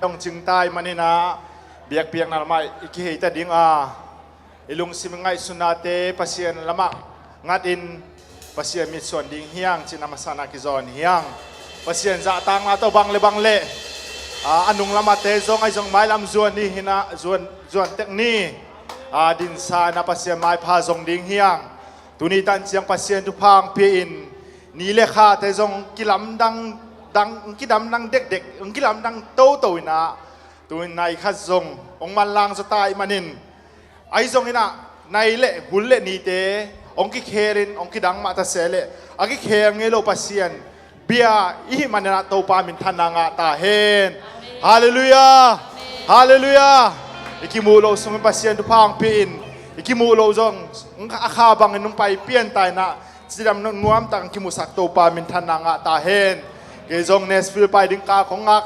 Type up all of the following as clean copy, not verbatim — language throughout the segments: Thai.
ต้องจึงตายมันนี่นะเบียกเปียกนั่นไม่อีกเหตุดิ่งอิลุงสิมง่ายสุนาเตปัสยานละมะงัดอินปัสยานมิส่วนดิ่งเฮียงจินามาสานากิจอนเฮียงปัสยานจะตั้งมาตัวบังเลบังเล่อันนุงละมาเตจงไอจงไม้ลำจวนนี่หินะจวนเทคนิดินสานาปัสยานไม้พาจงดิ่งเฮียงตุนีตันเชียงปัสยานทุพังเพียนนี่เลขาเตจงกิลำดังกิลำดังเด็กกิลำดังโตนะตัวนายขัดจงองมันลางสไตล์มันินไอจงนะนายเละหุ่นเละนี่เตองกิเครินองกิดังมาตาเสเลองกิเคงเงโลปัสยานเบียอีมันนะโตปามินทันนางตาเฮนฮาเลลูยาฮาเลลูยาอิกิมูโลสงปัสยานทุพังปีนอิกิมูโลจงอาคาบังนุงไปเปลี่ยนตายนะจิดำนวมตังกิมุสักโตปามินทันนางตาเฮนเกจงเนสฟิลไปดึงกาของงัก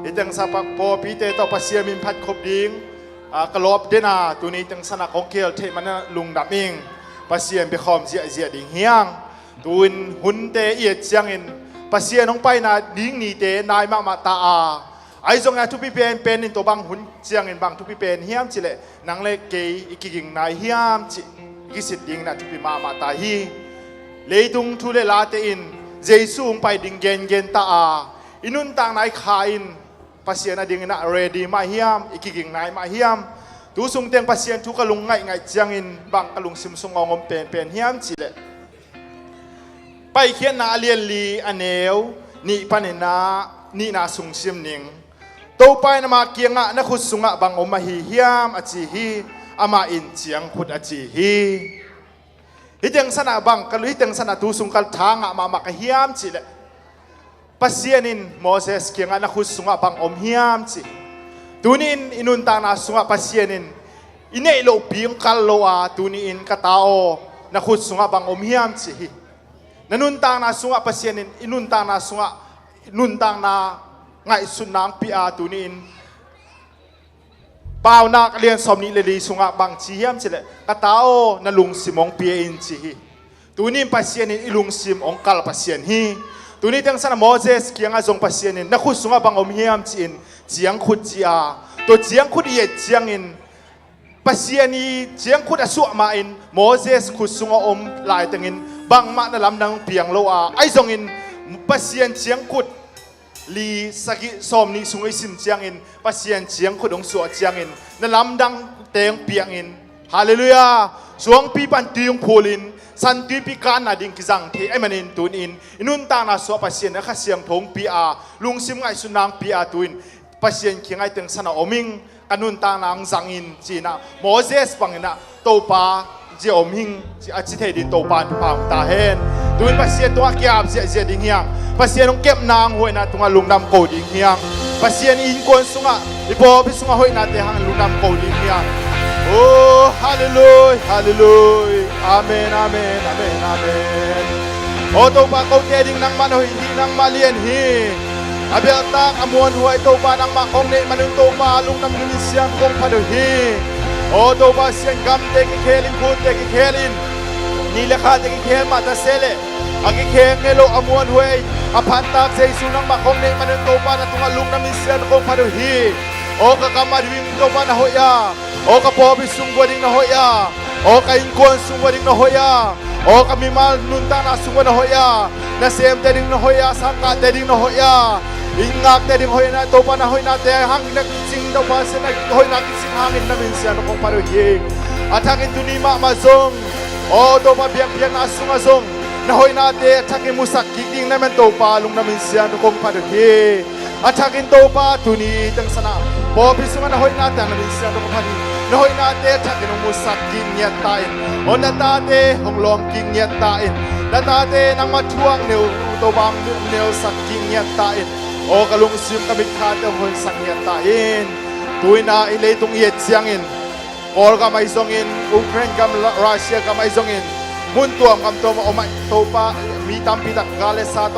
อิตังสัพพโปปีเตตปัสยามินพัดคบดิ้งกลบเดนาตัวนี้ตังสนักของเกลเทมันลุงดับมิงปัสยามิคอมเจียดิ่งเฮียงตัวหุ่นเตเอียดเจียงอินปัสยาน้องไปนาดิ้งนี่เตนายมาตาไอจงทุพิเป็นอินตัวบางหุ่นเจียงอินบางทุพิเป็นเฮียมจิเลนังเลเกยอีกกิ่งนายเฮียมจิกิสิดิ่งนะทุพิมาตาฮีเลยตุงทุเลลาเตอินเจสูงไปดิ่งเกนตาอินุนต่างนายขาอินปัสยานาดิ่งนะเรดีมาเฮียมอีกกิ่งนายมาเฮียมตูสุงเตียงปัสยาทุกกลุงไงเจียงอินบางกลุงซิมซุงงอมเป็นเฮียมจิเลไปเขียนนาเลียนลีอันเนวนี่ปานินานี่นาสุงซิมนิงโตไปนามาเกียงะนักขุดสุงะบางอมมาฮีเฮียมอจีฮีอามาอินเจียงขุดอจีฮีฮิตยังสนาบังกลุฮิตยังสนาตูสุงกัลทางะมามักเฮียมจิเลปัสยานินโมเสสเกียงะนักขุดสุงะบางอมเฮียมจิตูนินอินุนตานาสุงะปัสยานินอินเอโลปีงกัลโลอาตูนินกะตาโอนักขุดสุงะบางอมเฮียมจินันุนตางนาสุงะปัสยานินอินุนตางนาสุงะนุนตางนาไงสุนางปีอาตูนินป่าวนักเรียนสมนิเลดีสุงะบางชีเฮียมเฉลกะตาโอนลุงซิมองปีอินชีฮีตูนินปัสยานินอิลุงซิมองกัลปัสยานฮีตูนินทั้งสนโมเสสเกียงอาจงปัสยานินนักขุดสุงะบางอมเฮียมจีนเจียงขุดจีอาตัวเจียงขุดเยเจียงอินปัสยานีเจียงขุดอสุมาอินโมเสสขุดสุงะอมลายตังอินบางมาในลำดังเปียงโลอาไอจงอินปัสยานเจียงขุดลีสกิสอมนิสุงไอซิมเจียงอินปัสยานเจียงขุดองสวดเจียงอินในลำดังเตียงเปียงอินฮาเลลูยาสวงปีปันตียงโพลินสันติปิการนาดิงกิจังเทไอมันอินตุนอินอินุนตานาสวปัสยานนะคะเสียงทงปีอาลุงซิมไงสุนางปีอาตุนปัสยานเคียงไอตึงสนาอมิงกันุนตานางจังอินจีน่าโมเสสปังอินะโตปาเจ้าอมิงที่อาจิเทดินโตปานพางตาเฮนดูนปัสยาตัวเกียบเสียดิ่งเฮียงปัสยาต้องเก็บนางหวยนะตัวลุงดำโกดิ่งเฮียงปัสยาอินกวนสุงะอีโบพิสุงะหวยนะเตหังลุงดำโกดิ่งเฮียงโอ้ฮาเลลูยฮาเลลูยอาเมนอาเมนอาเมนอาเมนโอ้ตัวปาโกเตดิ่งนางมันหวยดิ่งนางมาเลียนฮีอาเบลตากอมวนหวยตัวปานางมาของเนมันนึงตัวมาลุงดำลุงเสียงคงพัดฮีโอ้ตัวปัสยากำเตกิเคลินพูดเตกิเคลินนี่เลขาเตกิเคมาตาเซเลอากิเคเงโลอมวนหวยอภันตากเซซุนังมาคงเนมันนึงตัวปานะตุงลุงนำมิเซียนคงพัดฮีโอ้กะกำมาดิวิงตัวปานะโฮยาโอ้กะพอบิสุงบดิงนะโฮยาโอ้กะอินกวนสุงบดิงนะโฮยาโอ้กะมิมานุนตานะสุงบนะโฮยานะเซมเตดิงนะโฮยาสังกะเตดิงนะโฮยาอิงงักเตดิงโฮยนะตัวปานะโฮยนะเตหังนักสิงตัวปาเซนะโฮยนะกิสิงหังอินนะมิเซียนคงพัดฮีอาทักอินตุนีมามาซงโอ้ตัวปาเบียงเบียงนะสุงะซงนะโฮยนะเตทักอิมุสักกิดิงนะมันตัวปาลุงนะมิเซียนคงพัดฮีอาทักอินตัวปาตุนีตังสนาพอพิสุงะนะโฮยนะแต่นะมิเซียนคงพัดฮีนะโฮยนะเตทักอินมุสักกินเนียตายโอ้นาตาเตหงลองกินเนียตายนาตาเตนังมาช่วงเนวตัวบางเนวสักกินเนียตายโอ้กะลุงซิมกะบิคาเตหงสักเนียตายตุยนาอิเลตุงเยเซียงอินโอลกะไม่ซงอินอุเครนกะรัสเซียกะไม่ซงอินมุนตัวกำตัวโอไม่โตปามีตัมปิตักกาเลซาโต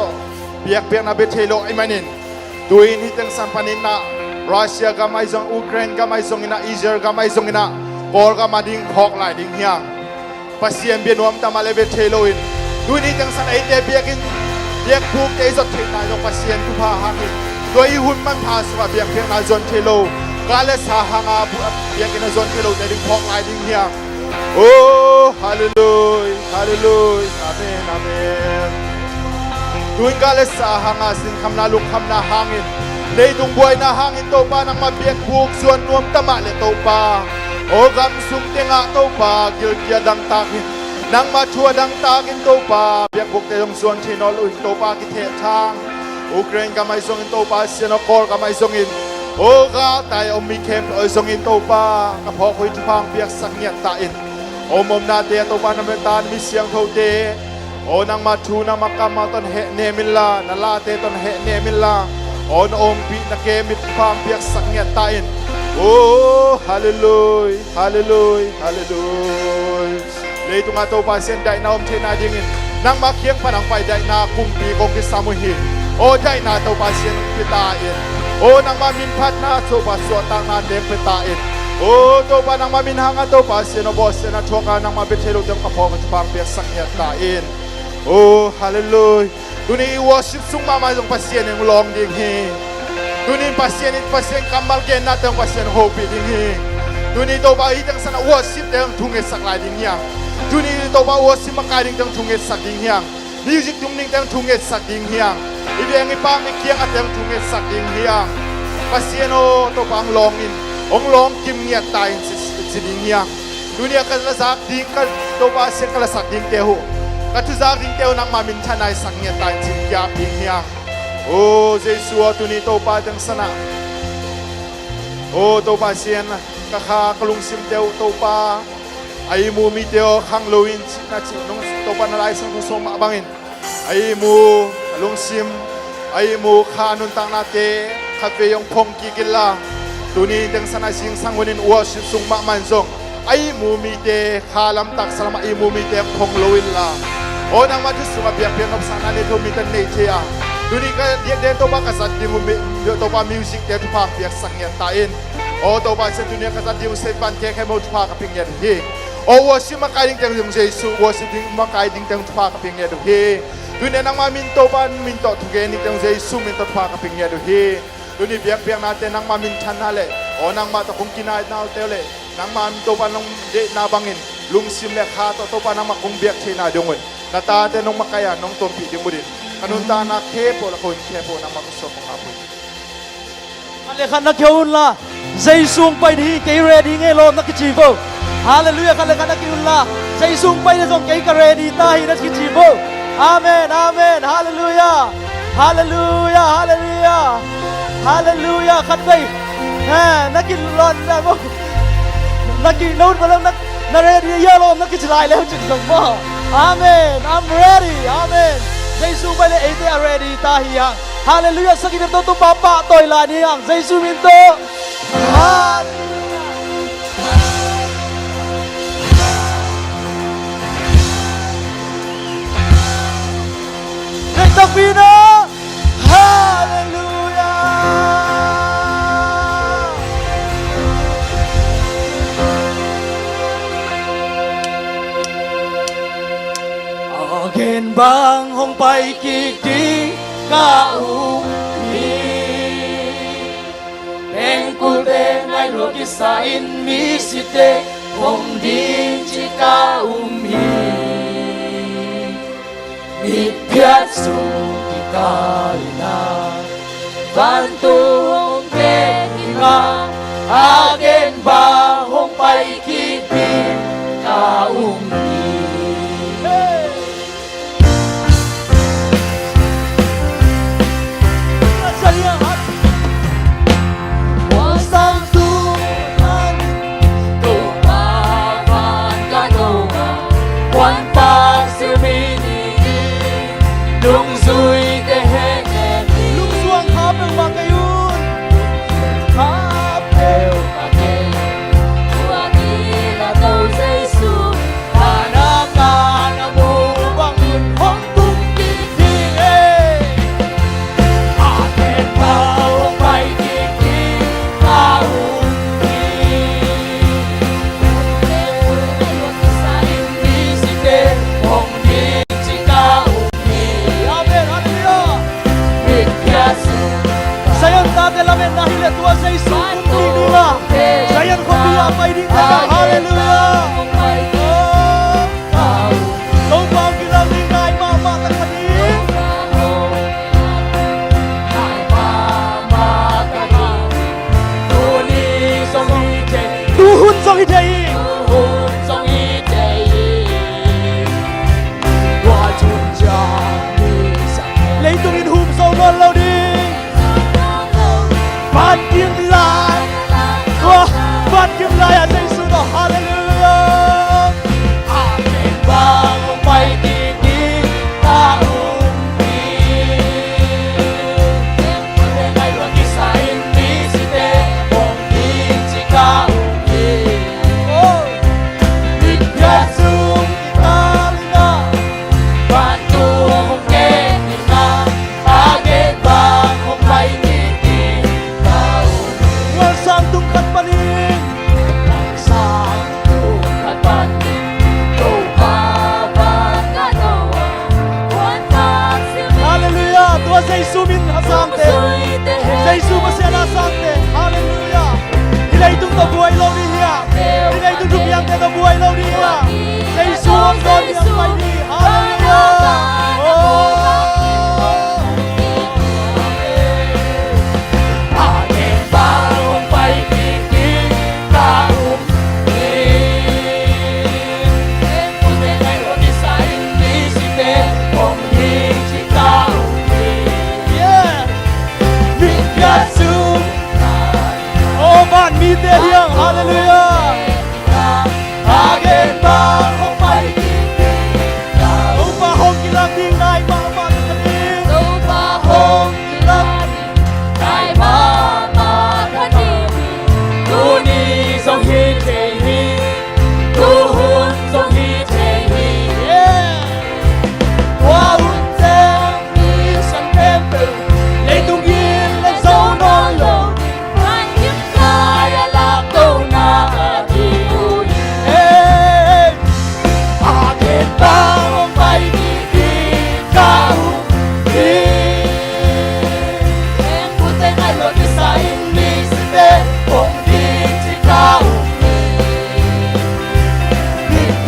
เปียกเปียกนาเบเทโลไอมานินตุยนิตังสัมปันินนารัสเซียกะไม่ซงอุเครนกะไม่ซงอินะอิสราเอลกะไม่ซงอินะโอลกะมาดิงฮอกไลดิงเฮียงปัสเซียนเบียนวมตามาเลเบเทโลอินตุยนิตังสันไอเตเปียกินเปียกพูกเตยสดเทนายกปัสเซียนทุพาหักิน ตัวอีหุ่นมันพาสมาเบียงเพียงนาจนเทโลกาเลสาหางาบุเบียงกันนาจนเทโลในดิ่งพอกลายดิ่งเฮียโอ้ฮาเลลูยฮาเลลูยอาเมนอาเมนตุนกาเลสาหางาสินคำนาลุกคำนาหางินในดุงบวยนาหางินโตปานังมาเบียงผูกส่วนนวมตะมะเลโตปาโอกำสุงเตงะโตปาเกียวเกียดังตากินนังมาชัวดังตากินโตปาเบียงผูกเตงส่วนที่นอลุยโตปากิเททางอุกเรนก็ไม่ส่งอินโตปาเซียนกอร์ก็ไม่ส่งอินโอกาตายอมมีเข้มส่งอินโตปากระเพาะคุยทุพังเบียกสักเงียตาอินโอมมนาเตโตปานำเมตานมีเสียงโทเตโอนังมาชูนังมากำมาตอนเฮเนมิลลานาลาเตตอนเฮเนมิลลาโอนอมปีนักเกมิตพังเบียกสักเงียตาอินโอ้ฮาเลลูยฮาเลลูยฮาเลลูยเลยตุงอาโตปาเซียนได้นาอมเทนาดิงินนังมาเคียงพนังไฟได้นาคุมปีกงกิสามุหิโอ้ได้นาโตปาเซียนพิตาเอ็นโอ้นังมามินพัดนาโซปาสวตังนาเดมพิตาเอ็นโอ้โตปานังมามินหางโตปาเซียนบอสเซนทวงานังมาเบเทโลเต็มกระเพาะกันฟังเปียกสักเนียตาเอ็นโอ้ฮาเลลูยตุนี้วอชิปซุงมาจงปาเซียนยังลองดิ่งเฮตุนี้ปาเซียนกัมมัลเกนนาเต็มปาเซียนโฮปีดิ่งเฮตุนี้โตปาอีตังสนะวอชิปเต็มทุ่งเอสักลายดิ่งยังตุนี้โตปาวอชิปมาการดิ่งเต็มทุ่งเอสักดิ่งยังมิวสิกทุ่งดิ่งเต็มทุ่งเอสักดิ่งยังอีเดียงอีปางอีเคียงเต็มทุ่งเอสักดิ่งยังปาเซียนโอโตปางลองอินองลองกิมเงียตายสิดิ่งยังตุนี้กันละสักดิ่งกันโตปาเซียนกันละสักดิ่งเตหูกันทุสักดิ่งเตหูนังมามินชนายสักเงียตายสิยาดิ่งยังโอ้เจสัวตุนี้โตปาจังสนะโอ้โตปาเซียนกะขากลุงซิมเตวโตปาไอมูมีเตวขังโลวินนะจิน้องโตปานาไลสังทุสมาบังอินไอมูลุงซิมไอมูขานุนตังนาเตคาเฟยองพงกิกิลาตุนี้จังสนะสิงสังวนินวัวชิสุงมามันซงไอมูมีเตขาลำตักสลามไอมูมีเตพงโลวินลาโอ้นางมาทุสุมาเบียงเบียงกับสานาเนโทมิตันเนเชียตุนี้ก็เรียกเดินตัวบ้ากษัตริย์ดิมุมิตัวบ้ามิวสิกเดทุพากเปียกสังเงียตาอินโอ้ตัวบ้าเซตุนี้กษัตริย์ดิวเซบันเกแค่โมทุพากกับเพียงเงียดเฮโอ้วัวสิมาไกดิ้งเต็งเจสุวัวสิดิ้งมาไกดิ้งเต็งทุพากกับเพียงเงียดเฮตุนี้นางมามินตัวบ้านมินตัวทุกเกนิ่งเต็งเจสุมินตัวทุพากกับเพียงเงียดเฮตุนี้เบียงเบียงนาเตนางมามินชันนาเลโอ้นางมาตะคงกินายนาเตเลนางมาตัวบ้านลงเดนาบังอินลุงซิมเลขาตัวบ้านนางมาคงเบียกเทนาดงเงินนาตาเตนงมาไกยานงตัวปีดิมุดินkanunta na kepo la kon kepo na makusok ng apoy. Kalekan na kiyon la, Zaysung pay di kay ready ngay lom na kichibo. Hallelujah, kalekan na kiyon la, Zaysung pay na zong kay ka ready tahi na kichibo. Amen, amen, hallelujah, hallelujah, hallelujah, hallelujah, katbay. Nakilon na mo, nakilon mo lang na ready yellow na kichilay lang chikzong mo. Amen, I'm ready, amen. Zaysung pala ete ready tahiyang. Hallelujah sa kinito to papa toy laniyang. Zaysung minto. Hallelujah. Nagtakbina. Hallelujah. Again bang hong pai kiki kaung mi Pengkul de ngai rogi sa in mi site hong din chi kaung mi Mi piat su ki kalina Bantu hong de nga Again bang hong pai kiki kaung mi Lung zui ke heke ni Lung suang hap ng makayun Hap Eo ake Tuhan Yesus kumpulinilah. Saya kami apa ini kata haleluya. Kau bangkilah dengan mama terkadih. Tuhun song hidai. Lấy tung in hùm sâu non lâu đi. Phát kiếm lại. Phát kiếm lại ở đây sự đó hallelujah. Amen vang ông bay đi đi ta umi. Để ngày luôn đi sai đi si te ông đi chỉ ca umi. Đi ra xuống ta lina. Bantu ông kê lina. Amen vang ông bay đi đi ta umi. Wal sang tung khát panin. Sang tung khát panin. Hallelujah. Tuhan Yesus min hasante. Yesus masih hasante. Hallelujah. Hilai tung ta buhay lo dia. Hilai tung dumiang ta buhay lo dia. Yesus ang don yang mighty. Hallelujah. Amen bang bay di taum ni. Puti ngay lo di sain di site om di taum ni. Yeah. Bigasum. Oh man mi te hiang hallelujah. Agen bang om bay di taum pa hong kilang ding nai ma ma kading. Pa hong kilang Song hi te hi, tu hun song hi te hi. Hoa hun tem ni sang tem tu, lấy tung yên lên sâu non lâu. Anh kiếm lại là câu na thì vui. À kết ta ông bay đi đi cao đi. Em muốn tên ai lo đi sai đi sẽ ông đi chỉ cao.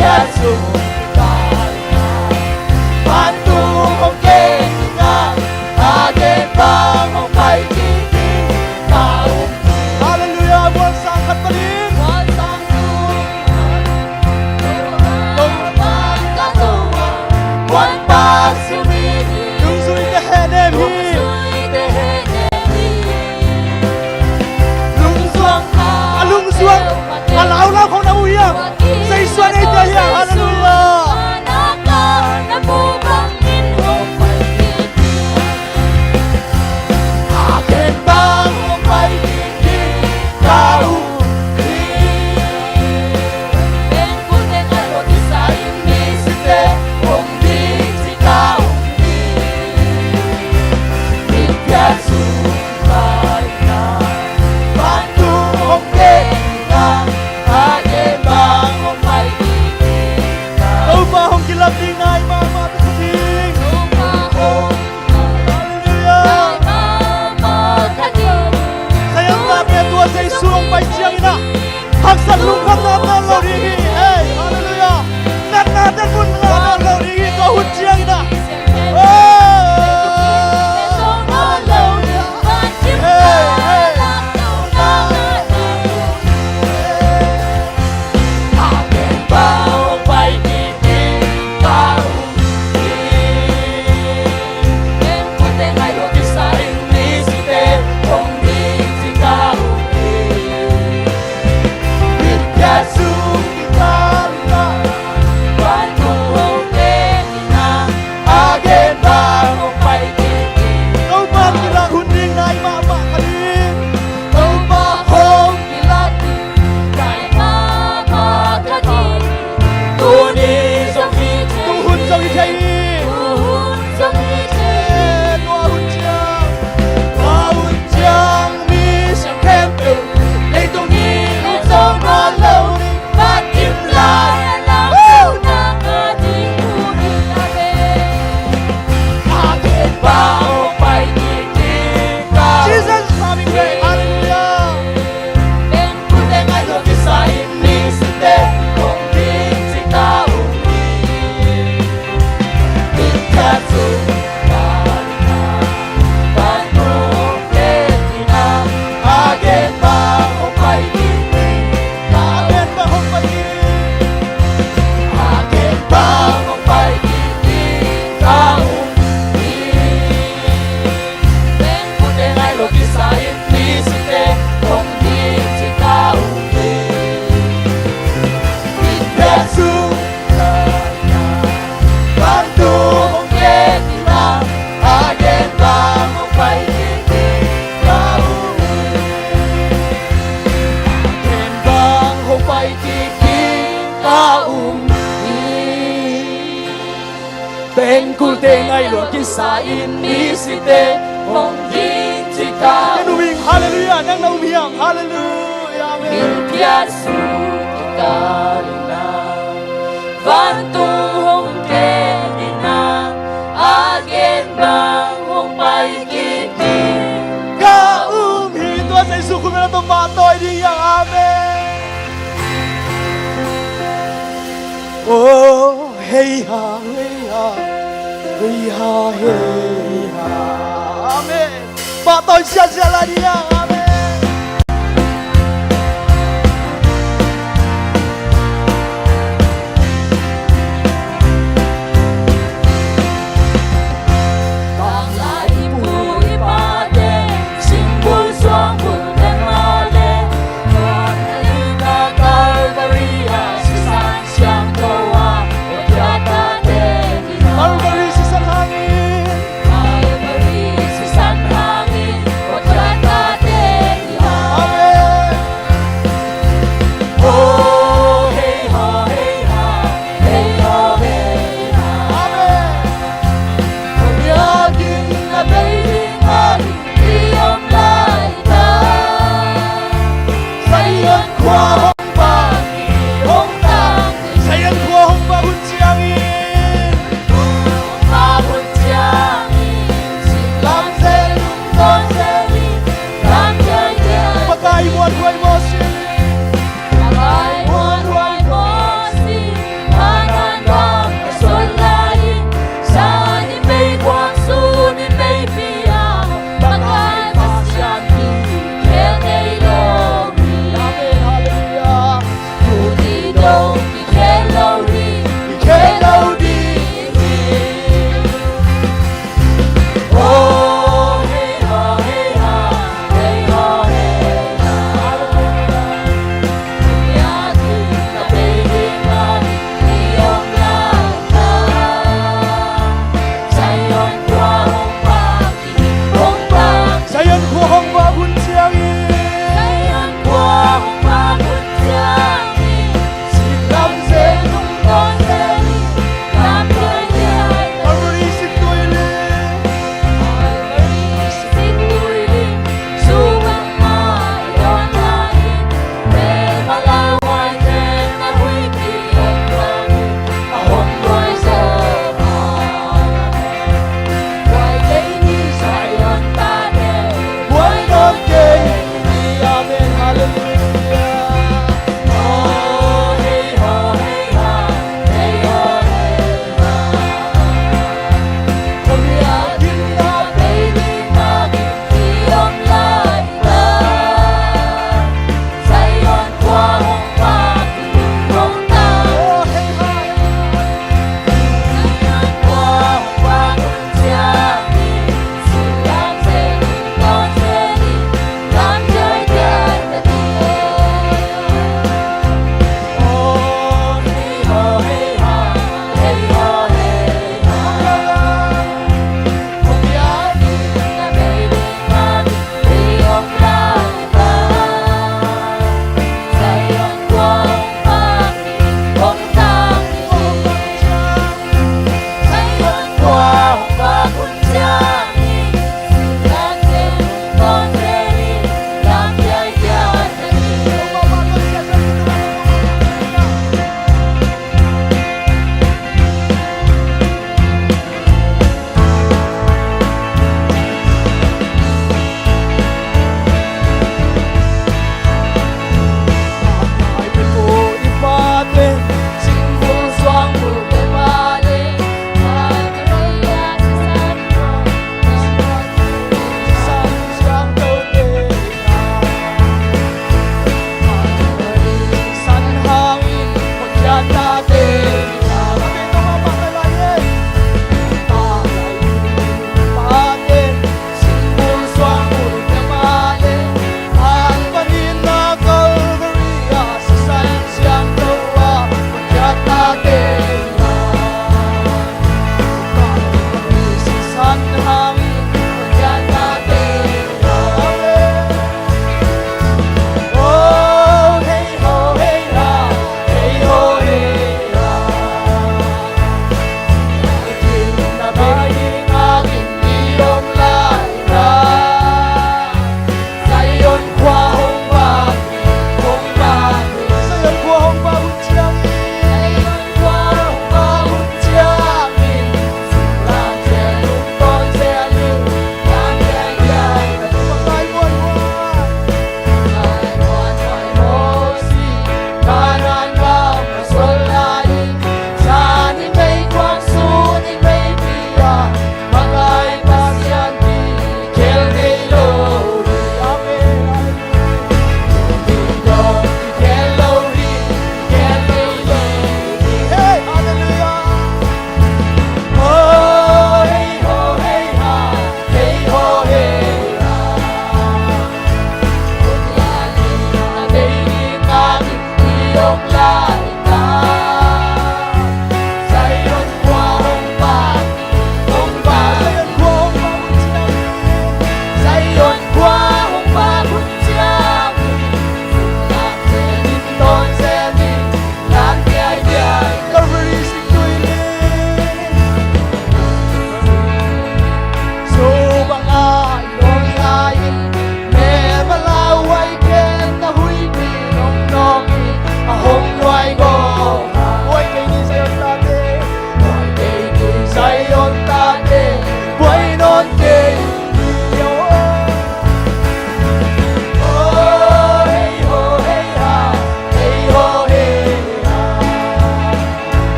Yesus bantu ông kê nga age bang ông bay đi taum. Hallelujah. Buwan sang khát panin. Buwan sang buwan pag sumini. Lung sui te henem hi. Lung suang alung suang alau lau không đâu hiang. Say xuân ấy te hiang hallelujah. Agen bang ông bay đi taum ni. Ben puting alo di sa ini site om di si taum ni. Yesus bay na bantu ông kê na agen bang ông bay đi taum pa hong kilap di nai ma ma tuting. Sayang namin at Tuhan sa isuong may siyang ina. Hagsan lungkot na ang laurihi. Hey, hallelujah. Nagnatan mo na ang laurihi. Kahun siyang ina. Yesus kita bantu tên cu tê ngay luôn khi sa in mi si tê hong yin chỉ ca cái nuôi hallelujah nang nau miang hallelujah amen Impiasu Karina Vantu Hong Kedina Agen Bang Hong Pai Kiti ca hi Tuhan Yesus ku mena tempat tôi đi yang amen oh hey ha hey ha amen Pak tôi sia-sia lah dia amen Bang Lai Pui Pade Simbol Suang Pun Dan Male Tuan Alina Kalvaria Sisan Siang Toa Ojata Dedina baru beri sisan angin Kalvari Sisan Hangin Ojata Dedina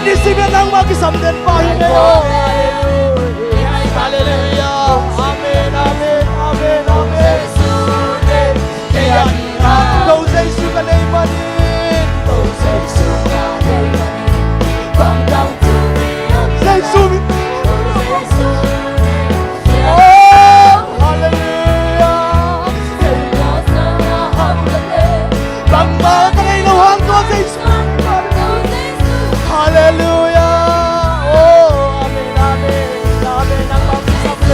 Di sini nang magkasamden pa ngayon. Hallelujah. Amen, amen, amen, amen. Kaya ikaw sa Isu ka na imanin. Sa Isu. Oh, hallelujah. Bang mga kailuhan ko sa Isu. Hallelujah. Oh, amen, amen, amen. Ang pagkasamden.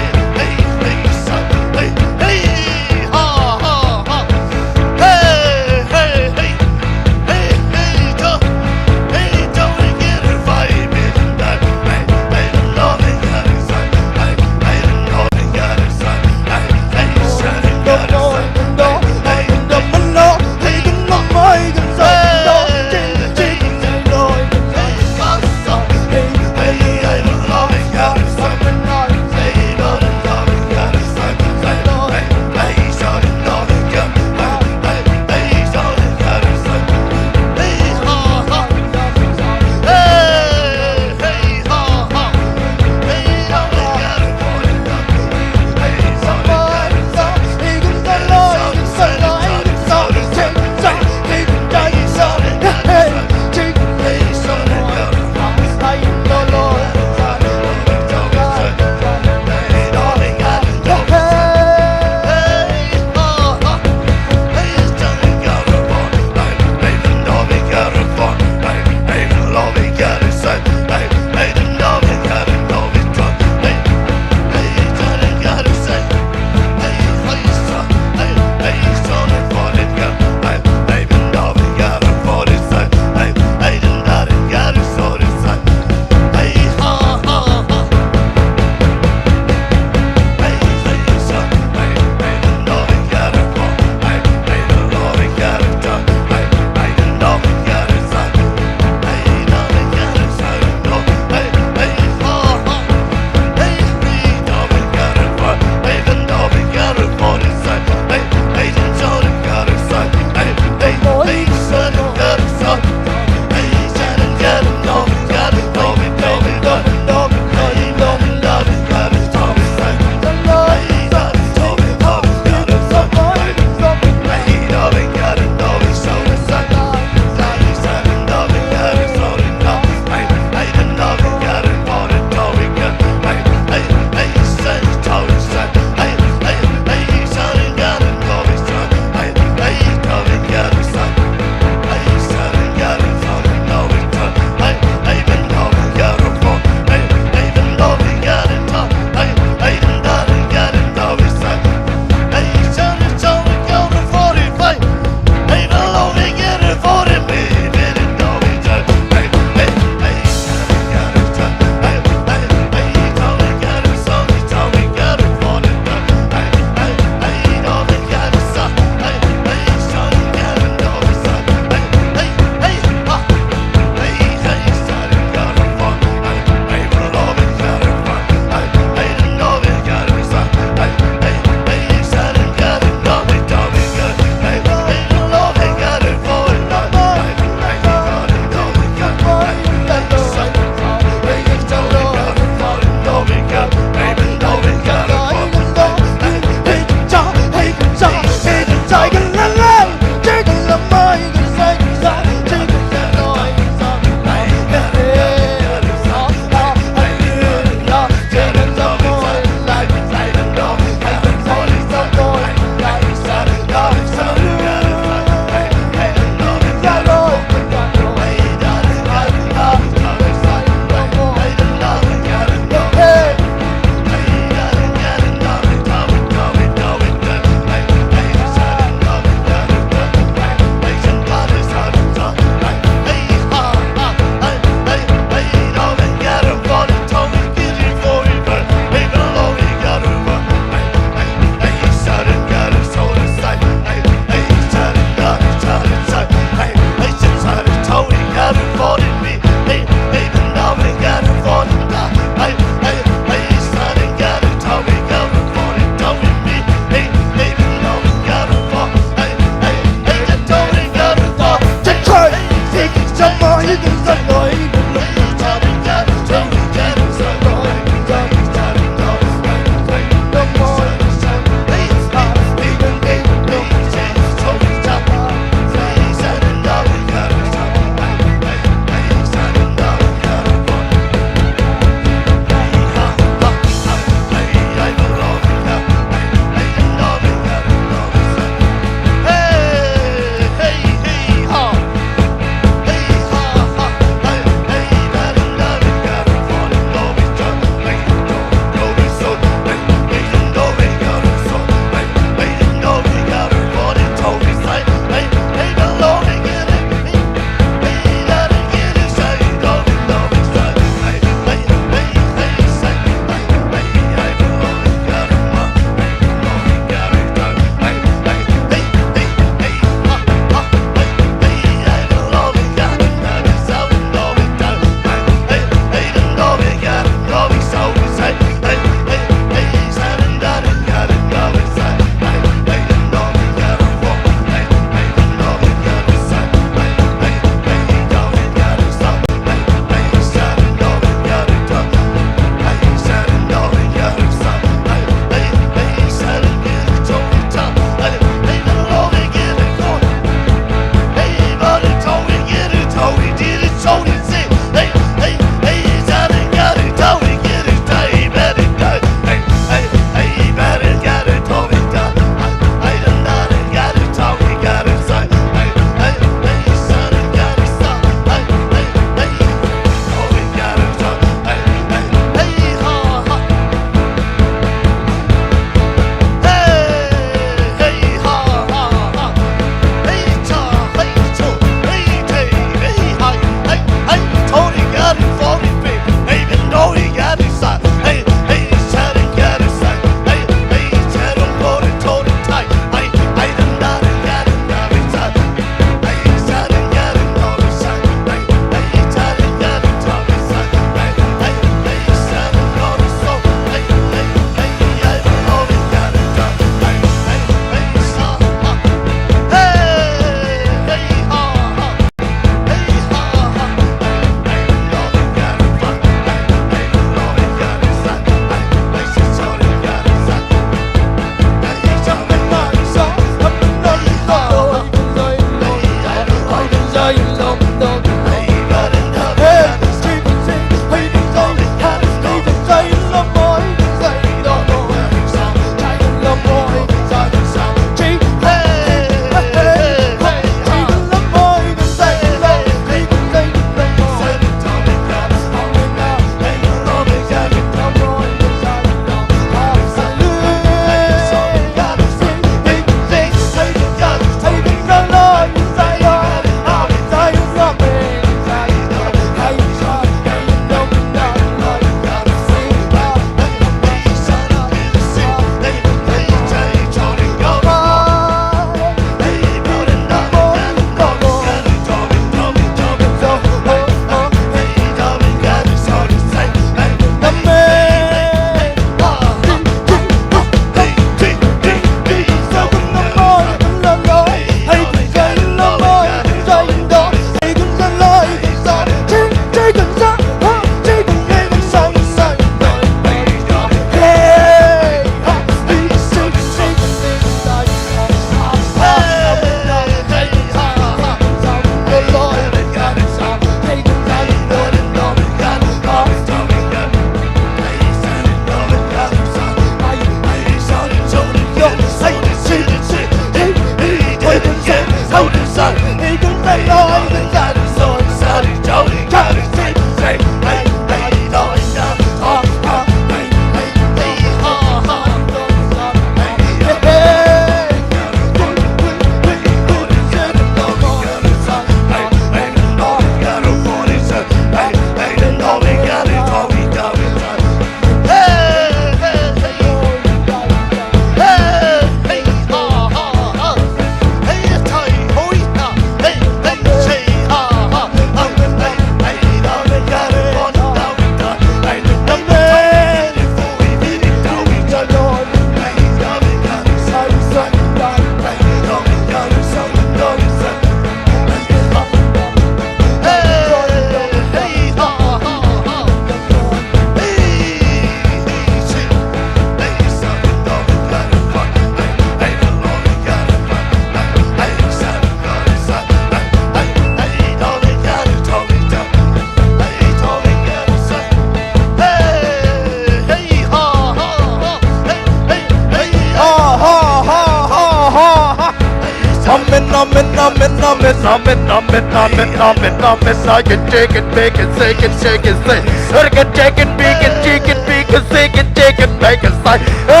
I can take it, make it, shake it, shake it, say. I can take it, make it, shake it, make it, shake it, take it, make it, say. Hey,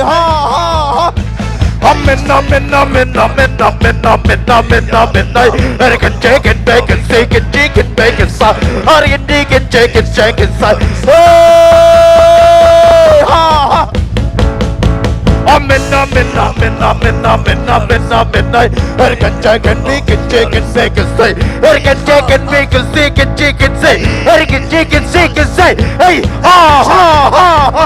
ha, ha, ha. Amen. I can take it, make it, shake it, take it, make it, say. I can take it, shake it, shake it, say. Hey, ha, ha. Amen. I can take it, make it, take it, make it, say. I can take it, make it, shake it, take it, say. I can take it, shake it, say. Hey, ha, ha, ha, ha.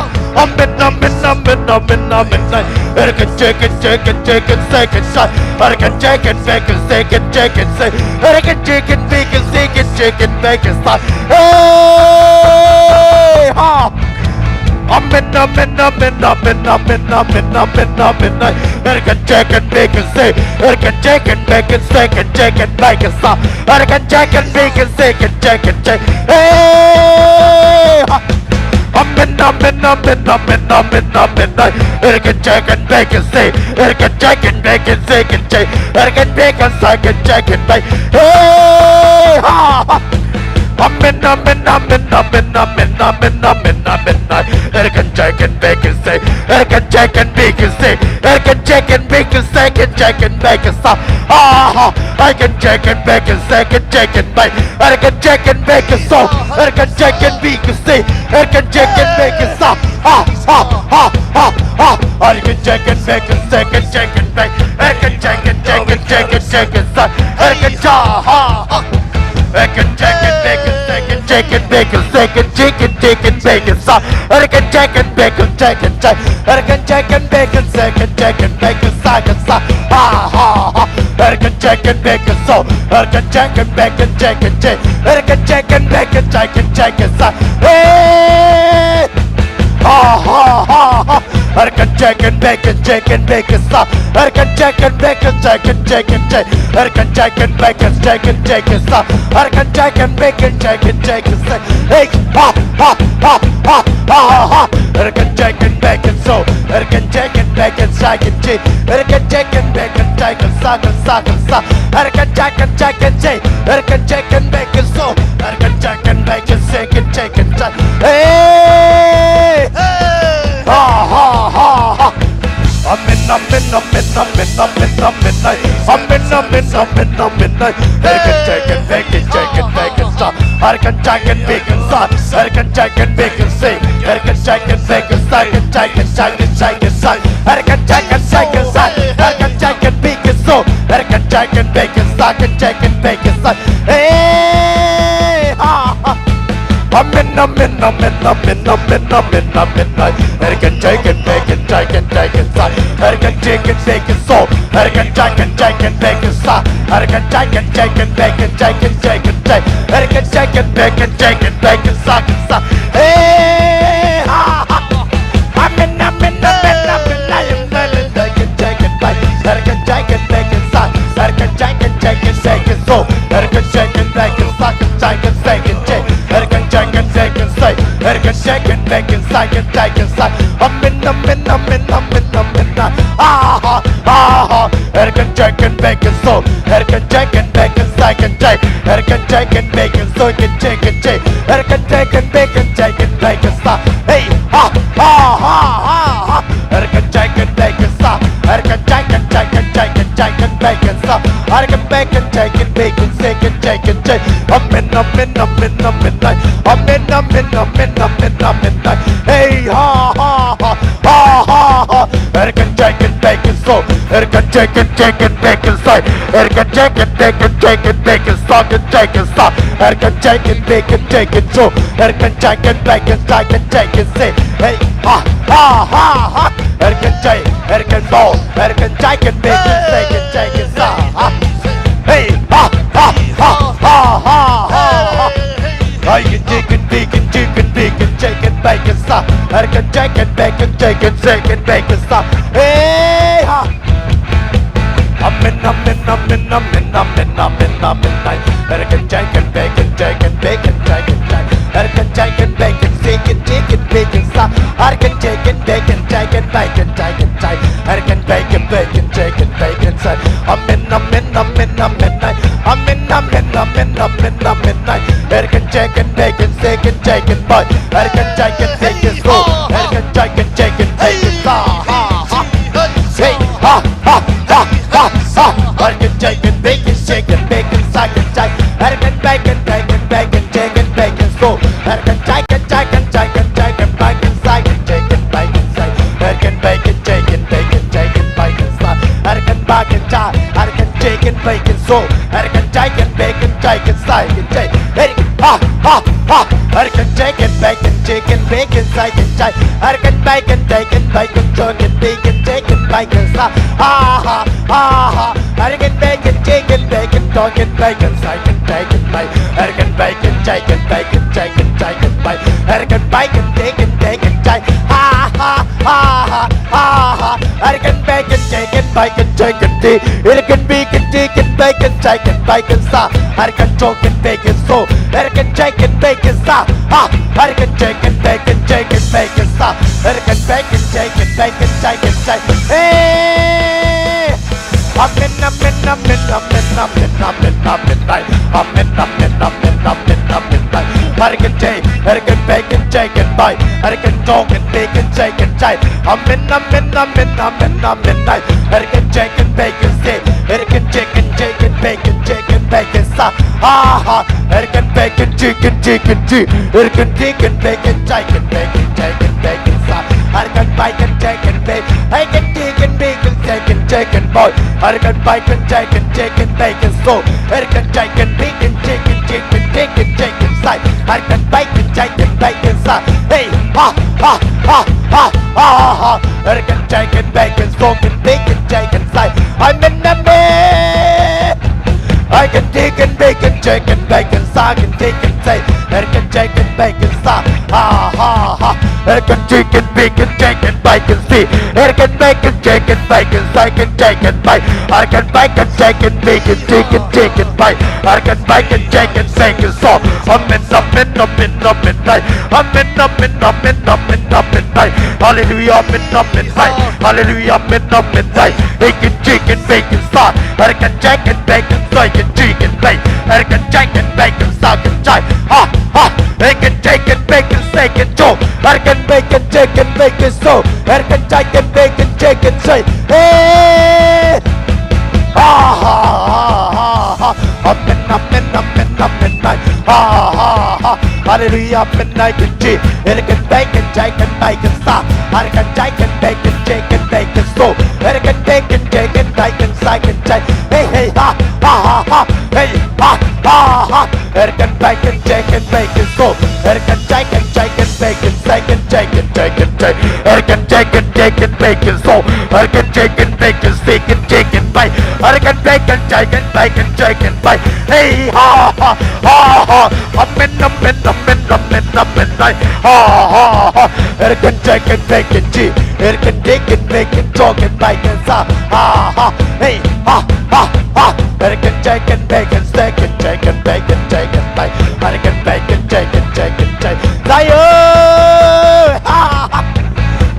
Amen. I can take it, take it, take it, take it, say. I can take it, make it, take it, take it, say. I can take it, make it, take it, take it, make it, say. Hey, ha. Amen. I can take it, make it, say. I can take it, make it, take it, take it, make it, stop. I can take it, make it, take it, take it, take it. Hey, amen. I can take it, make it, say. I can take it, make it, take it, take it. I can make it, take it, take it, make it. Hey, amen. I can take it, make it, say. I can take it, make it, say. I can take it, make it, take it, take it, make it, stop. I can take it, make it, take it, take it, make. I can take it, make it, so. I can take it, make it, say. I can take it, make it, stop. I can take it, make it, take it, take it, make. I can take it, take it, take it, take it, stop. I can take it, make it, take it, take it, make it, take it, take it, take it, make it, stop. I can take it, make it, take it, take. I can take it, make it, take it, take it, make it, take it, stop. I can take it, make it, so. I can take it, make it, take it, take. I can take it, make it, take it, take it, stop. Hey, I can take it, make it, take it, make it, stop. I can take it, make it, take it, take it, take. I can take it, make it, take it, take it, stop. I can take it, make it, take it, take it, say. Hey, I can take it, make it, so. I can take it, make it, take it, take. I can take it, make it, take it, stop. I can take it, take it, take. I can take it, make it, so. I can take it, make it, take it, take it, take. Hey, Amen. I can take it, make it, take it, make it, stop. I can take it, make it, stop. I can take it, make it, sing. I can take it, make it, stop. I can take it, take it, take it, stop. I can take it, take it, stop. I can take it, make it, so. I can take it, make it, stop. I can take it, make it, stop. Hey, Amen. I can take it, make it, take it, take it, stop. I can take it, make it, so. I can take it, take it, make it, stop. I can take it, take it, make it, take it, take it, take. I can take it, make it, take it, make it, stop, stop. Hey, Amen. I can take it, make it, I can take it, make it, stop. I can take it, take it, take it, so. I can take it, make it, stop, take it, take it, take. I can take it, take it, say. I can take it, make it, take it, take it, say. Amen. I can take it, make it, so. I can take it, make it, take it, take. I can take it, make it, so. I can take it, take. I can take it, make it, take it, make it, stop. Hey, I can take it, make it, stop. I can take it, take it, take it, take it, make it, stop. I can make it, take it, make it, take it, take it, take. Amen. Hey, I can take it, make it, so. I can take it, make it, say. I can take it, make it, take it, make it, stop, and take it, stop. I can take it, make it, take it, so. I can take it, make it, take it, take it, say. Hey, I can take, I can go. I can take it, make it, take it, stop. Hey, I can take it, make it, take it, make it, take it, make it, stop. I can take it, make it, take it, take it, make it, stop. Hey, Amen. I can take it, make it, take it, make it, take it, take. I can take it, make it, take it, take it, make it, stop. I can take it, make it, take it, make it, take it, take. I can make it, take it, take it, make it, say. amen, amen, night. Amen, amen, amen, amen, amen, night. Erken chicken, bacon, second chicken, boy. Erken chicken, bacon, so. Erken chicken, bacon, ha, ha, ha. Hey, ha, ha, ha, ha, ha. Erken chicken, bacon, chicken, bacon, second chicken. Erken bacon, bacon, bacon, chicken, bacon, so. Erken chicken, chicken, chicken, chicken, bacon, second chicken, bacon, second. Erken bacon, chicken, bacon, chicken, bacon, second. Erken bacon, erken chicken, bacon, so. Erken chicken, bacon, chicken, second, chicken. Hey, ha, ha, ha. Erken chicken, bacon, chicken, bacon, second chicken. Erken bacon, bacon, bacon, chicken, bacon, chicken, bacon, second. Ha, ha, ha, ha. Erken bacon, chicken, bacon, chicken, bacon, second, bacon, bacon. Erken bacon, chicken, bacon, chicken, chicken, bacon. Erken bacon, chicken, bacon, chicken. Ha, ha, ha, ha, ha, ha. Erken bacon, chicken, bacon, chicken, tea. Erken bacon, chicken, bacon, chicken, bacon, sa. Erken chicken, bacon, so. Erken chicken, bacon, sa. Ha. Erken chicken, bacon, chicken, bacon, sa. Erken bacon, chicken, bacon, chicken, chicken. Hey. Amen, amen, amen, amen, amen, amen, amen, night. Amen, amen, amen, amen, amen, night. Erken chay, erken bacon, chicken, bite. Erken chicken, bacon, chicken, chicken. Amen, amen, amen, amen, amen, night. Erken chicken, bacon, say. Erken chicken, chicken, bacon, chicken, bacon, sa. Ha ha. Erken bacon, chicken, chicken, chicken. Erken chicken, bacon, chicken, bacon, chicken, bacon, sa. Erken bacon, chicken, bacon. Erken chicken, bacon, chicken, chicken, boy. Erken bacon, chicken, chicken, bacon, so. Erken chicken, bacon, chicken, chicken, chicken, chicken, side. Erken bacon, chicken, bacon, sa. Hey, ha, ha, ha, ha, ha, ha. Erken chicken, bacon, smoking, bacon, chicken, side. I'm in the man. I can take and bacon, chicken, bacon, sa. I can take and say. Erken chicken, bacon, sa. Ha, ha, ha. Erken chicken, bacon, chicken, bacon, see. Erken bacon, chicken, bacon, second chicken, bite. Erken bacon, chicken, bacon, chicken, chicken, bite. Erken bacon, chicken, bacon, so. Amen, amen, amen, amen, night. Amen, amen, amen, amen, amen, night. Hallelujah, amen, amen, night. Hallelujah, amen, amen, night. Bacon, chicken, bacon, sa. Erken chicken, bacon, second chicken, bite. Erken chicken, bacon, second chicken. Ha, ha. Erken chicken, bacon, second joke. Erken bacon, chicken, bacon, so. Erken chicken, bacon, chicken, say. Hey! Ha, ha, ha, ha, ha. Amen, amen, amen, amen, night. Ha, ha, ha. Hallelujah, amen, night, G. Erken bacon, chicken, bacon, sa. Erken chicken, bacon, chicken, bacon, so. Erken bacon, chicken, bacon, second chicken. Hey, hey, ha, ha, ha, ha. Hey, ha, ha, ha. Erken bacon, chicken, bacon, so. Erken chicken, chicken, bacon, second chicken, chicken, chicken. Erken chicken, chicken, bacon, so. Erken chicken, bacon, second chicken, bite. Erken bacon, chicken, bacon, chicken, bite. Hey, ha, ha, ha, ha. Amen, amen, amen, amen, amen, night. Ha, ha, ha. Erken chicken, bacon, G. Erken chicken, bacon, chicken, bacon, sa. Ha, ha. Hey, ha, ha, ha. Erken chicken, bacon, second chicken, bacon, chicken, bite. Erken bacon, chicken, chicken, chicken. Say, oh, ha, ha.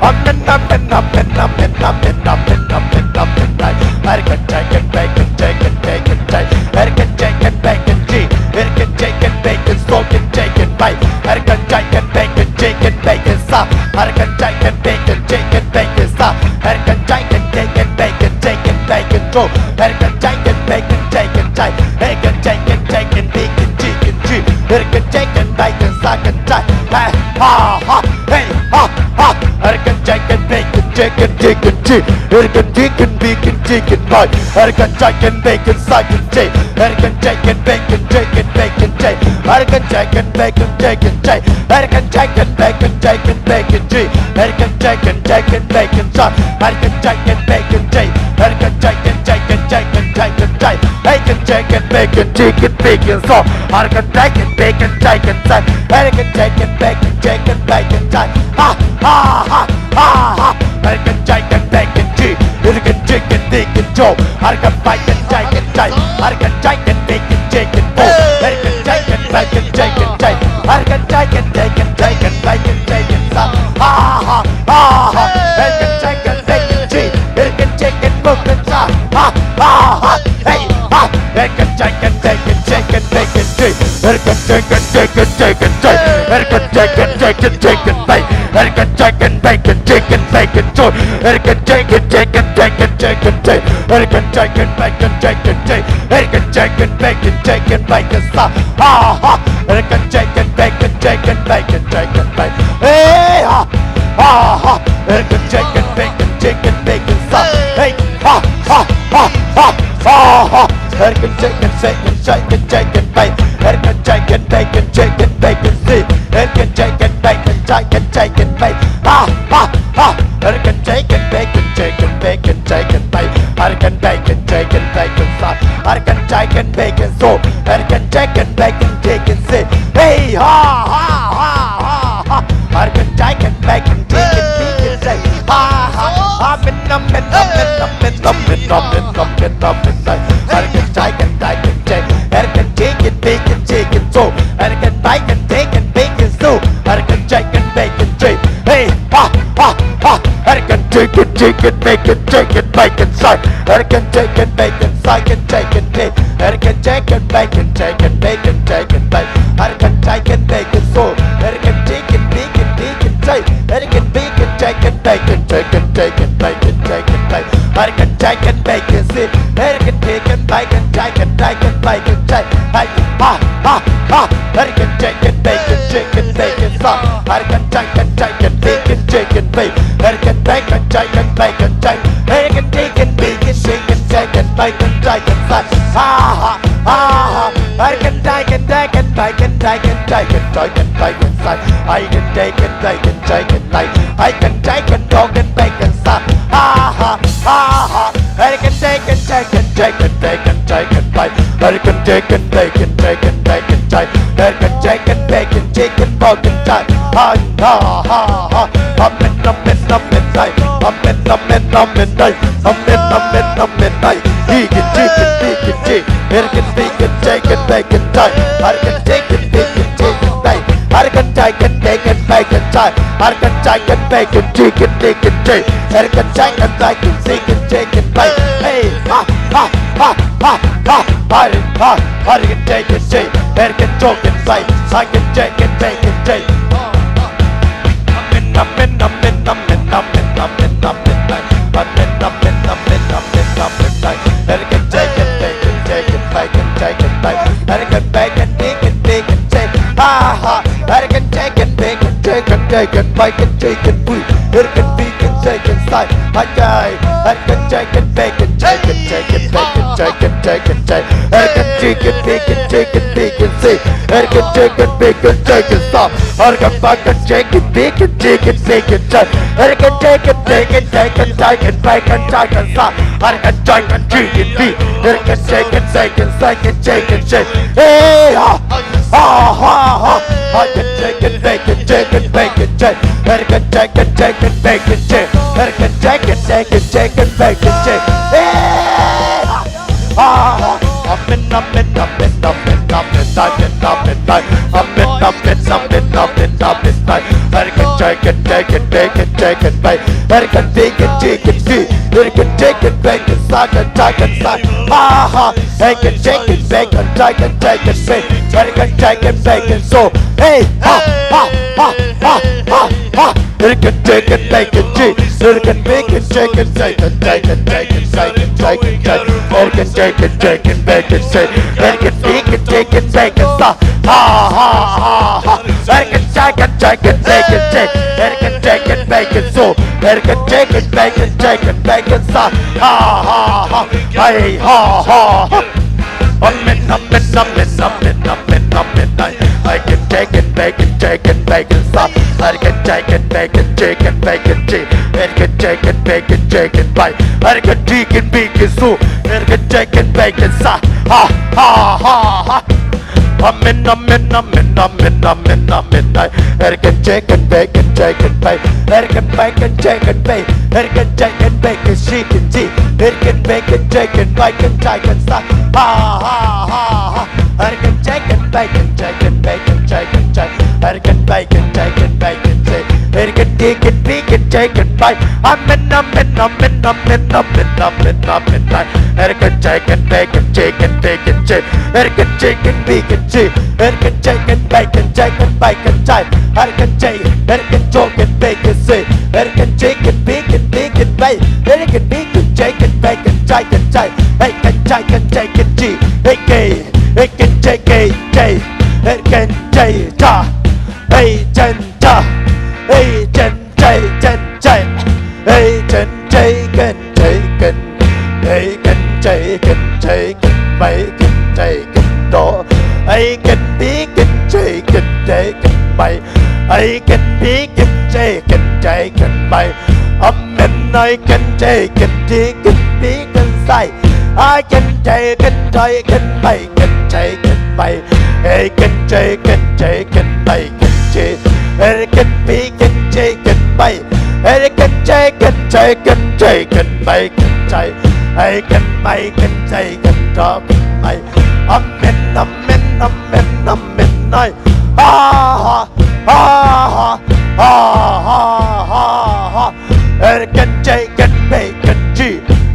Amen, amen, amen, amen, amen, amen, amen, amen, night. Erken chicken, bacon, chicken, bacon, chicken. Erken chicken, bacon, G. Erken chicken, bacon, smoking, chicken, bite. Erken chicken, bacon, chicken, bacon, sa. Erken chicken, bacon, chicken, bacon, sa. Erken chicken, chicken, bacon, chicken, bacon, go. Erken chicken, bacon, chicken, chicken. Erken chicken, chicken, bacon, chicken, G. Erken chicken, bacon, second chicken. Hey, ha, ha, hey, ha, ha. Erken chicken, bacon, chicken, chicken, G. Erken chicken, bacon, chicken, bite. Erken chicken, bacon, second chicken. Erken chicken, bacon, chicken, bacon, chicken. Erken chicken, bacon, chicken, chicken. Erken chicken, bacon, chicken, bacon, G. Erken chicken, chicken, bacon, chicken. Erken chicken, bacon, chicken. Erken chicken, chicken, chicken, chicken, chicken. Erken chicken, bacon, chicken, bacon, so. Erken chicken, bacon, chicken, chicken. Erken chicken, bacon, chicken, bacon, chicken. Ha, ha, ha, ha, ha. Erken chicken, bacon, G. Erken chicken, bacon, Joe. Erken bacon, chicken, chicken. Erken chicken, bacon, chicken, bow. Erken chicken, bacon, chicken, chicken. Erken chicken, bacon, chicken, bacon, chicken, sa. Ha, ha, ha, ha. Erken chicken, bacon, G. Erken chicken, bacon, sa. Ha, ha, ha. Hey, ha. Erkan chicken chicken chicken chicken Erkan chicken chicken chicken bacon Erkan chicken bacon chicken bacon joy Erkan chicken chicken chicken chicken chicken Erkan chicken bacon chicken chicken Erkan chicken bacon chicken bacon sa ha ha Erkan chicken bacon chicken bacon chicken bacon hey ha ha ha Erkan chicken bacon chicken bacon sa hey ha ha ha ha ha ha Erkan chicken chicken chicken chicken bacon Erkan chicken bacon chicken bacon see Erkan chicken bacon chicken chicken bacon ha ha ha Erkan chicken bacon chicken bacon chicken bacon Erkan bacon chicken bacon sa Erkan chicken bacon so Erkan chicken bacon chicken see hey ha ha ha ha ha Erkan chicken bacon chicken bacon say ha ha ha min nom min nom min nom min nom min nom min nom min nom min say Erkan chicken bacon chicken Erkan chicken bacon chicken so Erkan bacon chicken bacon so Erkan chicken bacon chicken hey ha ha ha Erkan chicken chicken bacon chicken bacon side Erkan chicken bacon chicken chicken bacon Erkan chicken bacon chicken bacon chicken bacon Erkan chicken bacon so Erkan chicken bacon bacon side Erkan bacon chicken bacon chicken chicken bacon chicken bacon Erkan chicken bacon sit Erkan chicken bacon chicken chicken bacon chicken ha ha ha Erkan chicken bacon chicken bacon side Erkan chicken chicken bacon chicken bacon Erkan bacon chicken bacon chicken Erkan chicken bacon chicken chicken bacon chicken side ha ha ha ha Erkan chicken chicken bacon chicken chicken chicken bacon side Erkan chicken bacon chicken like Erkan chicken dog and bacon side ha ha ha ha Erkan chicken chicken chicken bacon chicken bacon Erkan chicken bacon chicken bacon chicken Erkan chicken bacon chicken bacon chicken ha ha ha ha Amen amen amen day Amen amen amen day Amen amen amen day Chicken chicken chicken chicken Erkan bacon chicken bacon chicken Erkan chicken bacon chicken day Erkan chicken bacon bacon chicken Erkan chicken bacon chicken chicken chicken Erkan chicken bacon chicken chicken bacon hey ha ha ha ha ha Erkan chicken chicken Erkan chicken bacon chicken chicken bacon chicken Amen amen amen amen amen amen day Amen amen amen amen amen day Erkan chicken bacon chicken bacon chicken bacon Erkan bacon chicken bacon chicken ha ha Erkan chicken bacon chicken chicken bacon chicken boo Erkan bacon chicken side okay Erkan chicken bacon chicken chicken bacon chicken chicken chicken Erkan chicken bacon chicken bacon see Erkan chicken bacon chicken stop Erkan bacon chicken bacon chicken bacon chicken Erkan chicken bacon chicken chicken bacon chicken stop Erkan chicken chicken beef Erkan chicken chicken chicken chicken chicken hey ha ha ha ha Erkan chicken bacon chicken bacon chicken Erkan chicken chicken bacon chicken Erkan chicken chicken chicken bacon chicken hey ha ha ha Amen amen amen amen amen amen amen amen amen amen amen amen Erkan chicken chicken bacon chicken bacon Erkan bacon chicken beef Erkan chicken bacon chicken chicken ha ha Erkan chicken bacon chicken chicken bacon Erkan chicken bacon so hey ha ha ha ha ha ha Erkan chicken bacon cheese Erkan bacon chicken chicken chicken chicken chicken chicken chicken Erkan chicken chicken bacon cheese Erkan bacon chicken bacon sa ha ha ha ha Erkan chicken chicken bacon cheese Erkan chicken bacon so Erkan chicken bacon chicken bacon sa ha ha ha hey ha ha ha Amen amen amen amen amen amen Erkan chicken bacon chicken bacon sa Erkan chicken bacon chicken bacon cheese Erkan chicken bacon chicken bacon Erkan chicken bacon so Erkan chicken bacon sa ha ha ha ha Amen amen amen amen amen amen Erkan chicken bacon chicken bacon Erkan bacon chicken bacon Erkan chicken bacon chicken cheese Erkan bacon chicken bacon chicken sa ha ha ha ha Erkan chicken bacon chicken bacon chicken chicken Erkan bacon chicken bacon cheese Erkan ดีกันปีกันใจกันไปอาเมนอาเมนอาเมนอาเมนอาเมนอาเมนอาเมนได้เอรกันใจกันไปกันใจกันไปกันใจเอรกันใจกันปีกันใจเอรกันใจกันไปกันใจกันไปกันใจเอรกันใจเอรกันโจกันไปกันใจเอรกันใจกันปีกันปีกันไปเอรกันปีกันใจกันไปกันใจกันใจเฮ้กันใจกันใจกันจีเฮ้เกย์เฮ้กันใจเกย์ใจเฮ้กันใจจ้าเฮ้จันจ้าเฮ้จันใจจันใจเฮ้จันใจกันใจกันเฮ้กันใจกันใจกันไปกันใจกันโตเฮ้กันปีกันใจกันใจกันไปเฮ้กันปีกันใจกันใจกันไปอเมนไอกันใจกันจีกันปีกันใส่ไอกันใจกันใจกันไปกันใจกันไปเฮ้กันใจกันใจกันไปกันใจเฮ้กันปีกันใจกันไปเฮ้กันใจกันใจกันใจกันไปกันใจเฮ้กันไปกันใจกันรอกันไปอเมนอเมนอเมนอเมนไอฮ่าฮ่าฮ่าฮ่าฮ่าฮ่าฮ่าเฮ้กันใจกันไปกันจี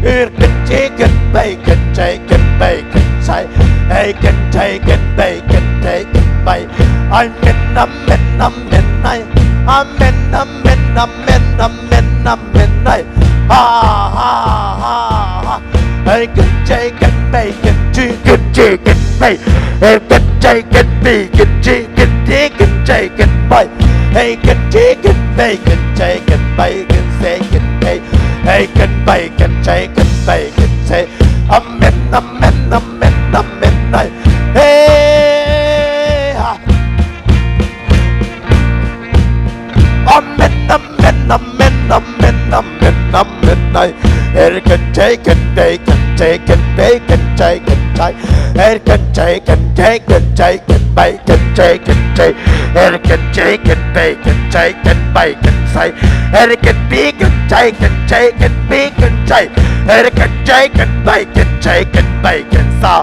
เฮ้กันใจกันไปกันใจกันไปกันใจเฮ้กันใจกันไปกันใจกันไปอเมนอเมนอเมนไออเมนอเมนอเมนอเมนอเมนไอฮ่าฮ่าฮ่าฮ่าเฮ้กันใจกันไปกันจีกันใจกันไปเฮ้กันใจกันไปกันจีกันจีกันใจกันไปเฮ้กันจีกันไปกันใจกันไปกันเสกันไปเฮ้กันไปกันใจกันไปกันเสอเมนอเมนอเมนอเมนไอเฮ้ฮ่าอเมนอเมนอเมนอเมนอเมนอเมนไอเฮ้กันใจกันไปกันใจกันไปกันใจกันใจเฮ้กันใจกันใจกันใจกันไปกันใจกันใจเฮ้กันใจกันไปกันใจกันไปกันใจเฮ้กันปีกันใจกันใจกันปีกันใจเฮ้กันใจกันไปกันใจกันไปกันซา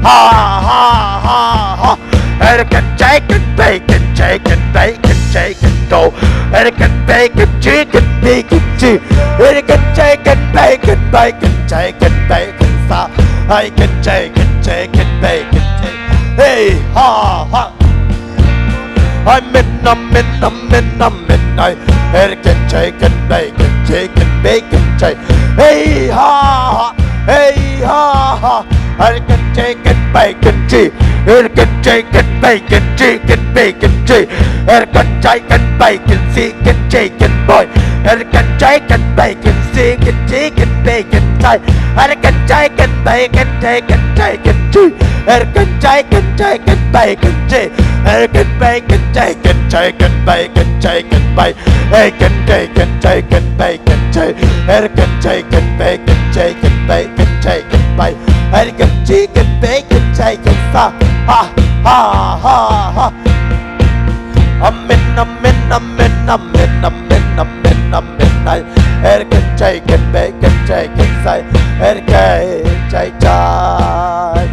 ฮ่าฮ่าฮ่าฮ่าเฮ้กันใจกันไปกันใจกันไปกันใจกันโตเฮ้กันไปกันจีกันปีกันจีเฮ้กันใจกันไปกันไปกันใจกันไปกันซาไอ้กันใจกันใจกันไปกันใจเฮ้ฮ่าฮ่าI men I'm men I'm men I'm men I can take and bake and take and bake and take hey ha ha hey ha ha I can take and bake and tea I can take and bake and take and bake and tea I can take and bake and see and take and boy I can take and bake and see and take and bake and tie I can take and bake and take and take and tea I can take and take and bake and tea I can bake and take and take and bake and take and bake I can take and take and bake and take I can take and bake and take and bake and take and bake I can take and bake and take and ha ha ha ha ha Amen amen amen amen amen amen amen I can take and bake and take and say I can take time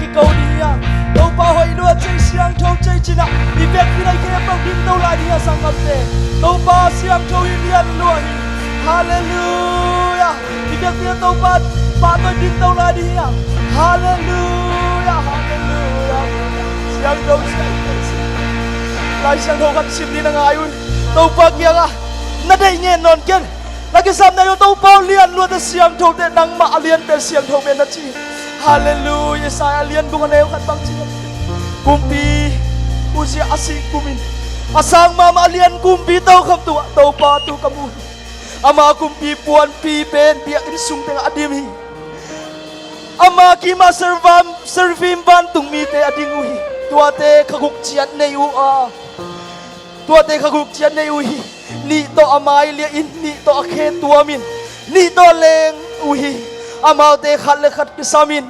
cái câu đi à đâu bao hồi nữa chơi xiang thâu chơi chín à đi việc khi này kia bao kim đâu lại đi à sang ngập thế đâu bao xiang thâu in liền luôn hallelujah đi việc kia đâu bao ba tôi tin đâu lại đi à hallelujah hallelujah xiang thâu lại xiang thâu gần sim đi là ngay ui đâu bao kia à nó đây nghe non kia là cái sam này đâu bao liền luôn để xiang thâu để đăng mạ liền để xiang thâu bên nó chi Hallelujah saya alien bunga na yung katbang siya kumpi usia asik kumin asang mama alien kumpi tau kam tua tau pa tu kamu ama kumpi puan pi pen biak insung teng adim hi ama kima servim ban tung mi te ading uhi tua te khaguk chiat nei u a tua te khaguk chiat nei uhi ni to amai lia in ni to akhe tua min ni to leng uhi amau te khat le khat kisamin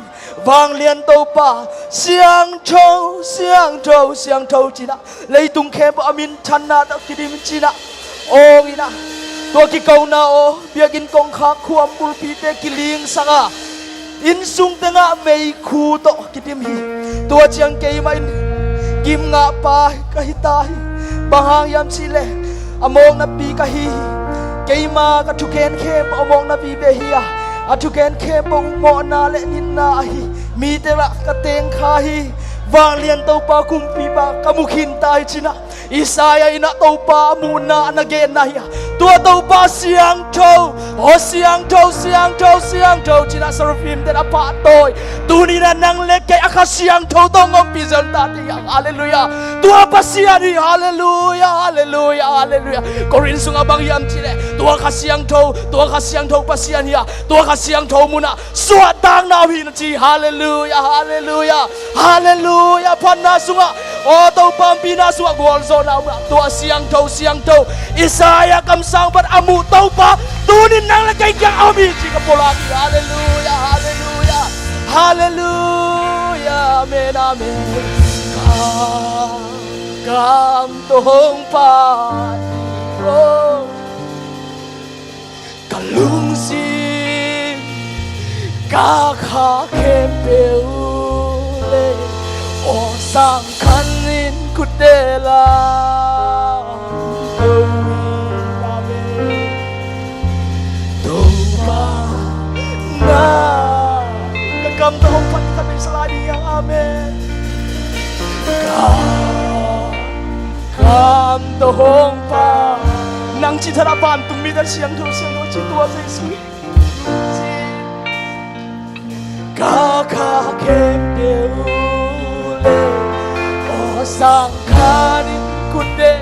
vang liên tàu pa xiang trâu china lấy tung khe bo amin chana ta kidim china o ina to ki kau na o biakin kong kha khuam kul pi te kiling sanga in sung tenga mei khu to kidim hi to chiang ke mai gim nga pa kahitay bahang yam sile among na pi kahi keima ka thuken khe among na pi be hiya athuken khe bong mo na le nin na hi mi te ra ka teng kha hi wang lian to pa kumpi ba kamukhin tai china Isaya ina to pa muna na gen na hiya tua to pa siang tho china sarfim de apa toy tuni na nang le ke akha siang tho to ngom pi zon ta ti hallelujah tua pa sian hi hallelujah korin sunga bang yam chile tua kha siang tho pa sian hiya tua kha siang tho muna suat tang na hi na chi hallelujah panna sunga o to pam pina suwa gol zona tua siang tho Isaya kam sang bat amu tau pa tunin nang lagay kang ami chika polaki hallelujah amen kam tohong pa kalung si kakha kempeule o sang kanin kudela Kagam tohong pan kami seladi yang amin Kagam tohong pa Nang cita harapan tumi dan siang do citua sesui Kakak kempeule Oh sang kanin kude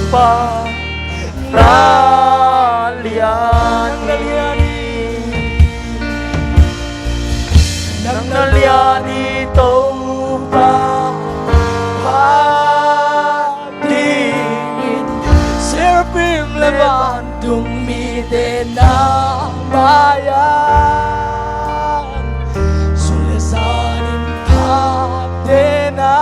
Pa naliani topa padin serpim levan tumide na bayan sulesanin patena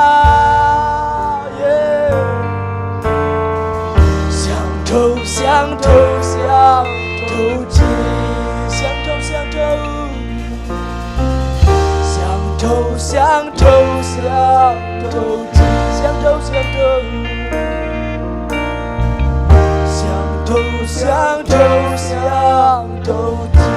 Xiang Tou Ji Xiang Tou Ji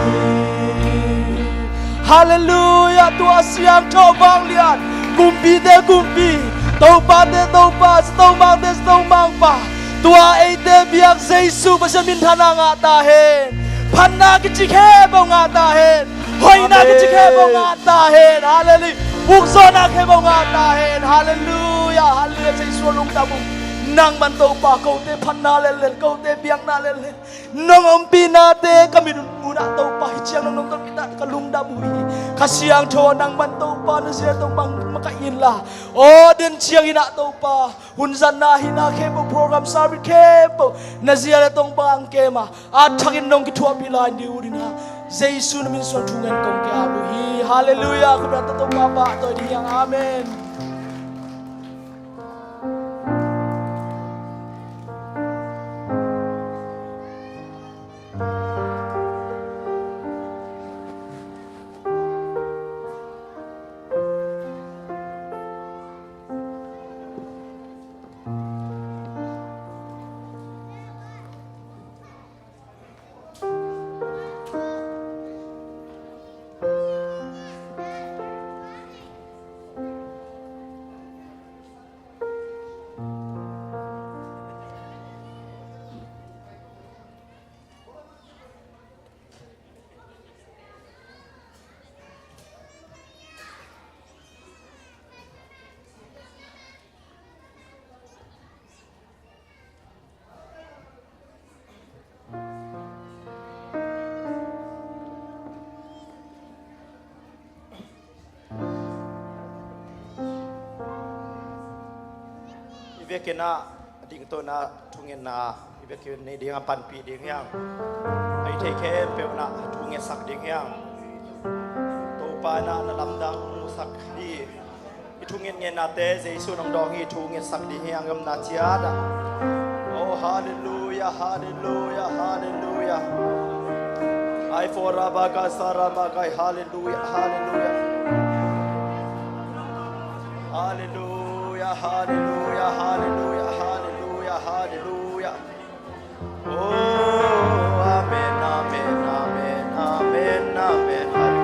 Hallelujah tua Xiang Tou vang lian kumpi de kumpi tau pa stau mang pa tua ate biak Jesu pasamin thana nga tahen phanna ki chikhe bo nga tahen hoina ki chikhe bo nga tahen hallelujah bukzona khe bo nga tahen hallelujah Jesu lung ta bu nang man to pa ko te phanna le ko te biak na le nong om pina te kamin muna to pa hichiang nong to kita kalung da bu kasiang tho nang man to pa na sia to bang makain la o den chiang ina to pa hunzan na hina khe bo program sabi khe bo na sia le tong bang ke ma a thangin nong ki thua pi la ndi urina Jesu na min so thungen kong kya bu hi hallelujah ko ta to pa ba to di yang amen Ivekena ding to na thungen na ivekena ne ding pan pi ding yang ai the khe pe na thunge sak ding yang to pa na lamdang sak di i thungen nge na te Jesu nong dong hi thunge sak di yang gam na chia da oh hallelujah I for Rabaga Sarabagai. Hallelujah. Hallelujah. Hallelujah. Hallelujah. Hallelujah. Hallelujah. Hallelujah. Oh, amen. Amen. Amen. Amen. Amen. Hallelujah.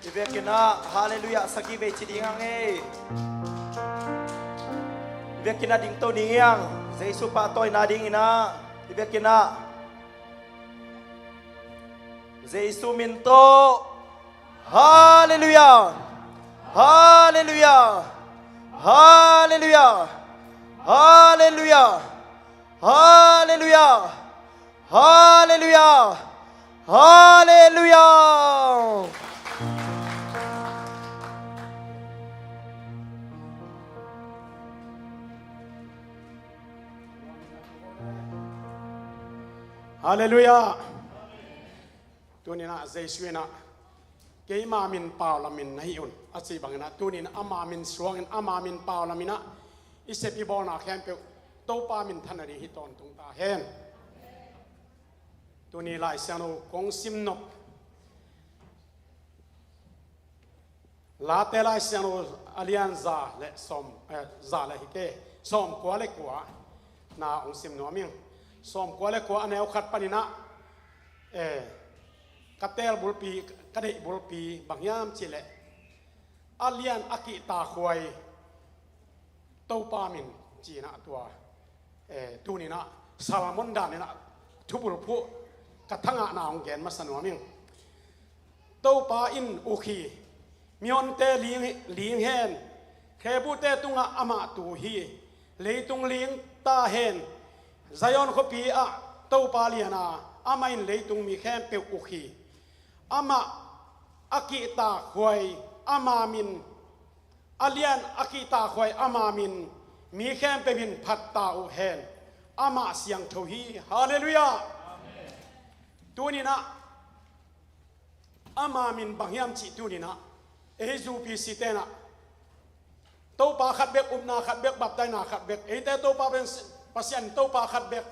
Ivekina, hallelujah, sagi ve chidingang e. Ivekina ding to ningyang, Jesu pa toy na ding ina. Ivekina. Jesu minto. Hallelujah. Hallelujah. Hallelujah. Hallelujah. Hallelujah. Hallelujah. Hallelujah. Hallelujah. Tunina Jesuina. Kay mamin paulamin na hiyon. At si bangina tunin amamin suwangin amamin paulamina. Isip ibona kempe to pamin tanari hiton tung tahen. Tunila isyano kong simnop. Latela isyano alianza le som za le hike som kwale kwa na ong simnoming. Som kwale ko anel khat panina katel bulpi kadai bulpi bangyam chile alian aki ta khwai to pamin china tua tunina ซาลามอนดานี่นะทุบุรพุกระทั่งนาองแกนมาสนวมิงเต้าปาอินอุคีมีอนเตลิงเฮนแค่บูเตตุงอามาตูฮีเลยตุงลิงตาเฮนไซออนขปีอะเต้าปาเลียนาอามาอินเลยตุงมีแค่เปียวอุคีอามาอากิตาควยอามามินอาเลียนอากิตาควยอามามินมีแค่เปินพัตตาอุเฮนอามาเสียงทวีฮาเลลูยาตัวนี้นะอามามินบางยามจิตัวนี้นะเอซูปีสิเตนะตัวปาขัดเบกอุบนาขัดเบกบับไดนาขัดเบกแต่ตัวปาเป็นปัสยันตัวปาขัดเบก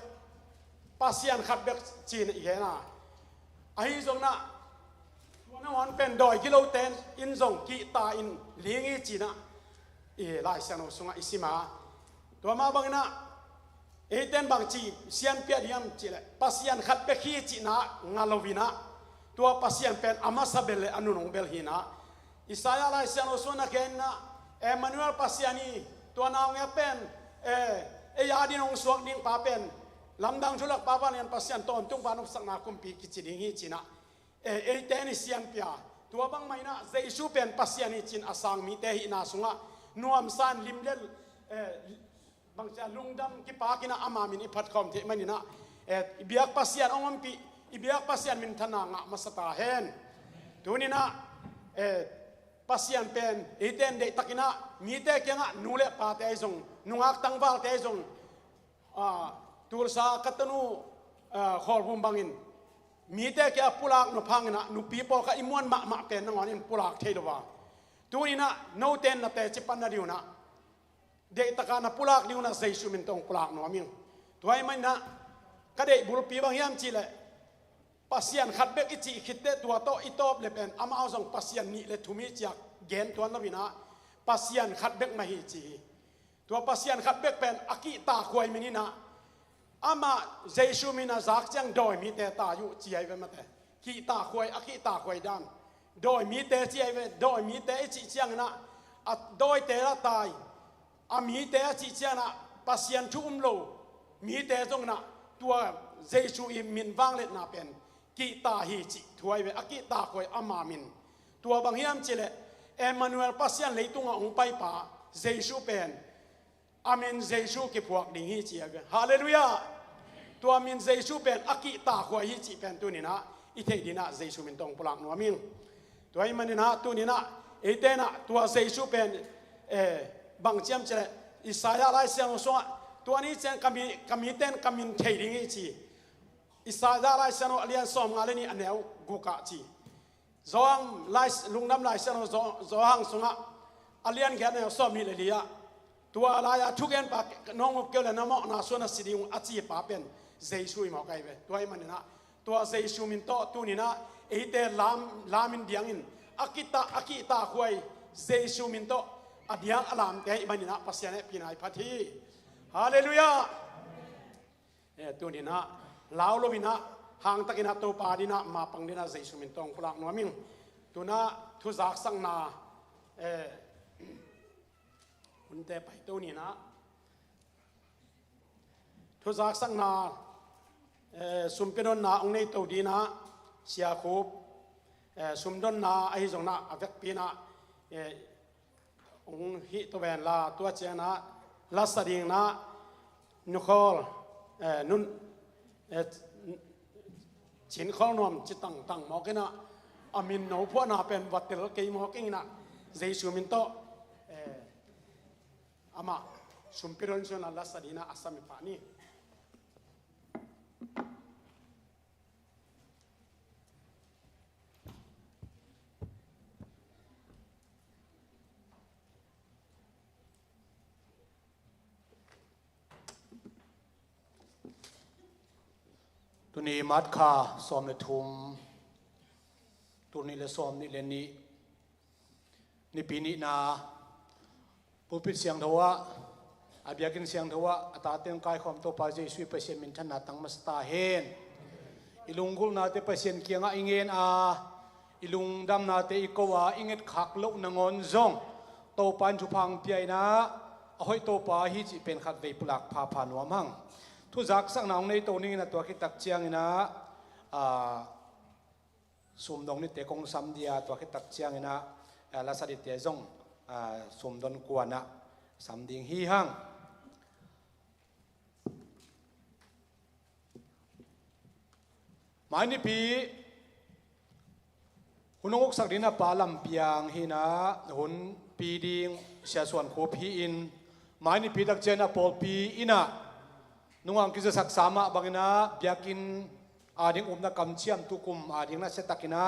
ปัสยันขัดเบกจีนอีกนะไอ้ตรงนั้นวันนั้นเป็นดอยกิโลเตนอินซงกีตาอินเลี้ยงอีจีนะลายเสียงสุงอิสิมาตัวมาบางนะเต้นบางจีเสียนเปียดิยมจีเลยปัสยันขัดเบกฮีจีนะงาลวินะตัวปัสยันเป็นอามาซาเบลอนุนงเบลฮีนะอิสายาลายเสียงสุนักเองนะมานูเอลปัสยานีตัวนาวเงเป็นยาดินงสวกดิ้งป้าเป็นลำดังชุลักป้าปานียนปัสยันตอนตุ้งปานุสักนาคุมปีกิจดิ้งฮีจีนะเตนิเซียนเปียตัวบางไม่นะเจสูเป็นปัสยานีจินอาสังมีเตหินาสุงะนวมซานลิมเลลบางจะลุงดำกิปากินะอามามินอิพัดคอมเทมันนี่นะเบียกปัสยันองมันปีเบียกปัสยันมินธนางะมาสตาเฮนตัวนี้นะpasien pen iten de takina mite kenga nule pa te zong nungak tangwal te zong tursa katanu khol bum bangin mite ke pulak no phangina nu pipo ka imuan ma pen ngon in pulak theidowa tuina no ten na te chipan na diuna de takana pulak diuna jaisu min tong pulak no aming tuai mai na ka de bul pi bang yam chile pasienขัดเบกอิจิขิดเตตัวโตอิโตบเลเป็นอามาเอาส่งpasienนี่เลทุมิจากเกณฑ์ตัวนั้นวินะpasienขัดเบกมาฮิจีตัวpasienขัดเบกเป็นอากิตาควยมินินะอามาเจซูมินะจากจังโดยมีเตตาอยู่จีไอเวมาเตกิตาควยอากิตาควยดันโดยมีเตจีไอเวโดยมีเตอิจิจังนะโดยเตละตายอามีเตอิจิจังนะpasienทุ่มโลมีเตจงนะตัวเจซูอิมินวางเล็ดนาเป็นกีตาฮีจิถวยเวอกีตาคอยอามามินตัวบางยามจิเลมานูเอลปัสยันเลยตุงองไปป่าเจซูเป็นอามินเจซูกิพวกดิ่งฮีจิเวฮาเลลูยาตัวอามินเจซูเป็นอกีตาคอยฮีจิเป็นตัวนี้นะอิเทดินะเจซูมินตองปลักนัวมิงตัวไอ้มันนี่นะตัวนี้นะเตนะตัวเจซูเป็นบางเจียมจิเลอิสายาไลเซียนสวะตัวนี้เจนกามีเต้นกามินเทดิ่งฮีจิอิสราเอลไลเซโนเลียนสอมงาเลนี่อันเดียวกูกะจีจองไลลุงน้ำไลเซโนจองสงะอเลียนแค่เนี่ยสอมนี่เลยอ่ะตัวอะไรอะทุกอย่างปากน้องมุกเกลือน้ำมอกนาส่วนสิริงอาจีป้าเป็นเจสุยหมอกไก่เวตัวไอ้มันนี่นะตัวเจสุมินโตตัวนี้นะเตลามินเดียงอินอากิตาควยเจสุมินโตอเดียงอลามเตมันนี่นะปัสยานะปีนายพัทธีฮาเลลูยาตัวนี้นะลาวโลวินะหางตะกินาโตปาดินะมาปังดินะเจสุมินตองพลักนัวมิงตัวน่ะทุจักสังนาคุณเตไปตัวนี้นะทุจักสังนาสุมเปดอนนาองในตัวดีนะเสียคูบสุมดอนนาไอจงนะอเวกปีนะองฮิตเวนลาตัวเจนะลาสดิงนะนุคอลนุนชินข้อนอมจิตังหมอกินะอามินโนพวกนาเป็นวัดเตลเกยหมอกินะเจสุมินโตอามาสุมพิรอนส่วนลาสดีนะอาสามิปานีตัวนี้มัดคาซ้อมในทุมตัวนี้เลยซ้อมนี่เลนนี้นี่ปีนี้นาผู้ปิดเสียงทว่าอาเบียกินเสียงทว่าอัตราเต็มกายความตัวปาเจสุยเปอร์เซ็นต์มินทันนาตังมัสตาเฮนอิลุงกุลนาเตเปอร์เซ็นต์เกียงอิงเงินอิลุงดำนาเตอิโกวาอิงเงินขักลุกนงอนซงตัวปันชุพังเปียนะเอาให้ตัวปาฮิจิเป็นขัดเวปุลักพาพานวมัง ทุจักสักหนองในตัวนี้นะตัวคิดตักเจียงนะสุมดงนี่เตะกงซัมเดียตัวคิดตักเจียงนะลาสดิเตจงสุมดนกวนนะสัมดิงฮีฮังหมายนี่ปีหุ่นอกสักดินะปาลัมเปียงฮีนะหุ่นปีดิงเสียส่วนโคพีอินหมายนี่ปีตักเจนะปอลปีอินะนุ่งอังกิจศักดิ์สามะบางนะเบียกินอาดิงอุมนักกำเชียมทุกุมอาดิงนักเซตักินะ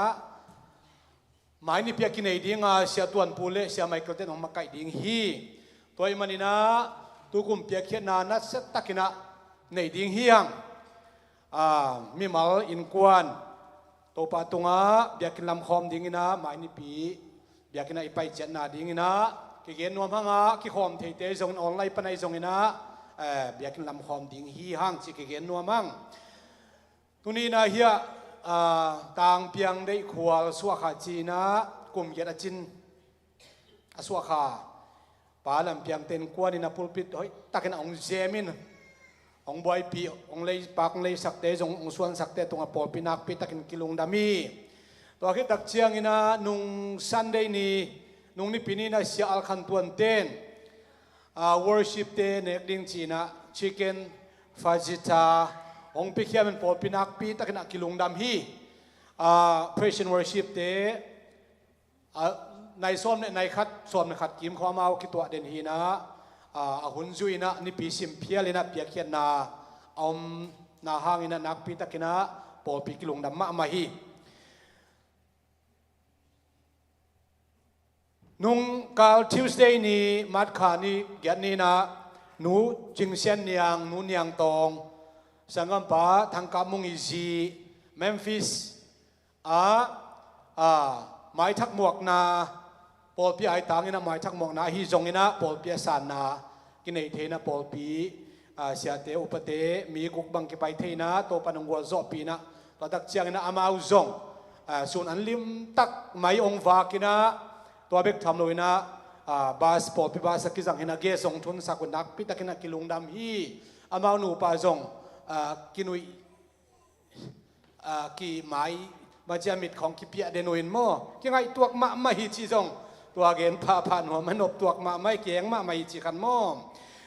หมายนี่เบียกินไอดิงเสียตัวนปูเลเสียไมเคิลเตนของมาไก่ดิงฮีตัวมันนี่นะทุกุมเบียเขียนนานักเซตักินะในดิงฮียังมีมาลอินกวนตัวปาตุงะเบียกินลำคอมดิงนะหมายนี่ปีเบียกินไอไปเจนาดิงนะกิเกนนวมฮังะกิคอมเทเตจงออนไลน์ปนัยจงนะเบียกินลำคอมดิงฮีฮังจิกิเกนนวมฮังตัวนี้นะเฮียต่างเพียงได้ขวาสวขาจีนะกลุ่มเยดจินสวขาปาลำเพียงเต็นกวนนี่นะพูดปิดเฮ้ยตักกันองเจมินองบอยปีองเลยปากองเลยสักเตจงองส่วนสักเตตรงอปอลปีนักปีตักกันกิลุงดามีตัวคิดตักเชียงนี่นะนุ่งซันเดย์นี่นุ่งนี่ปีนี้นะเสียอัลคันตวนเต้นworship เต้เนกดิ้งจีนะ chicken fajita องพิเคียมันปอลปีนักปีตักกันกิลุงดำฮีpraise and worship เต้ในซ้อมในคัดซ้อมในคัดกิมความเอาคิดตัวเด่นฮีนะหุ่นจุยนะนี่ปีสิมเพียเลยนะเปียเขียนนาเอานาหางนะนักปีตักนะปอลปีกิลุงดำมาฮีนุ่งกาลทิวสเดย์นี้มัดขานี่แกนี่นะหนูจิงเซียนเนียงหนูเนียงตองสังกัมปะทางกามุงอีซีเมมฟิสหมายทักหมวกนาปอลปีไอตางนี่นะหมายทักหมวกนาฮิจงนี่นะปอลปีสานนากินไอเทนะปอลปีเสียเตอุปเตมีกุกบังกิไปเทนะโตปนังวัวจอปีนะตัวตักเจียงนะอามาอุจงส่วนอันลิมตักไม่องวากินะตัวเบกทำเลยนะบาสปอร์ตพิบาสกิจังเห็นเกส่งทุนสักนักพิตากินักกิลุงดำฮีอามาหนูปาจงกินุยกีไม้มาจามิดของกิเปียเดนุอินโมกี่ไงตัวมะไม่ฮิจิจงตัวเกณฑ์ผ่านหัวมันอบตัวมะไม่เกียงมะไม่ฮิจิขันโม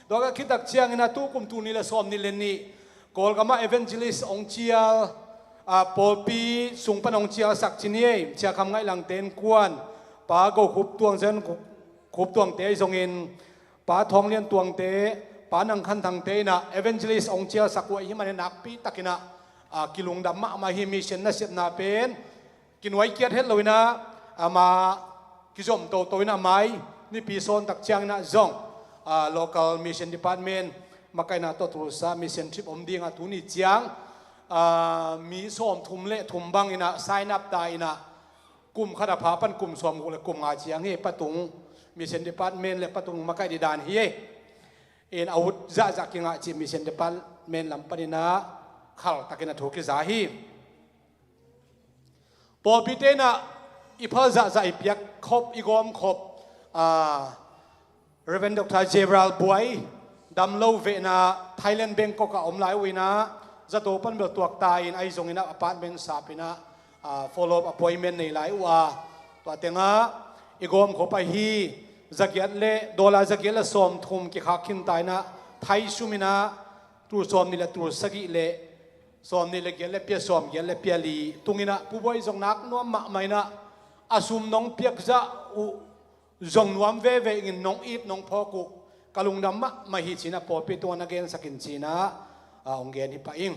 ตัวก็คิดตักเชียงนะตู้กุมตูนี่ละซ้อมนี่เลนนี่กอลกับมาเอเวนเจลิสองเชียปอลปีสุงปนองเชียสักชินีเชียคำไงหลังเต็นกวนปาก็ขุบตวงเส้นขุบตวงเตะทรงอินปาทองเลียนตวงเตะปานังคันทางเตะนะเอเวนเจลิสองเชียสักวยที่มันนักปีตักินะกิลุงดำมาฮิมิเชนนะเสนาเป็นกินไว้เกียรติเฮ็ดเลยนะมากิจมโตนะไม้นี่ปีโซนตักเชียงนะจงlocal mission department มาไกนะตัวตุลสา mission trip อมดีงาทุนี่เจียงมีส้มทุ่มเละทุ่มบังอินะ sign up ได้อินะกลุ่มขณะพาปันกลุ่มสวมกุลกลุ่มอาเจียงเฮปะตุงมีเซนดิปัตเมนและปะตุงมาไกดีดานเฮเอ็นอาวุธจะจากกิงอาจีมีเซนดิปัตเมนลำปนินะขัลตะกินถูกิจาฮีปอพิเตนะอีพัลจะอีเปียกคบอีกอมคบเรเวนดรเจบรัลบวยดำโลเวนะไทยแลนด์เบงกอกอมไลวินะจะโตปันเบลตัวตายอินไอซงอินะอพาร์ตเมนต์สาปินะ follow up appointment ในหลายว่าตัวเต็งอีกอมขบไปฮีจักยัดเล่ดอลลาร์จักยัดเล่สมทุมกิขาคินตายนะไทยชุมินะตัวสมนี่แหละตัวสกิเล่สมนี่แหละยัดเล่เปียสมยัดเล่เปียลีตุงินะผู้บริจงนักนัวมะไม่นะอาสุมน้องเปียกจะจงนวมเวเวงินน้องอีบน้องพอกุกะลุงดำมะไม่ฮิจินะปอปิตัวนักเกณฑ์สกินจีนะองเกณฑ์ฮิปะอิง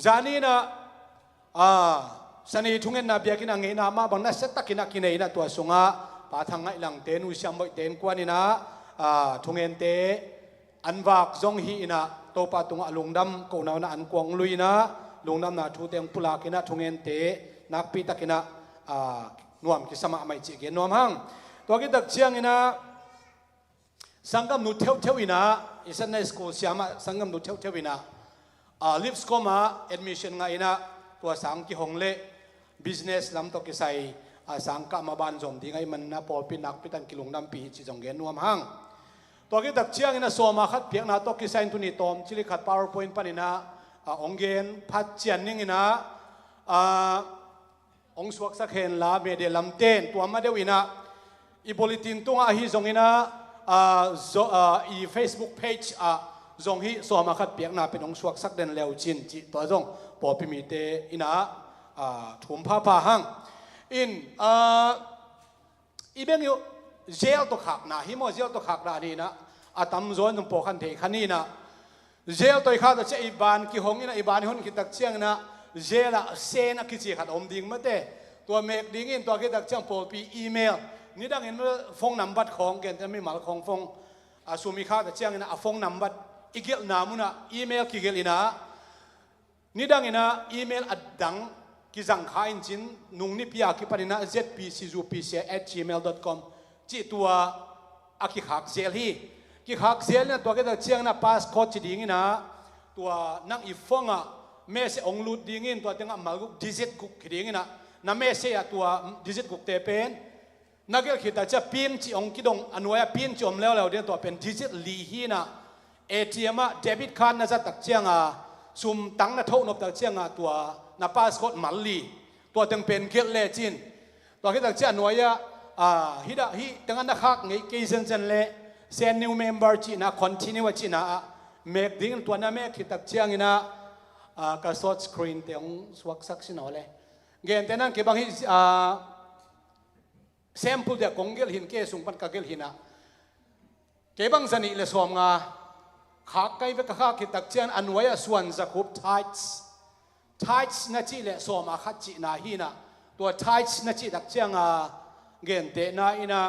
จานีนะสนีทุ่งเงินนาเบียกินเงินนามาบางนัดเซตักินักกินเองนะตัวสุงะปาทางไงหลังเตนุชามบ่เตนกว่านี่นะทุ่งเงินเตอันวักจงฮีนะโตปาตุงะลุงดำกูนาวนะอันกวงลุยนะลุงดำนะทูเตงพุลากินะทุ่งเงินเตนักปีตักินะนวมกิสมาไม่จีเกนนวมหังตัวกิตักเชียงนี่นะสังกัมนุเทวเทวินะอิสันในสกูลเสียมาสังกัมนุเทวเทวินะลิฟส์ก็มาแอดมิชชั่นไงนะตัวสังกิหงเล่ business ลำตกิใส่สังกัมาบานจมที่ไงมันนะพอปีนักปีตันกิลุงดำปีจิจงเกนนวมหัง ตัวกิดักเชียงนะสวมาขัดเพียงนะตัวกิไซน์ตุนีตอมชิลิขัด PowerPoint ปนินะองเกนพัดเจียนนิ่งนะองสวกสักเห็นลาเมเดลัมเตนตัวมาเดวินะอีโพลิตินตัวฮิซงอินะอี Facebook page ซงฮิสวมาขัดเพียงนะเป็นองสวกสักเดนเลวจินจิตัวซงปอพิมิเตอินะถุมผ้าผ้าหังอินอีเบงอยู่เจลตัวขักนะฮิโมเจลตัวขักนะนี่นะอาตมโซนตรงปอคันเทคันนี่นะเจลตัวข้าตัวเจอีบานกิหงอินะอีบานหุ่นกิตักเชียงนะเจลเซนกิจิขัดอมดิ่งมาเตตัวเมกดิ่งอินตัวกิตักเชียงปอปีอีเมลนี่ดังเห็นว่าฟงนำบัตรของเกณฑ์จะไม่หมายของฟงสุมิข้าตัวเชียงนะฟงนำบัตรอีเกลนามุนะอีเมลกิเกลินะนี่ดังเห็นนะอีเมลอัดดังกิจังขายจินนุ่งนิพยากิปนินะ zpcupc@gmail.com จีตัวอากิขักเซลฮีกิขักเซลเนี่ยตัวก็จะเชียงนะพาสโค้ดจีดิ่งนะตัวนั่งอีฟงอ่ะเมสองลุดดิ่งตัวตั้งมาลุกดิจิตกุกดิ่งนะน้าเมสตัวดิจิตกุกเตเป็นนักเรียนคิดแต่จะพินจีองกิดงอันว่าพินจมแล้วเดี๋ยวตัวเป็นดิจิตลีฮีนะATM เดบิตคันนะจะตักเชียงซุ่มตั้งนะทุกนบตักเชียงตัวนับพาสโค้ดมัลลีตัวตั้งเป็นเกลเลจินตัวที่ตักเชียงหน่วยฮิดะฮิตั้งอันนักขักไงเกย์เซนเล่เซนนิวเมมเบอร์จีน่ะคอนติเนียจีน่ะเมกดิ้งตัวนั้นเมกคิดตักเชียงนะกระสอบสกรีนเตียงสวักสักสินเอาเลยเงี้ยแต่นั้นเก็บบางฮิแซมพูดเดียกงเกลหินเกสุงปันกะเกลหินะเก็บบางสนิเลสวมงาขักไกเวกขักคิดตักเชียงอันไว้ส่วนจะคุบtights นั่นจีเลสวมขัดจีน่ะหินะตัว tights นั่นจีตักเชียงเงินเตน่าอินะ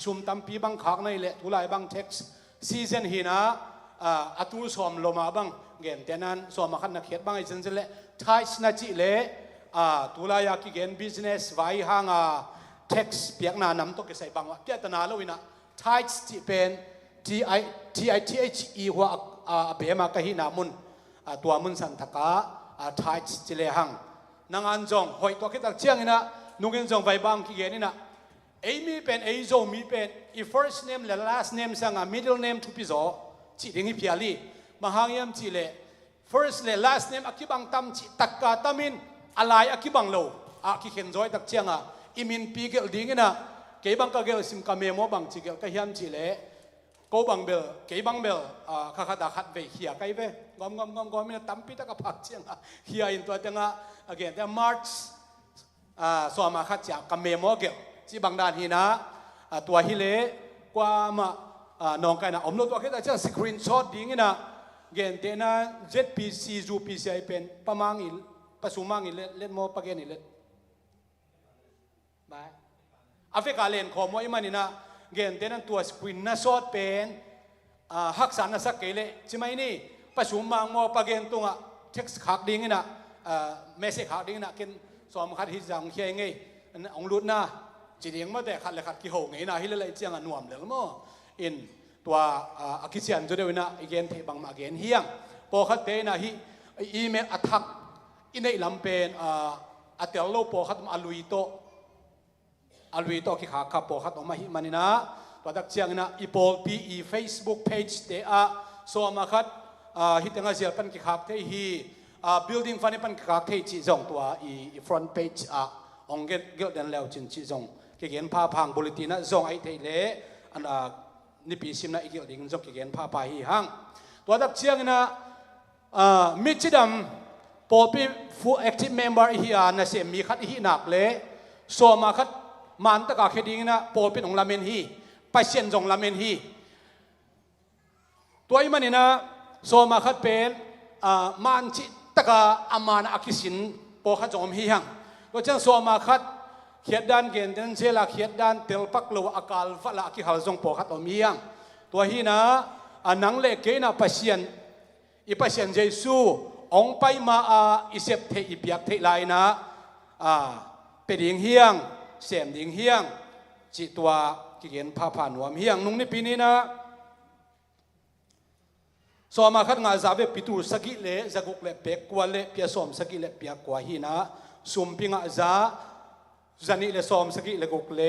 ชุมตั้มปีบังขักในเละทุลายบัง text season หินะอัตุลสวมลมาบังเงินเตนั้นสวมขัดนักเขียนบังไอ้เซนเซเละ tights นั่นจีเละทุลายากิเงิน business ไว้ห่างtext เปียกนานำตัวเกษตรบังวะเปียตนาโลวินะ tights ที่เป็น TITHE หัวเบมากะหินามุนตัวมุนสันทกาtights จิเลหังนางอันจงหอยตัวคิดตักเชียงนี่นะนุ่งอินจงไว้บังกิเกนี่นะเอมีเป็นเอโซมีเป็นอี first name และ last name สังa middle name ทุกปีโซจีดิ่งพิอาลีมาหางยามจีเล first และ last name อากิบังตั้มจีตักกาตัมินอะไรอากิบังโลอากิเข็นจอยตักเชียงอิมินปีเกลดิ่งนะเก็บังกะเกลซิมกาเมโมบังจีเกลกะยามจีเลก็บังเบลเก็บังเบลข้าขัดขัดเวเฮียไกเวงอมมีตั้มปีตะกับผักเชียงเฮียอินตัวจังagain แต่ March สวมาขัดจากกาเมโมเกลที่บางด้านฮีนะตัวฮิเลกว่ามาน้องกันนะอมโนตัวแค่แต่จะสกรีนช็อตดิ่งนะเกนเตนะ ZPC จู PCI เป็นประมาณอีประสุมังอีเล่นโมปะเกนอีเล่นบายแอฟริกาเล่นขอมวยมันนี่นะเกนเตนั้นตัวสกรีนน่ะช็อตเป็นฮักษานะสักเกลใช่ไหมนี่ประสุมังโมปะเกนตรงเท็กซ์ขักดิ่งนะเมสเซจขักดิ่งนะกินสวมขัดฮิจังเฮียไงองลุดนะจีเดียงมาแต่ขัดเลยขัดกี่หงไงนะฮิเลเลยเจียงนวมเลยมั้งอินตัวอากิเซียนจุดเดียวนะอีเกนเทบังมาเกนเฮียงพอขัดเตนะฮิอีเมลอัทักอินในลำเป็นอัตเตลโลพอขัดมาลุยโตที่ขาขับพอขัดออกมาฮิมันนี่นะตัวดักเจียงนะอีโพลปีอี Facebook page เตะสวมขัดฮิตงาเซียปันกี่ขับเตะฮีbuilding ฟันนี่ปันขับเตะจีจงตัวอี front page องเกลเดนแล้วจินจีจงเกี่ยนผ้าพังบริตีนะจงไอเทเลอันนี่ปีซิมนะอีกเรื่องจงเกี่ยนผ้าไปหังตัวดับเชียงนะมิจิดัมพอปีฟูแอคทีฟเมมเบอร์ฮีอานะเสียมีคัดฮีนักเลยโซมาคัดมันตะกาเคดิ้งนะพอปีของลาเมนฮีไปเชียนจงลาเมนฮีตัวอีมันนี่นะโซมาคัดเป็นมันจิตะกาอามานะอากิสินพอคัดจงฮีหังก็จังสวมาคัดเขียดด้านเกณฑ์นั้นเชลาเขียดด้านเตลปักโลอากาลฟัลอากิฮัลจงปอคัดอมียังตัวฮีนะนังเล็กเกนะปัสเซียนอีปัสเซียนเยซูองไปมาอิเซปเทอีเปียกเทไลนะเป็ดยิงเฮียงเสียมยิงเฮียงจิตตัวเขียนผ้าผ่านหัวเฮียงนุ่งในปีนี้นะสวมาคัดงาซาเวปิตูสกิเลสกุกเลเปกวาเลเปียสอมสกิเลเปียกว่าฮีนะสุมพิงอาซาจันนี่เลสอมสกิเลกุกเล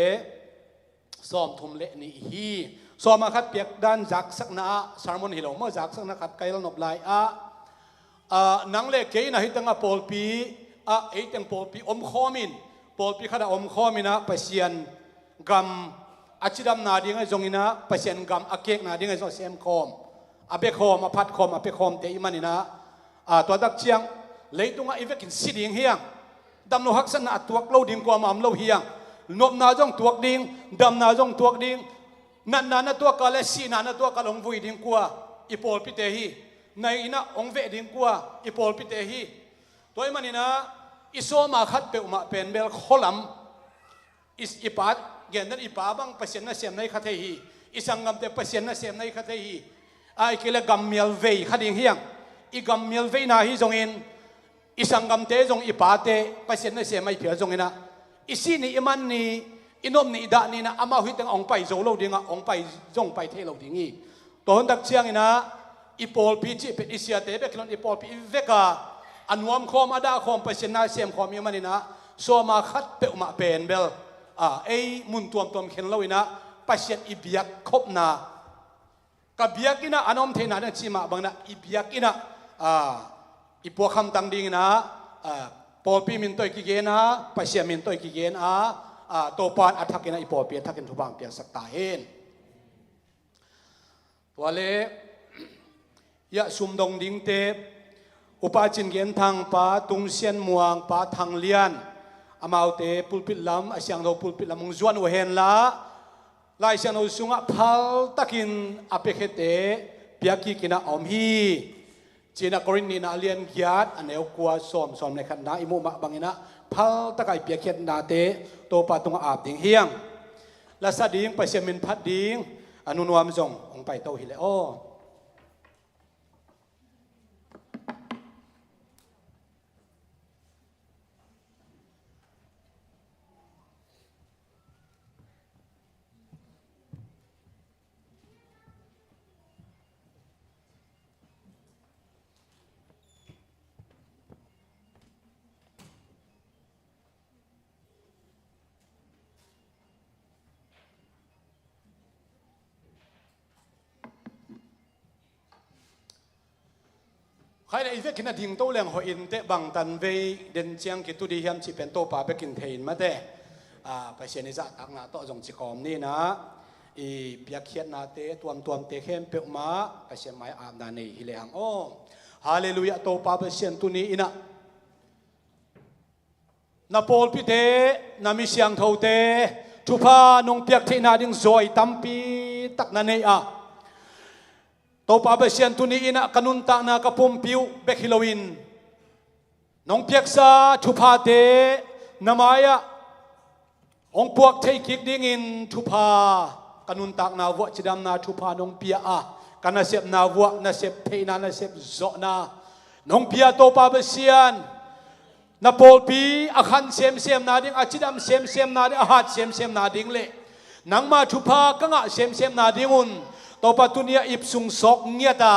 สอมทุมเลนี่ฮี สอมาขัดเปียกด้านจักสักนาสารมนหิโลเมื่อจักสักนาขัดไกลนบลายนังเล็กเกยนะฮิตังอปอลปีไอตังปอลปีอมข้อมินปอลปีขณะอมข้อมินะไปเสียนกำอาชิดำนาดีไงจงอินะไปเสียนกำอาเกกนาดีไงจงเสียมคอมอาเบคอมอาพัดคอมอาเบคอมเตอิมันนี่นะตัวดักเชียงเลยตรงอีเวกินสิดิ่งเฮียงดำโนฮักษณะตัวเราดิ่งกว่ามัมเราเฮียงนบนาจงตัวดิ่งดำนาจงตัวดิ่งนั่นนาตัวกาเลสีนาตัวกาลงวุยดิ่งกว่าอีปอลปิเตฮีในอินะองเวดิ่งกว่าอีปอลปิเตฮีตัวมันนี่นะอิโซมาขัดเปอมาเป็นเบลโคลัมอิสอิปัดเงินนั้นอิปาบังเปอร์เซ็นต์น่ะเสียมในขัดเฮีอิสังกัมเตเปอร์เซ็นต์น่ะเสียมในขัดเฮีไอ้เกลกัมเมลเวย์ขัดดิ่งเฮียงอีกัมเมลเวย์นาฮีจงอินอิสังกัมเตจงอิปาเตเปอร์เซ็นต์น่ะเสียมไม่เพียจงอินะอิสินี่อิมันนี่อินอมนี่ดานี่นะอามาหิตังองไปโจโลดิ่งอ่ะองไปจงไปเทโลดิ่งอีตัวนั้นดักเชียงอินะอีปอลพีจีเป็นอิเซียเตเบกลอนอีปอลพีเวกาอันวมคอมอาดาคอมเปอร์เซ็นต์น่ะเสียมคอมอิมันนี่นะโซมาขัดเปอมาเป็นเบลไอ้มุนตัวมเข็นเราอินะเปอร์เซ็นต์อีเบียกครบนากับเบียกินะอันอมเทนาเนี่ยชิมาบังนะอีเบียกินะอีพวกคำตังดิ่งนะปอปีมินตัวกิเกนะปัสยามินตัวกิเกนะตัวปานอัฐกินะอีปอปีทักกินทุบางเปียสักตาเห็นตัวเล็กยะสุมดงดิ่งเตอุปาจินเกนทางป้าตุงเซียนมวงป้าทางเลียนอามาเอาเตปุลปิดลำอาเซียงเราปุลปิดลำมุงจวนอุเฮนละลายเซียงเราสุงะพัลตักินอเปเคเตเปียกิกินะอมฮีจีนักกรินีนาเลียนกิยัดอันเอวกัวสอมในขันนาอิมุมะบังอินะพัลตะไกเปียเขียนนาเตโตปาตุงอาบดิ่งเฮียงและสะดิ่งไปเสียมินพัดดิ่งอนุนวมจงองไปโตหิเลโอใครได้อีเวกินดิ่งโตเลี้ยงหอยอินเตบังตันเวเดินเชียงกิตุดีเฮียมชิเป็นโตป่าไปกินเทนมาเตไปเชียนิจักตักนาโตจงจิกอมนี่นะอีเปียกเขียนนาเตตัวมเตเข้มเปียมาไปเชียนไม้อาบนานีฮิเลหังโอฮาเลลูยาโตป่าไปเชียนตุนีอินะนาโปลพิเตนามิเชียงเทาเตทุพานงเปียกเทนาดิ่งซอยตัมปีตักนานีอะตัวป้าเบเซียนตุนีอินะกันุนตากนากระปุ่มปิวเบคิโลวินน้องเปียกซาทุพาเตนามายะองพวกเทคิกดิ่งทุพากันุนตากนาวัวจิดามนาทุพาน้องเปียอะกันนาเสพนาวัวนาเสพเทนานาเสพโซนาน้องเปียตัวป้าเบเซียนนาโปลปีอาคันเซมนาดิ่งอาจิดามเซมนาดิ่งอาหัดเซมนาดิ่งเละนังมาทุพากังะเซมนาดิ่งอุนตัวปัตุเนียอิบสุงสกเงียตา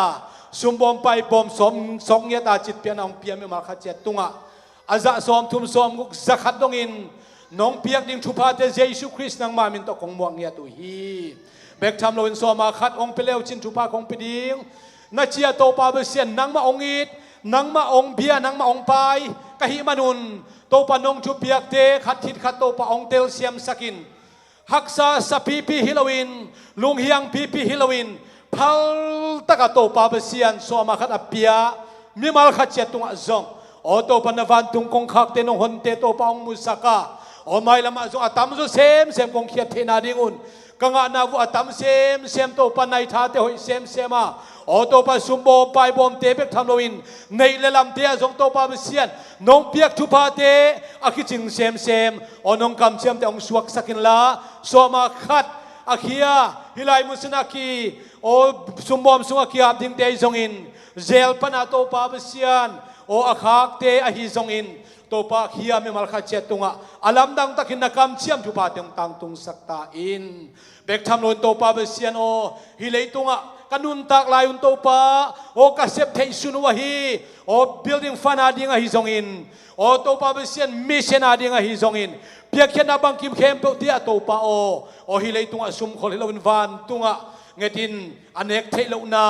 สุมบอมไปบอมสมสกเงียตาจิตเปียนองเปียไม่มาขัดเจ็ดตุงะอาจะสอมทุมสอมกุกสักขัดดงอินน้องเปียกดิ่งชุพาเตเยซูคริสต์นังมามินตกของมวงเงียตุฮีเบกทำโลอินสอมาขัดองเปเลวจินชุพาของปิดิ่งนาเจียโตปาเบเซียนนังมาองอิดนังมาองเบียนังมาองไปกะหิมานุนโตปานงชุเปียกเตขัดทิดขัดโตปาองเตลเซียมสกินฮักษาสปีพีฮิโลวินลุงเฮียงพีฮิโลวินพัลตะกะโตปาเบเซียนสวมาขัดอเปียมีมาลขัดเจตุงอจงโอโตปนวันตุงคงคักเตนงฮนเตโตปองมุสกาโอไม่ละมาจงอตัมจุเซมคงเขียดเทนาดิงุนกังอานาวุอตัมเซมโตปนายทาเตหอยเซมาโอโตปสุมโบไปบอมเตเบกทำโลวินในเลลำเตียจงโตปาเบเซียนน้องเปียกทุพาเตอาคิจิงเซมโอน้องกำเซียมแต่องสวกสักินลาสวมาขัดอาคียฮิไลมุสนาคีโอสุมบอมสุงอาคียดิงเตจงอินเซลปนาโตปาเบเซียนโออาคากเตอหิจงอินโตปาคียมีมัลขัดเจตุงะอาลัมดังตะกินนักกำเซียมทุพาเตงตังตุงสักตาอินเบกทำโลนโตปาเบเซียนโอฮิไลตุงะก kanun tak layun to pa o kasep thei sunuahi o building fana dinga hi zongin o to pa besian mission adinga hi zongin piakhen abang kim khem pe dia to pa o hi lei tunga sum khol helawin van tunga ngetin anek thei lo na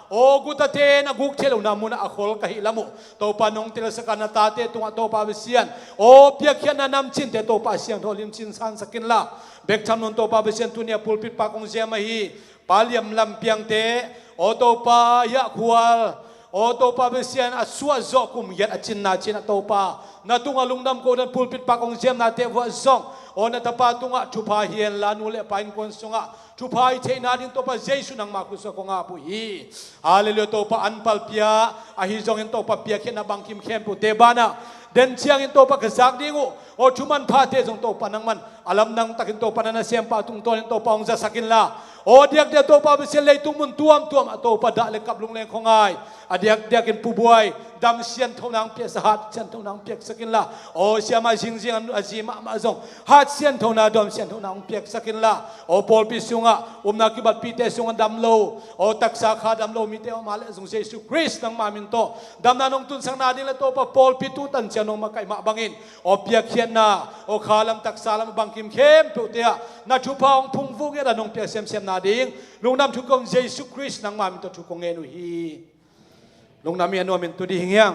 o gutate na guk thelo na muna akhol ka hilamu to pa nong tel sakana tate tunga to pa besian o piakhen na nam chin te to pa siang tholim chin san sakin la bek tham non to pa besian tunia pulpit pa kong zema hi paliam lampiang te o to pa ya khwal o to pa besian asua zo kum yat achin na chin to pa na tunga lungdam ko dan pulpit pa kong zem na te wa zong o na tapa tunga thupa hian la nu le pain kon sunga thupai the na din to pa jesu nang makusa ko nga pu hi hallelujah to pa anpal pia a hi zong en to pa pia khen na bangkim khem pu te bana den chiang in to pa kazak dingu o thuman pha te jong to pa nang man alam nang takin to pa na sem pa tung ton to pa ong za sakin la o diak dia to pa bese lei tung mun tuam to pa da le kap lung leng khongai adiak diak in pubuai dam sian thonang pia sa hat sian thonang pia sakin la o siama jing jing an azima ma zong hat sian thona dom sian thonang pia sakin la o pol pi sunga umna ki bat pi te sunga dam lo o taksa kha dam lo mi te o male jong jesu christ nang ma min to dam na nong tun sang na ding le to pa pol pi tu tan chian nong ma kai ma bangin o pia khian na o khalam taksa lam bangkim khem pu te na thu paung phung vu ge da nong pia sem sem na ding lung nam thu kong jesu christ nang ma min to thu kong enu hi lung nam mi anu min tu di hingyang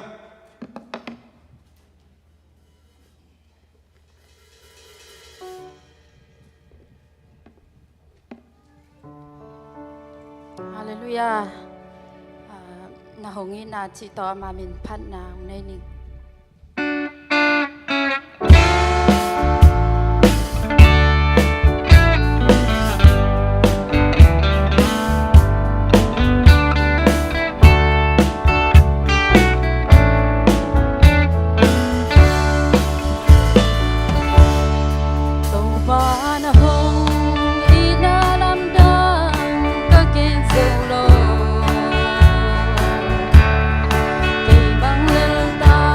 Hallelujah. Na hongi na chi to ma min phat na nei ni. Ta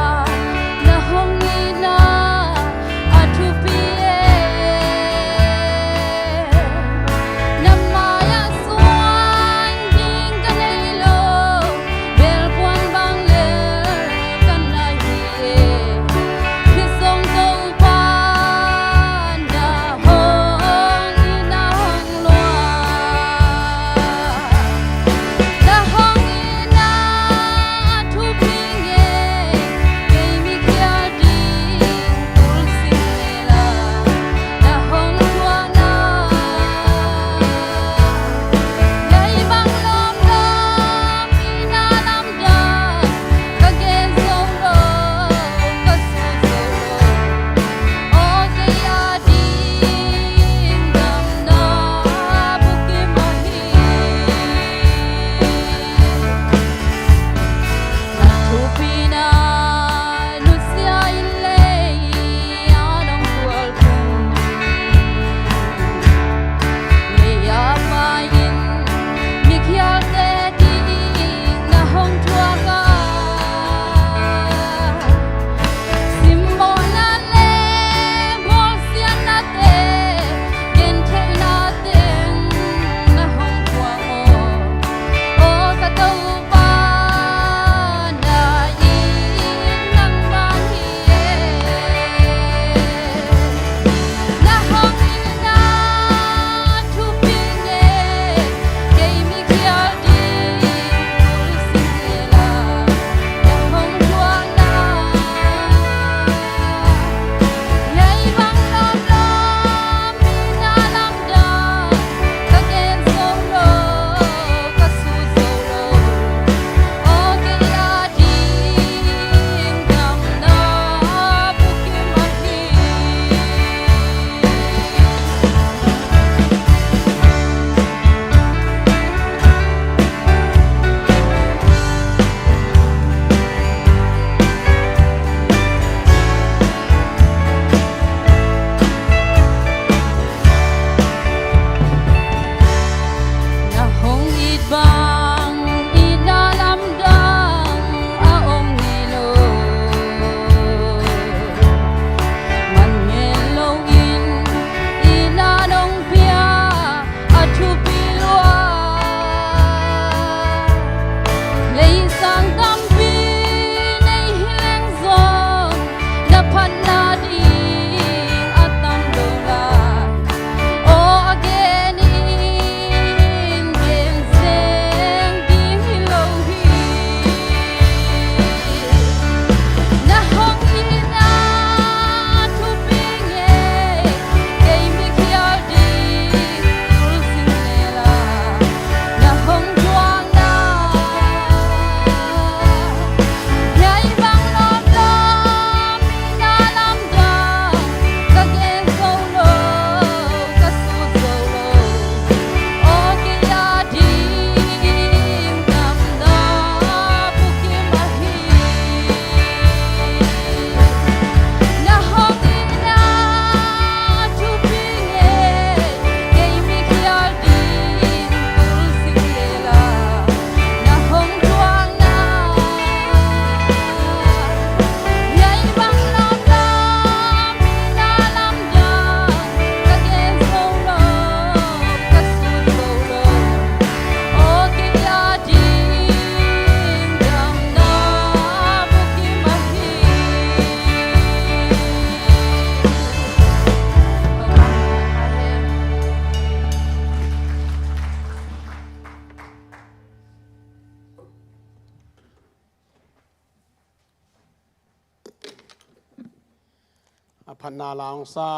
พันนาลางซา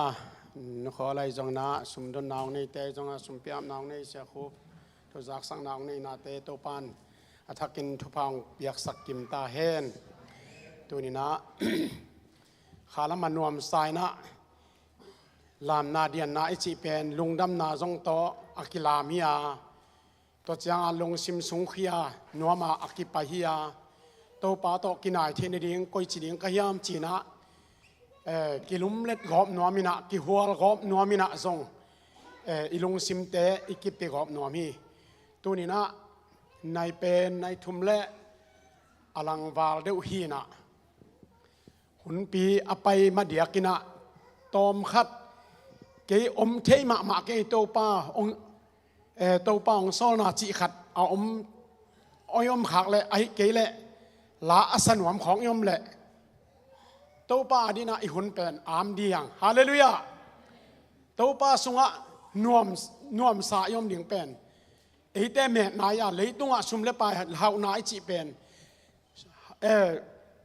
นขออะไรจงนะสุมดนนาวในเตจงสุมเปียมนาวในเสียคูทุจักสังนาวในนาเตโตปันอัฐกินทุพังเปียกสักกิมตาเฮนตัวนี้นะ ขาลมันนวมสายนะลามนาเดียนนาอิจิเป็นลุงดำนาจงโตอากิลามียตัวจางลงซิมสุงขียนัวมาอากิปะฮียตัวป้าโตกินายเทนดิงกุยจิดิงกะยามจีนะกิลุมเล็ดกอบนัวมินะกิหัวกอบนัวมินะจงอิลุงซิมเตอิกิปะกอบนัวมีตัวนี้นะในเป็นในทุมเละอลังวาลเดวฮีนะหุ่นปีอไปมาเดียกินะตอมคัดเกยอมเทมาเกยโตป้าองโตป้าองโซนาจิขัดเอาอมขักเลยไอ้เกยเลยลาอสนวมของยมเลยโตป้าดีนะอีหุ่นเป็นอามดียังฮาเลลูยาโตป้าสุงะนวมสายมเดียงเป็นไอ้แต่เมนายาเลยตุงะสุมเลปายเฮานายจิเป็น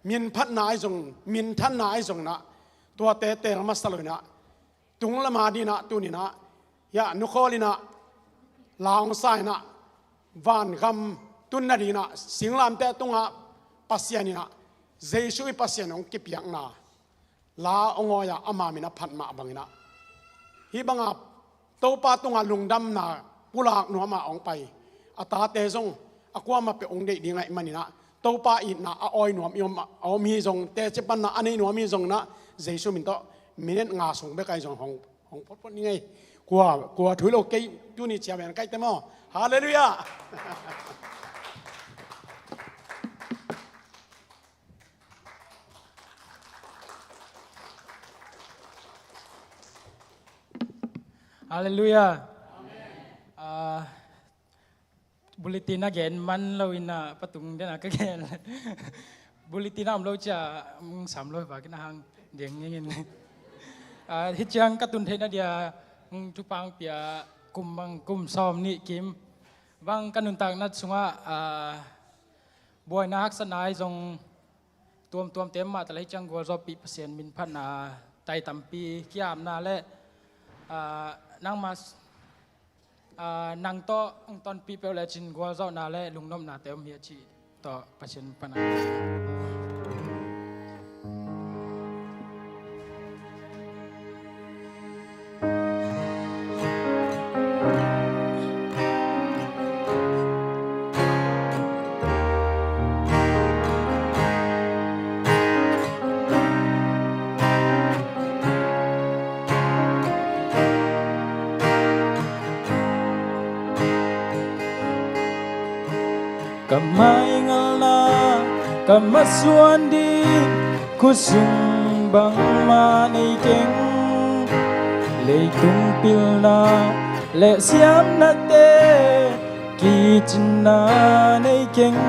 มินพัดนายจงมินท่านนายจงนะตัวเตะมาสลอยนะตุงละมาดีนะตัวนี้นะยานุโคลินะลาวสายนะวานกำตุนนาดีนะสิงลามเตตุงะปัสยานีนะเจสุยปัสยานองกิปยังนะลาองอยาอามามินะพัดมาบังนะฮีบังอับโตปาตุงะลุงดำนะปุลากนัวมาองไปอัตาเตจงอากวามาเปองเดดีไงมันนี่นะโตปาอินนะออยนัวมีเอามีจงเตจปันนะอันนี้นัวมีจงนะเจสุมินโตมิเนตงาส่งไปไกลจงของพดนี่ไงกลัวถุยโลกเกยยูนี่เชียร์แมนใกล้เต็มอ่ะฮาเลลูยาฮาเลลูยาบุลตินเกนมันเราอินะปตุงเดนะก็เกนบุลตินเราจะ300 บาทนะฮังเดียงเงี้ยฮิจังกตุนเทนเดียจุปังเปียกุมซ้อมนี่กิมบางกันนุนต่างนัดสงะบวยนักสนายจงตัวเต็มมาแต่ละจังกัวรอปีเปอร์เซ็นต์มินพันนาไต่ต่ำปีขี้ยามนาและนางมานางโตตอนปีเปลจินกัวรอนาและลุงน้อมนาเต็มเฮียชีต่อเปอร์เซ็นต์พันนา Kamaingala kamaswandi kusumbang manikeng leitung pilna le siam na te kichna nikeng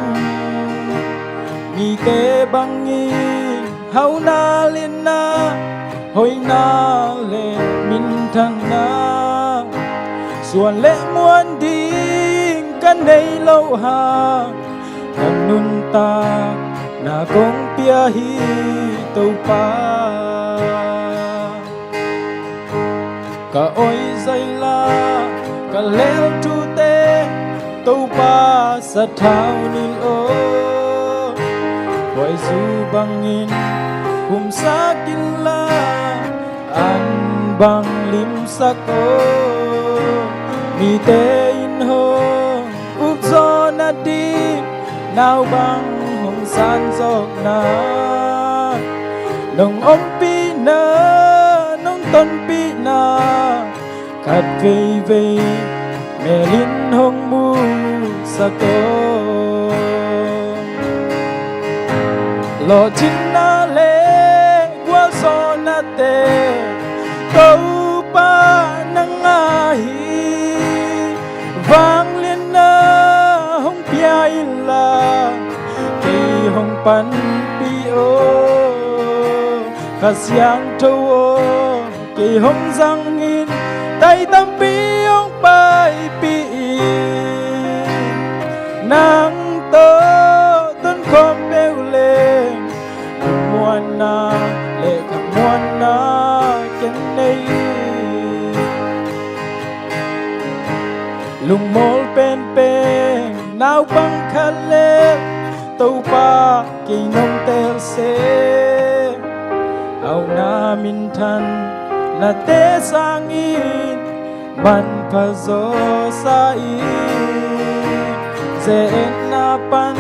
mi te bangi hauna lina hoina le min thang na suan le muan ding kan nei lâu ha kan nun ta na kong pia hi tàu pa ka oi zai la ka leo tu te tàu pa sa thao ni o quay su bangin kum sa kin la an bang lim sak o mi te in ho uk zo na di nào bang hồng san giọt na nông ông pi na nông tôn pi na cắt về mẹ linh hồng mu sa tô lo chín na lê qua gió na tê câu pa nang hi vang liên na hong pia ila ki hong pan pi o kasiang thâu o ki hong răng in tay tâm pi hong pai pi nang to tôn khom bêu lên muôn na lệ khắp muôn na ลุงโมลเป็นนาวบังคันเลตัวปากินงเตลเซเอานามินทันนาเตสังอินมันพะโซซาอีเซนนาปัน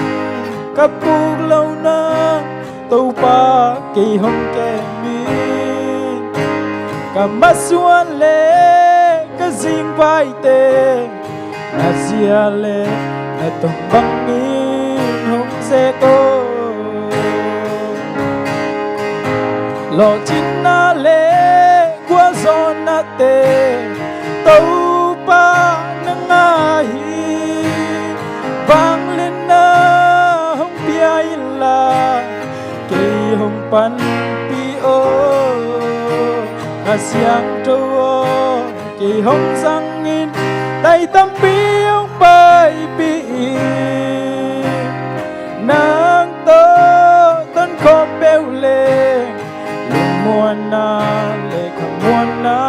กับปุกเหล่านาตัวปากิหงแกมีกับมาส่วนเลก็ซิงไปเตนาเซียเลนาต้องบังมีหงเซโกโลจินนาเลกัวโซนาเตตัวปานังอาฮีบังเลนาหงเปียอิลาเกยหงปันปีโออาเซียงตัวเกยหงสังอินได้ตั้มปีองไปปีนางโตต้นคอเปลเลลุงมวนนาเลขมวนนา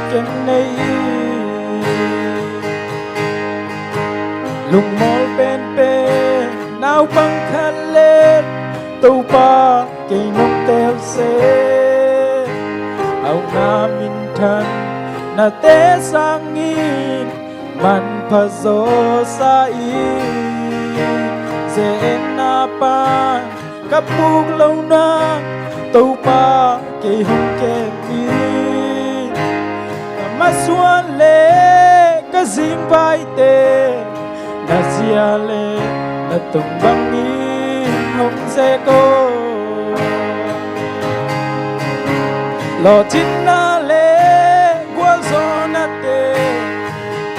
เก่งในลุงมอลเป็นนาวบังคันเลตัวปาเก่งนกเตลเซเอานามินทันนาเตสังอินมันพะโซซาอีเซนนาปานกับปุกเหล่านาตัวปาเกยหงแกมีมาส่วนเลก็ซิงไปเตนาเซียเลนาตุงบังมีหงเซโกโลจินนาเลกัวโซนาเต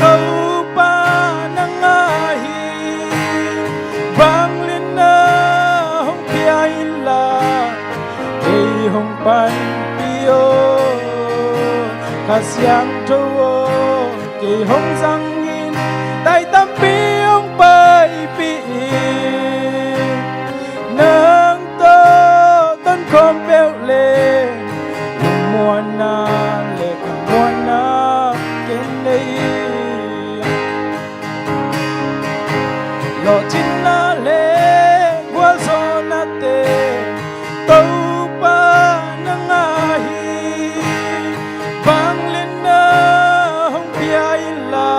ตัวปานังอาฮีบังลินาหงเปียอิลาเกยหงปันปิโอคาเซียงตัวเกยหงสังอินได้ตั้มปีองไปปีนางโตต้นคอมเปลเลมวนนาเลขมวนนาเก่งในโลจินนาเลกัวโซนาเตตัวปานังอาฮีบังเลนาหงเปียอิลา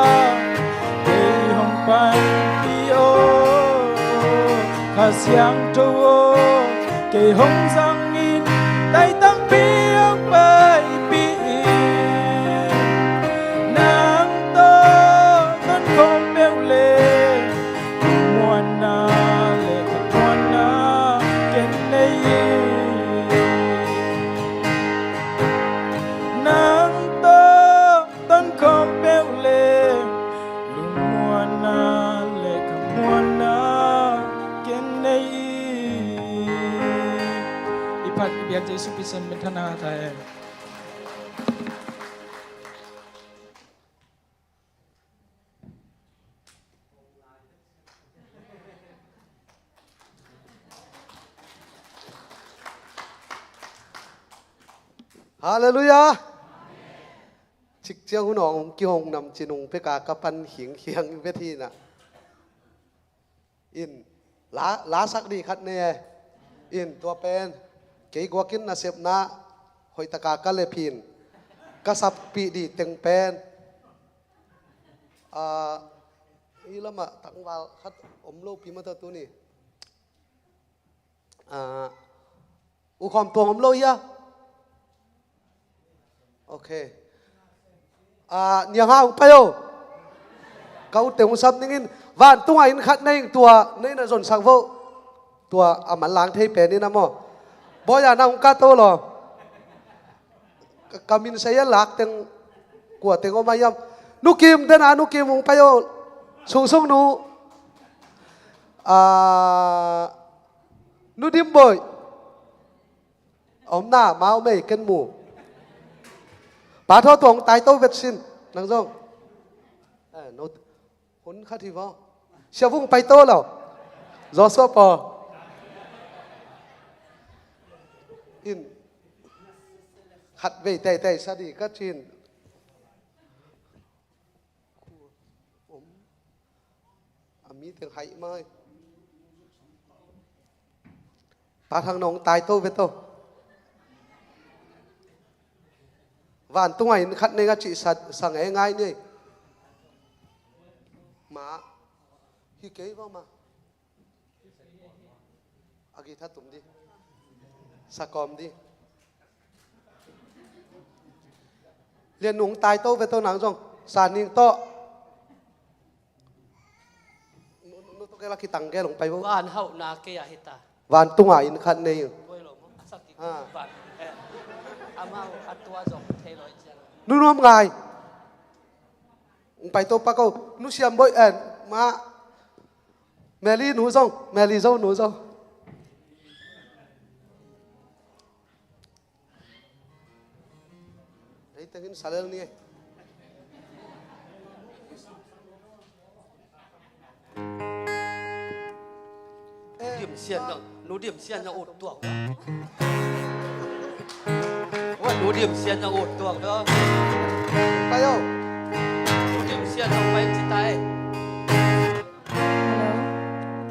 เกยหงปันปิโอคาเซียงตัวเกยหงสังอินได้ตั้งปีองไปปีนางโตต้นคอมเปลเลมวนนาเลขมวนนาเก่งในนางโตต้นคอมเปลเลลุงมวนนาเลขมวนนาเก่งในIpat biar Yesus bisa mentana saya. Hallelujah. Chik chiang hun ong ki hong nam chinung pe ka kapan hieng hieng ve thi na. In lá sắc đi khát nè. In tua pen cái gua kín na sep na hoi taka ka le phin ka sap pi di teng pen i lama tang wal khat om lo pi ma ta tu ni u khom tong om lo ya okay nia ha u pa yo kau teng sap ningin van tunga in khat nei tua nei na zon sang vo tua aman lang thei pe ni na mo boya na ka to lo kamin saya lak teng kwa teng omayam nu kim den anu kim ung payo sung sung nu nu dim boy om na mau mei ken mu pa tho tong tai to vet sin nang jong no hun kha thi vo sia vung pai to lo zo so po in khát về tè tè sa đi cắt chin มีเตียงไหไหมปาทางน้องตายโตเวโตวันตุ้งไอ้ขัดในกะจิสัตสั่งง่ายๆนี่มาฮิเกย์ว่ามาอากิทัดตุ่มดิสะกอมดิเรียนหนุ่งตายโตเวโตหนังจงสารนิ่งโตนุตเกลักขิตังแกลงไปบ่ บ้านเฮานาเกียฮิตา วันตุ้งไอ้ขัดใน โอ้ยหลงสักทีบ้านอามาอัตัวจงเทลอยจัง นู่นน้อมไงไปโตปะก็นู่เชียมบ่อยมาแมรี่หนูส่งแมรี่เจ้าหนูส่งไอ้ตั้งกินสาเลลนี่điểm xiên rồi nú điểm xiên là ột tuộc đó ôi nú điểm xiên là ột tuộc đó ไปโย nú điểm xiên là phải chỉ tay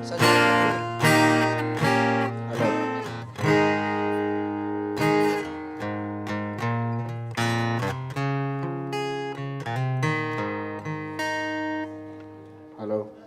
สวัสดี Hello.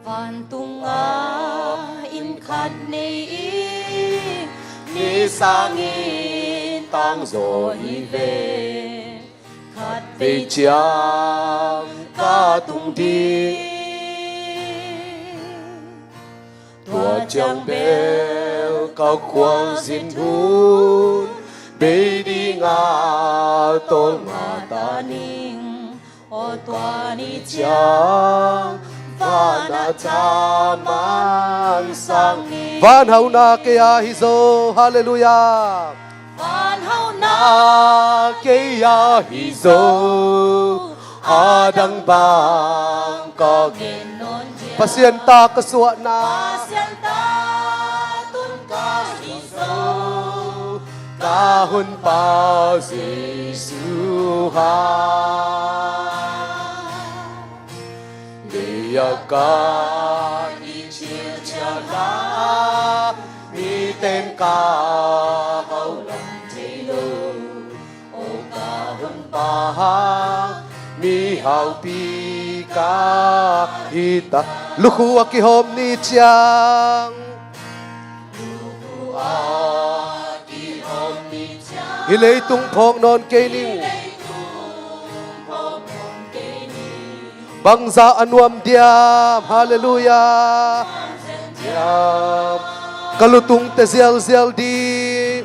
Van tung a in khát ni Ni sang in tăng rồi về khát Vì chàng ca tung đi Tua chàng bèo cao quang xin hôn Bê đi ngà tôn mà ta ninh o tua ni chàng Và na cha man sang ni Van hau na ke a hizo hallelujah Van hau na A ke ya hi zo A dang bang ka gen non dia pasien ta kasua na Pasien ta tun ka hizo Ka hun pa Giêsu ha Địa ca đi chiều cha la Mi tên ca hậu lòng thế lô Ô ca hun pa Mi hậu pi ca hita lukhu aki hom ni chiang Đi hôm đi cha hilei tung phong non ke ning bangza anuam diam hallelujah Diam kalutung te zial zial di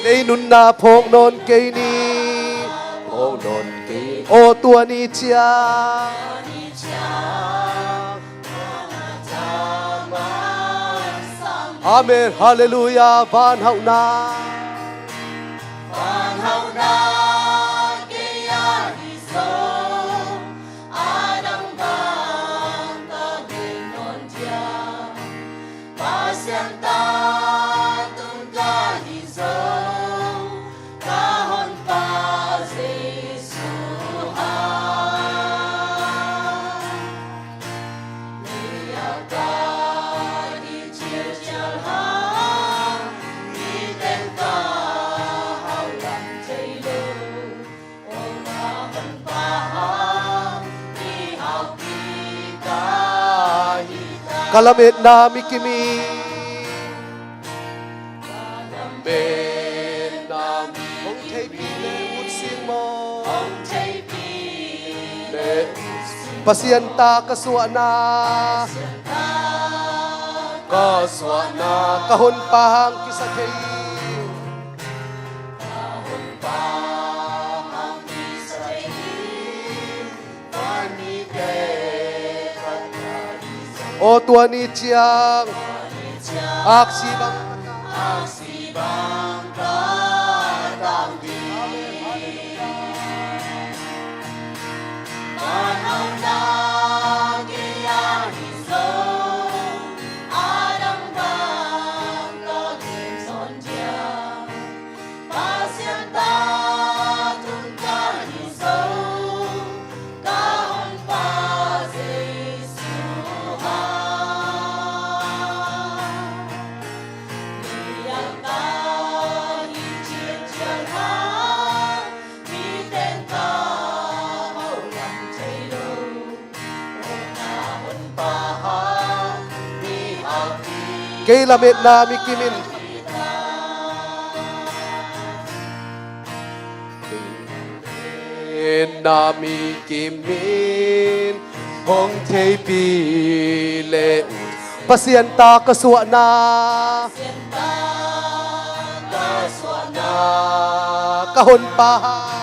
nei nun na phong non ke ni Ô nôn kỳ o tua ni chiang amen hallelujah van hau na Van hau na ke ya hizo Adam bang ka gen non dia Pasien ta tun ka hizo Kahon pa Giêsu ha Lia ka di chiều chiều ha Di tên ca hao lắm chạy lô Ô nga hân pa ha Di hao ki ka hi ta kalamet na mikimi bên nam ong thei pi le un sing mo Ông chạy pi lê pasien ta kaswana kaswana kahon pahang kisakay o tua ni chiang aksi bang kay lamit na mikimin na mikimin hong thay pi le pasien ta kaswana kahon pahang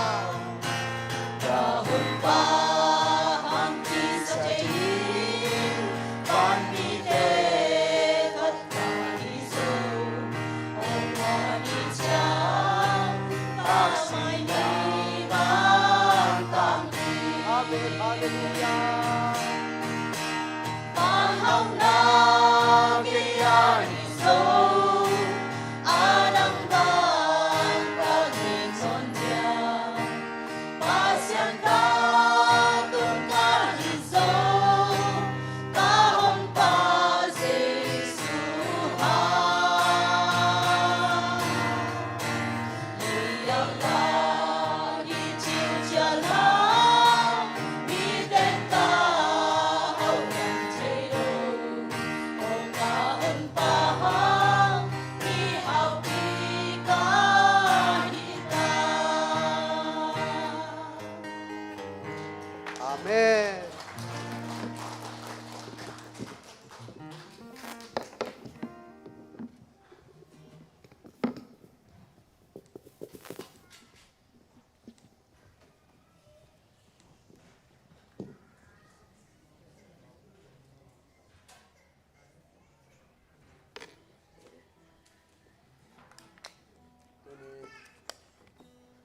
Amen.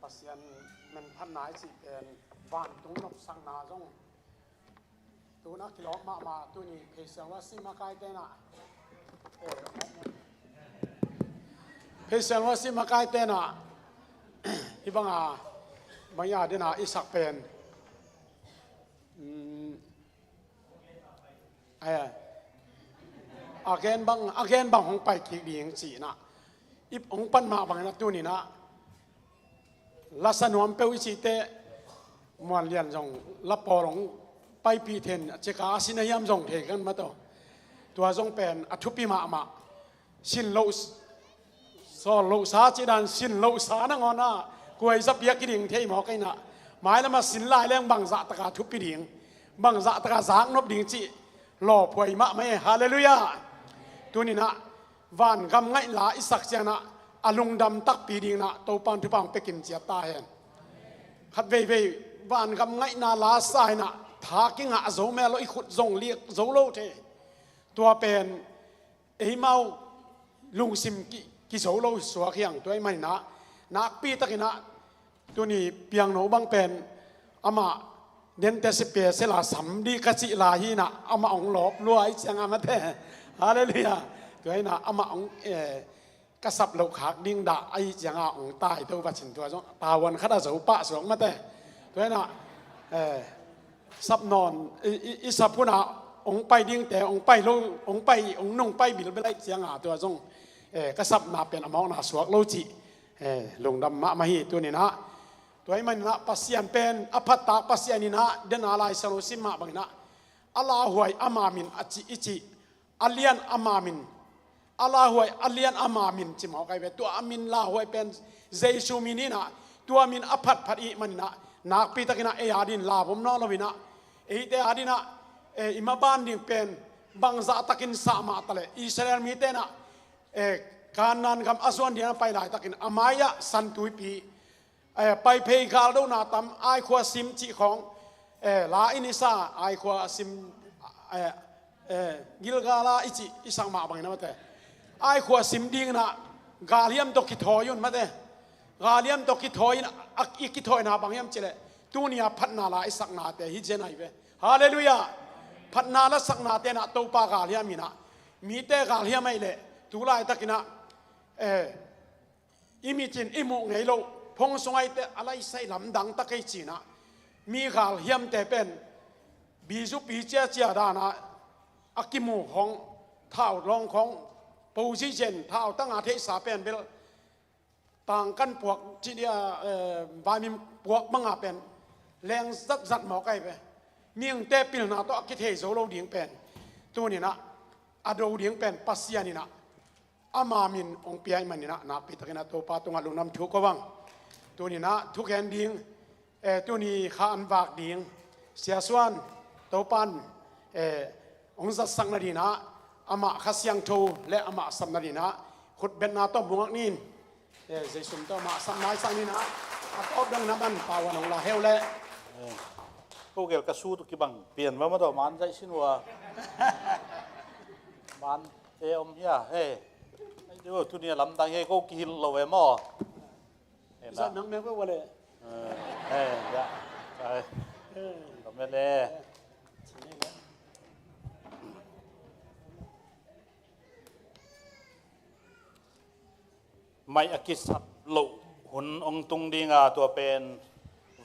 pasien menพันนายสิเป็นบ้านตรงนกสังนาจงตัวนักกิโลมาตัวนี้เพเสียงว่าสิมาไกลเตนะเพเสียงว่าสิมาไกลเตนะที่บังอาบางอย่างเดนะอิสักเป็นอาเกนบางของไปกี่ดีอย่างสีนะอีของปั้นมาบางนักตัวนี้นะลักษณะมันเป็นวิจิตรมวลเรียนจงรับพอหลงไปปีเทนเจ้าสินายามจงเทกันมาตัวจงเป็นอัฐุปิมาสินโลสอโลสาจิดันสินโลสานังอนะกวยซับยักกิดิ่งเทหมอไก่นะหมายแล้วมาสินลายแรงบังจะตะกาทุบปีดิ่งบังจะตะกาสางนบดิ่งจีหล่อพวยมะไม่ฮาเลลูยาตัวนี้นะวันกำไงลาอิสักเจนะอารมณ์ดำตักปีดิ่งนะโตปันทุปังไปกินเจียตาเห็นขัดเว่ยวันกำไงนาลาสายนะทากิงะโจแม่เราอีขุดจงเรียกโจโลเทตัวเป็นเอเมาลุงซิมกิโจโลสัวเขียงตัวไอ้ไม่นะนักปีตะกินะตัวนี้เปียงโนบังเป็นอามาเดินแต่สิเปียเสลาสัมดีกจิลาฮีนะอามาองหลบรวยเสียงอามาเทฮาเลลูยาตัวไอ้นะอามาองกษับโลกหักดิ้งด่าไอ้เสียงอาองตายตัวปัจฉินตัวจงตาวันขัดาสูปะสวงมาเทตัวไอ้นะซับนอนอิสับพุนาองไปดิ้งแต่องไปโลองไปองนงไปบิลไปไล่เสียงอาตัวจงกษับนาเป็นอมองนาสวกโลจิลงดำมะมาฮีตัวนี้นะตัวไอ้มันนะปัสยันเป็นอภัตตาปัสยันนี่นะเดินอะไรสโลซิมะบังนะอัลลอฮฺวยอามามินอจิอิจิอัลเลียนอามามินอัลลอฮฺวยอัลเลียนอามามินจิมเอาไกไปตัวอามินลาหวยเป็นเจซูมินีนะตัวมินอภัตพัดอีมันนะนักปีตะกินะเอียดินลาผมนอลวินะ te adina imaban ding pen bangza takin sama tale Israel mi te na kanan kam aswan dia pai lai takin amaya santui pi pai pei gal do na tam ai khwa sim chi khong la inisa ai khwa sim gilgala ichi isang ma bang na mate ai khwa sim ding na galiam to ki thoyun mate galiam to ki thoyin ak ki thoy na bang yam chile tunia phatna la isak na te hi jenai ve hallelujah phatna la sak na te na to pa galiam mina mi te galiam mai le tu lai takina imichin imu ngei lo phong songai te alai sai lam dang ta kai china mi gal hiam te pen bizu pi chia chia da na akimu hong thao long khong position thao tang a the sa pen bel tang kan puak chi dia ba mi puak manga pen leng zat zat mo kai pe mieng te pil na to ki the zo lo ding pen tu ni na ado ding pen pasia ni na amamin ong piai manina na pitakina to patunga lunam thu ko wang tu ni na thu ken ding tu ni kha an wak ding sia swan to pan ong za sang na dina ama khasyang tho le ama sam na dina khut ben na to bungak nin jaisum to ma sam nai sang ni na atop dang na ban pawan ong la heu le ko gel ka su tu ki bang pian wa ma to man jai sinwa man om ya heดูทุนี่ลำดังเฮก็กินเราเอมอสัตว์นังแม่ก็ว่าเลยยะใช่ทำไม่ได้ไม่อากิสัตโลหุ่นองตุงดีงาตัวเป็น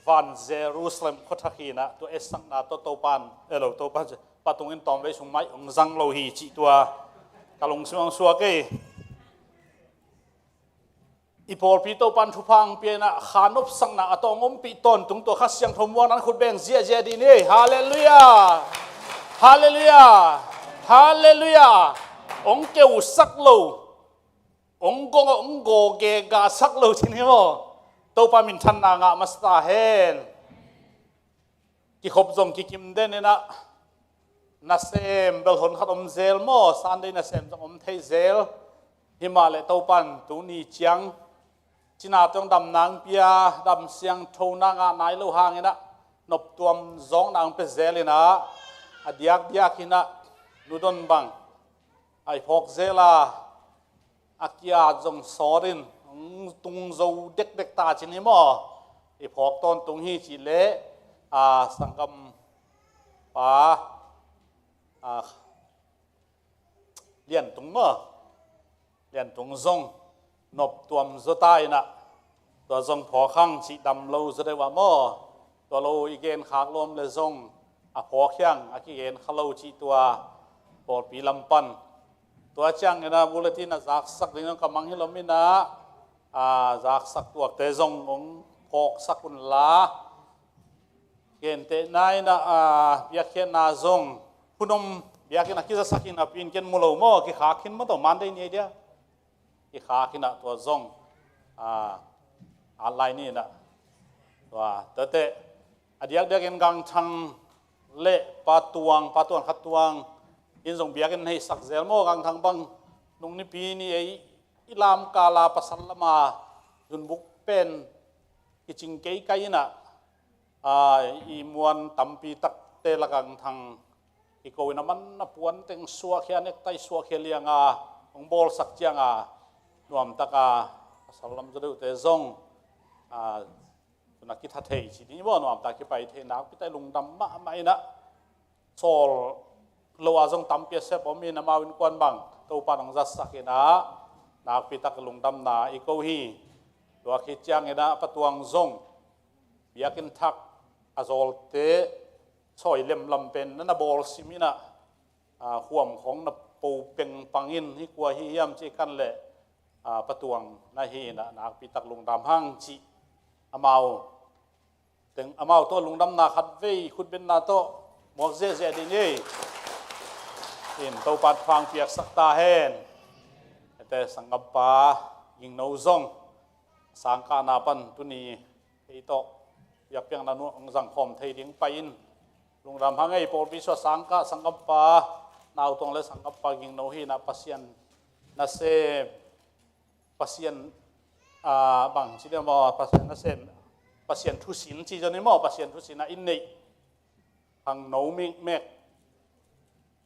วันเยรูซาเล็มโคทักีนะตัวเอสังนาตัวโตปันเราโตปันปะตรงอินตอมไว้สมัยองจังโลหีจีตัวกะลงสวงสัวเกอีพอลปีโตปันทุพังเปียนะขานบสังนะอตองอมปีตนตรงตัวขัดเสียงทมวันนั้นขุดแบ่งเจียเจดีนี่ฮาเลลูยาฮาเลลูยาฮาเลลูยาองเกวสักโลองกงองโกเกกาสักโลทีนี้มั้งโตปันมินทันนางะมัสตาเฮนกิขบจงกิกิมเดนนี่นะนัสเซมเบลหนขัดอมเซลมั้งซันเดนัสเซมจงอมเทเซลฮิมาเลโตปันตูนีเจียงจีน่าต้องดำนางเปียดำเสียงโทนางานายโลหางนะนบตัวมซองนางเปเซลินะอดียกดียกินะนุดนบังไอพอกเซลาอากิอาจงสอรินตุงโจเด็กเด็กตาจินิมอไอพอกตอนตุงฮีจิเลสังกัมปาเลียนตุงมอเลียนตุงซงนบตัวมโซตายนะตัวซงพอข้างสีดำโลจะได้ว่าหม้อตัวโลอีเกนขากลมเลยซงพอเขียงอีเกนขลุ่จีตัวปอดปีลำปันตัวจังนะบุลตินะจากสักเรื่องกำมังฮิลมินะจากสักตัวเตซงองพอกสักคนละเกนเตนายนะเบียกเขียนนาซงคุณนมเบียกเขียนกิจสักกินปีนเกนมุลหม้อกิขาขินมันต้องมันได้เนี่ยเดียอีขาขินะตัวซงอะไรนี่นะตัวเตะอดีตเด็กยังกังทังเละปาตวงขัดตวงอินทรงเบียกันให้สักเซลโมกังทังบังนุ่งนิปีนี่ไออิลามกาลาปัสลมาจุนบุกเป็นกิจิงเกยไกนะอีมวนตัมปีตักเตละกังทังอีโกวินามันนับวันเต็งสัวเขียนเอกไตสัวเขียเลียงองบอลสักเจียงรวมตะกาสัลลัมจะดูเตซงนักกิจเทจีนี้ว่านวมตะกี้ไปเทนักพิจลุงดำมะไม่นะโซลโลอาจงตั้มเปียเสพผมมีน้ำมาวินกวนบังตัวปานองจัสสักนะนักพิจลุงดำนาอีโกฮีตัวคิดจังนะประตวงซงเบียกินทักอาโซลเตช่วยเล่มลำเป็นนั่นบอลซิมินะห่วงของนับปูเป็งปังอินที่กลัวฮิยามจีกันเลยประตวงนาฮีนะนักพิทักษ์ลุงดำห้างจีอามาถึงอามาตัวลุงดำนาขัดเว้ยคุณเป็นนาโตหมวกเจ๊ดีนี่เห็นตัวปัดฟังเปียกสักตาเห็นแต่สังกัปปายิงโนซงสังกานาปันตุนีไอโตอยากเพียงนั้นองสังคมไทยดิ้งไปอิน lung ram hangai por pi so sangka sangkapa nau tong le sangkapa ging no hi na pasien na se pasien bang chi de mo pasien na se pasien thu sin chi jani mo pasien thu sin na in nei hang no mi mek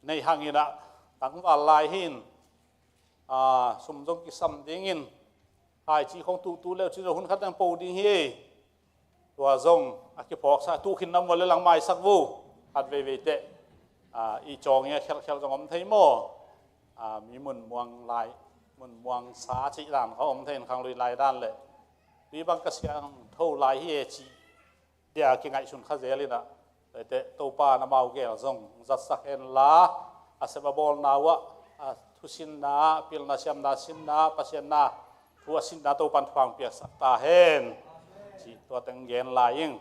nei hangina tang wa lai hin sum jong ki sam ding in hai chi khong tu leo chi hun khat ang po ding hi tua zong aki phok sa tu khin nam wal lang mai sak vu at ve te i chong ya khel jong om thei mo mi mun muang lai mun muang sa chi danเขาom thein khang lui lai dan le pi bang ka siang tho lai hi chi dia ki ngai sun kha zel ina te to pa na mau ge zong zat sak en la aseba bol na wa thu sin na pil na siam na sin na pasien na thu sin na to pan phang pia sak ta hen chi to teng gen la ing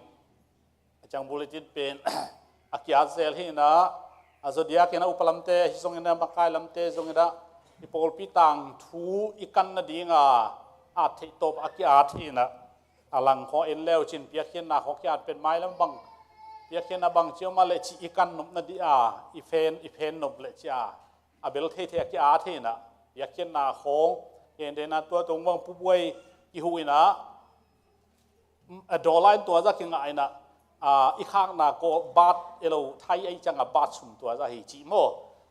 achang bulletin pen akia zel hi na azodia ke na upalam te hi song ina makai lam te zong ina ipol pitang thu ikan na dinga thei top akia thi na alang kho en leo chin pia khen na kho kya pen mai lam bang pia khen na bang chiu ma le chi ikan nop na di i fen nop le cha abel the the akia thi na pia khen na khong yen de na tua tong wang pu buai ki huina a dollar tua za ki ngai na i khang na ko bat elo thai ai chang a bat sum tua za hi chi mo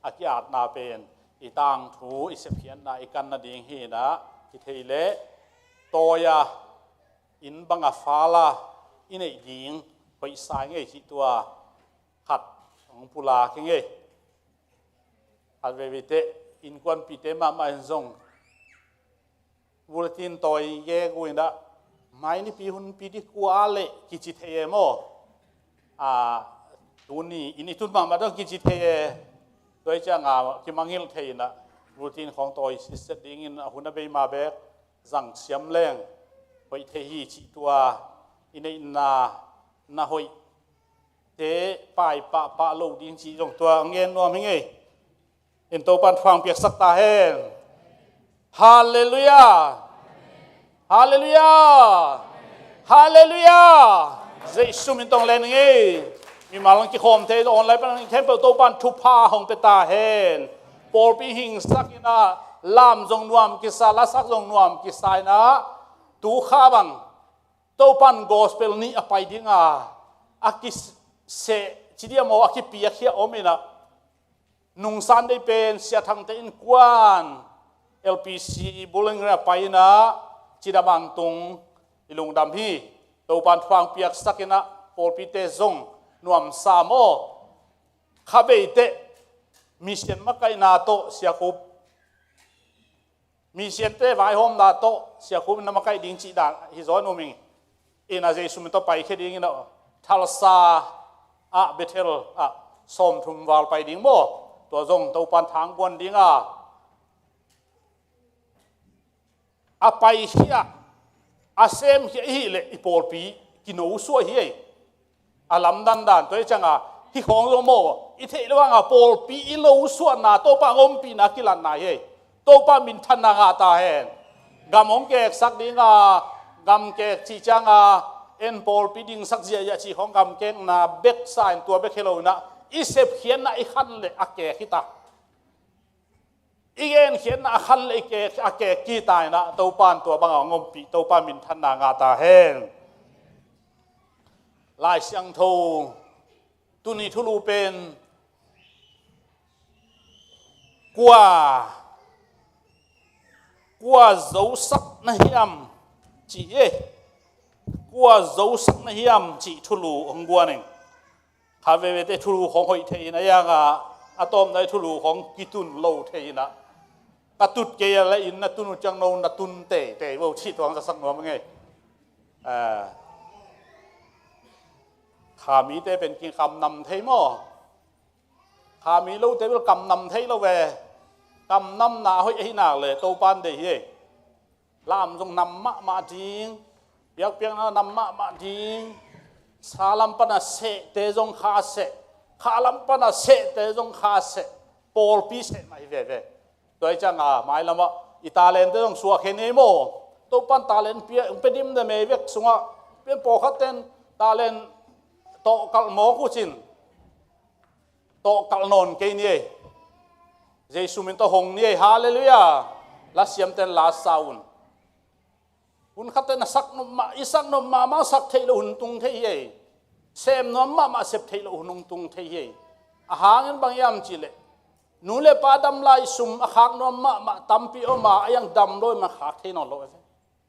akia na pen i tang thu i se phian na i kan na ding hi na i theile toya in banga fala in ei ding hoi sai nge chi tua khat ong pula ke nge al ve te in kwan pi te ma zong bulletin toy ye guinda mai ni pi hun pi di kwa le ki chi the mo tu ni ini tun ma dong ki chi the doi cha nga ki mangil the na bulletin khong toy si set ding in hun be ma be zang siam leng hoi the hi chi tua inei na hoi te pai pa lo ding chi jong tua ngen no mi nge in to pan phang piak sak ta hen hallelujah hallelujah hallelujah zai sum in tong len nge mi malang ki khom the on lai pan temple to pan thu pha hong pe ta hen por pi hing sakina lam jong nuam ki sala sak jong nuam ki sai na tu kha bang to pan gospel ni apai dinga akis se chidia mo akipia khia omina nung san dei pen sia thang te in kwan LPC buling ra paina chida bang tung ilung dam hi to pan phang piak sakina polpi te zong nuam samo khabe te mission makai na to sia khub mission te vai hom na to sia khub na makai ding chi da hi zo no ming ina je sum to pai khe ding ina thalsa betel som thum wal pai ding mo to zong to pan thang kon ding pai hia asem hi le ipol pi kino so hi alam dan to changa hi khong zo mo i the lo nga pol pi i lo so na to pa ngom pi na kilan na he to pa min than na nga ta hen gam ong ke sak dinga gam ke chi changa en pol pi ding sak zia ya chi khong gam ke na back sign tua be khelo na i sep khian na i khan le ake khita igen khian na khan le ke ake ki tai na to pan tua bang ngom pi to pa min than na nga ta hen lai siang tho tu ni thu lu pen qua dấu sắc na hiam chỉ qua dấu sắc na hiam chỉ thu lu ông qua này hà về để thu luของhội thế na yang atom này thu luของkitun lâu thế naกระตุดเกยอะไรอินนะตุนจังโนนะตุนเตะว่าชีตวงจะสักหน่อยมั้งไงขามีเตเป็นกินคำนำเทมอขามีรู้เตเป็นกำนำเทเราเวกำนำนาห้อยให้หนักเลยโตปานเดียลามจงนำมาจริงเปียกนะนำมาจริงสาลัมปนาเสเตจงขาเสขาลัมปนาเสเตจงขาเสปอลปีเสไม่เว่โดยจังหมายละว่าอิตาเลียนเตจงสัวเขเนโมโตปันตาเลนเปียเป็นดิมเดเมเวกสุงะเป็นปอคัตเตนตาเลนโตกัลโมกุจิน โตกัลนนเกนี่เยซูมินโตหงนี่ฮาเลลูยาลาเสียมเต็นลาซาอุนหุ่นขัดเต็นสักนมมาอิสักนมมาสักเทลหุ่นตุงเทียเซมนมมาเซฟเทลหุ่นตุงเทียอาหารเงินบางยามจิเลนูเลปาดำลายซุมอาหารนมมาตัมปีอมายังดำโดยมาขาเทนอลโล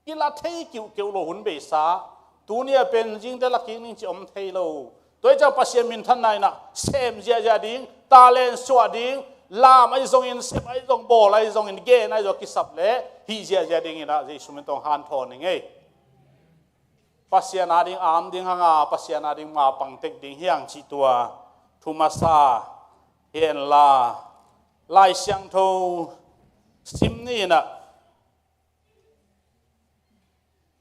กิลาเทกิวเกวโลหุ่นเบสาตัวนี้เป็นจริงแต่ละกินนี่จะอมเทโลตัวเจ้าปัสยามินท่านนายนะเซมเจียดิ้งตาเลนสวัสดิ้งลามไอ้ทรงอินเซมไอ้ทรงโบไอ้ทรงอินเกนไอ้ทรงกิสับเล่ฮีเจียดิ้งนะเยซูมินต้องฮันทอนยังไงปัสยานาดิ้งอามดิ้งหางาปัสยานาดิ้งมาปังเต็กดิ้งเฮียงจิตัวทุมาซาเฮนลาไลเซียงโทซิมนี่นะ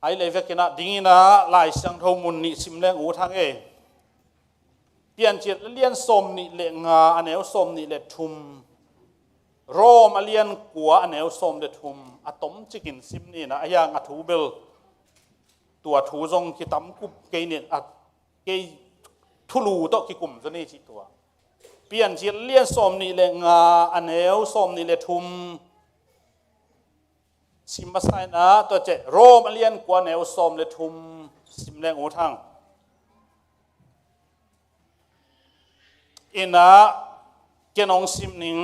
ไอ้เลเวกินะดิ้งนะไลเซียงโทมุนนิซิมเลงอูทางเอเปลี่ยนจิตเลียนสมนิเลงาอันเอวสมนิเลทุมโรมอเลียนกัวอันเอวสมเลทุมอะตมจิกินซิมนี่นะอย่างอะทูเบลตัวทูจงกิตัมกุบเกยเนี่ยอะเกยทุลูโตกิกุมจะนี่จิตัวเปลี่ยนจิตเลียนสมนิเลงาอันเอวสมนิเลทุมซิมมาไซนะตัวเจโรมอเลียนกัวอันเอวสมเลทุมซิมเลงอูทางอินะเกนองซิมนิง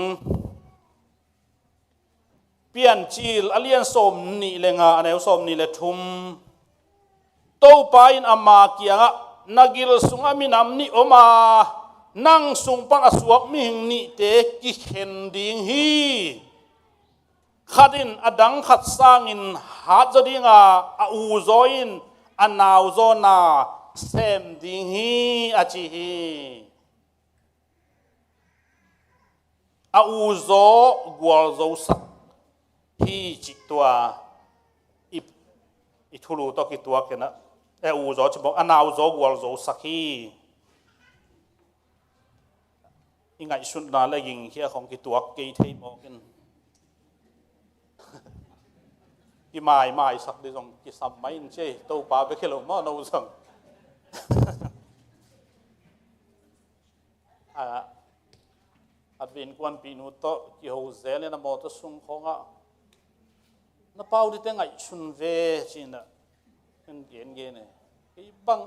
เปลี่ยนจีลอเลียนสมนี่เลงาอันเอวสมนี่เลทุมโตไปอินอามาเกียงะนักิลสุงอามินามนี่อมานั่งสุงปังอสวกมิหิงนี่เตกิเข็นดิงฮีขัดินอดังขัดสร้างอินฮัดจะดิงอาอูโซอินอันนาวโซนาเซมดิงฮีอาจิฮีอาอูโซกัวโซสักฮีจิตตัวอิทุลูตอกิตัวกันนะอูโซจะบอกอนาวโซกัวโซสักฮียังไงสุดน่าเลยยิงเฮียของกิตัวเกยเทมอกันที่ไม่สักเดี๋ยวกิสัมไม่เช่ตัวป้าไปแค่ลงมาโน้สังอัดวินกวนปีนุโตกิโฮเซเลนะมอตสุงของอ่ะน้าเป้าที่แต่งไงชุนเวจินะเป็นเย็นเนี่ยไอ้บัง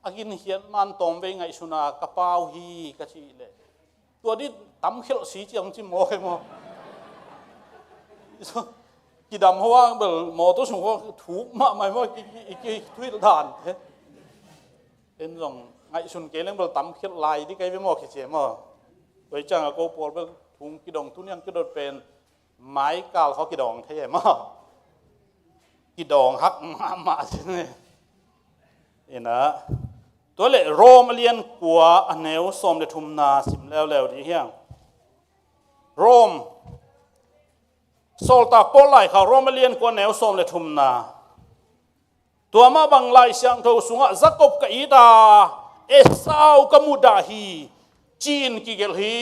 อากินเฮียนมันตอมเวงไงชุนากระเป๋าฮีกระชีเลยตัวนี้ตั้มเขียวสีจียงจิโม่ให้โม่กี่ดำหัวเบลมอตสุงหัวถูกมาไม่ว่ากี่ทุยทานเป็นส่งไงชุนเกล้งเบลตั้มเขียวลายที่ไกลไปโม่ขี้เจียมโดยจังก็ปวดเบลถุงกิดองทุนยังกิดเป็นไม้กาลเขากิดองเท่มากกิดองฮักมาใช่ไหมนี่นะตัวเล่โรมเลียนกัวอันเนวสมเดทุมนาสิมแล้วดีเฮียงโรมโซลตาโปไลเขาโรมเลียนกัวเนวสมเดทุมนาตัวมาบังไลเสียงเท่าสุงะจักบกับอีดาเอสาวกมุดาฮีจีนกิเกลฮี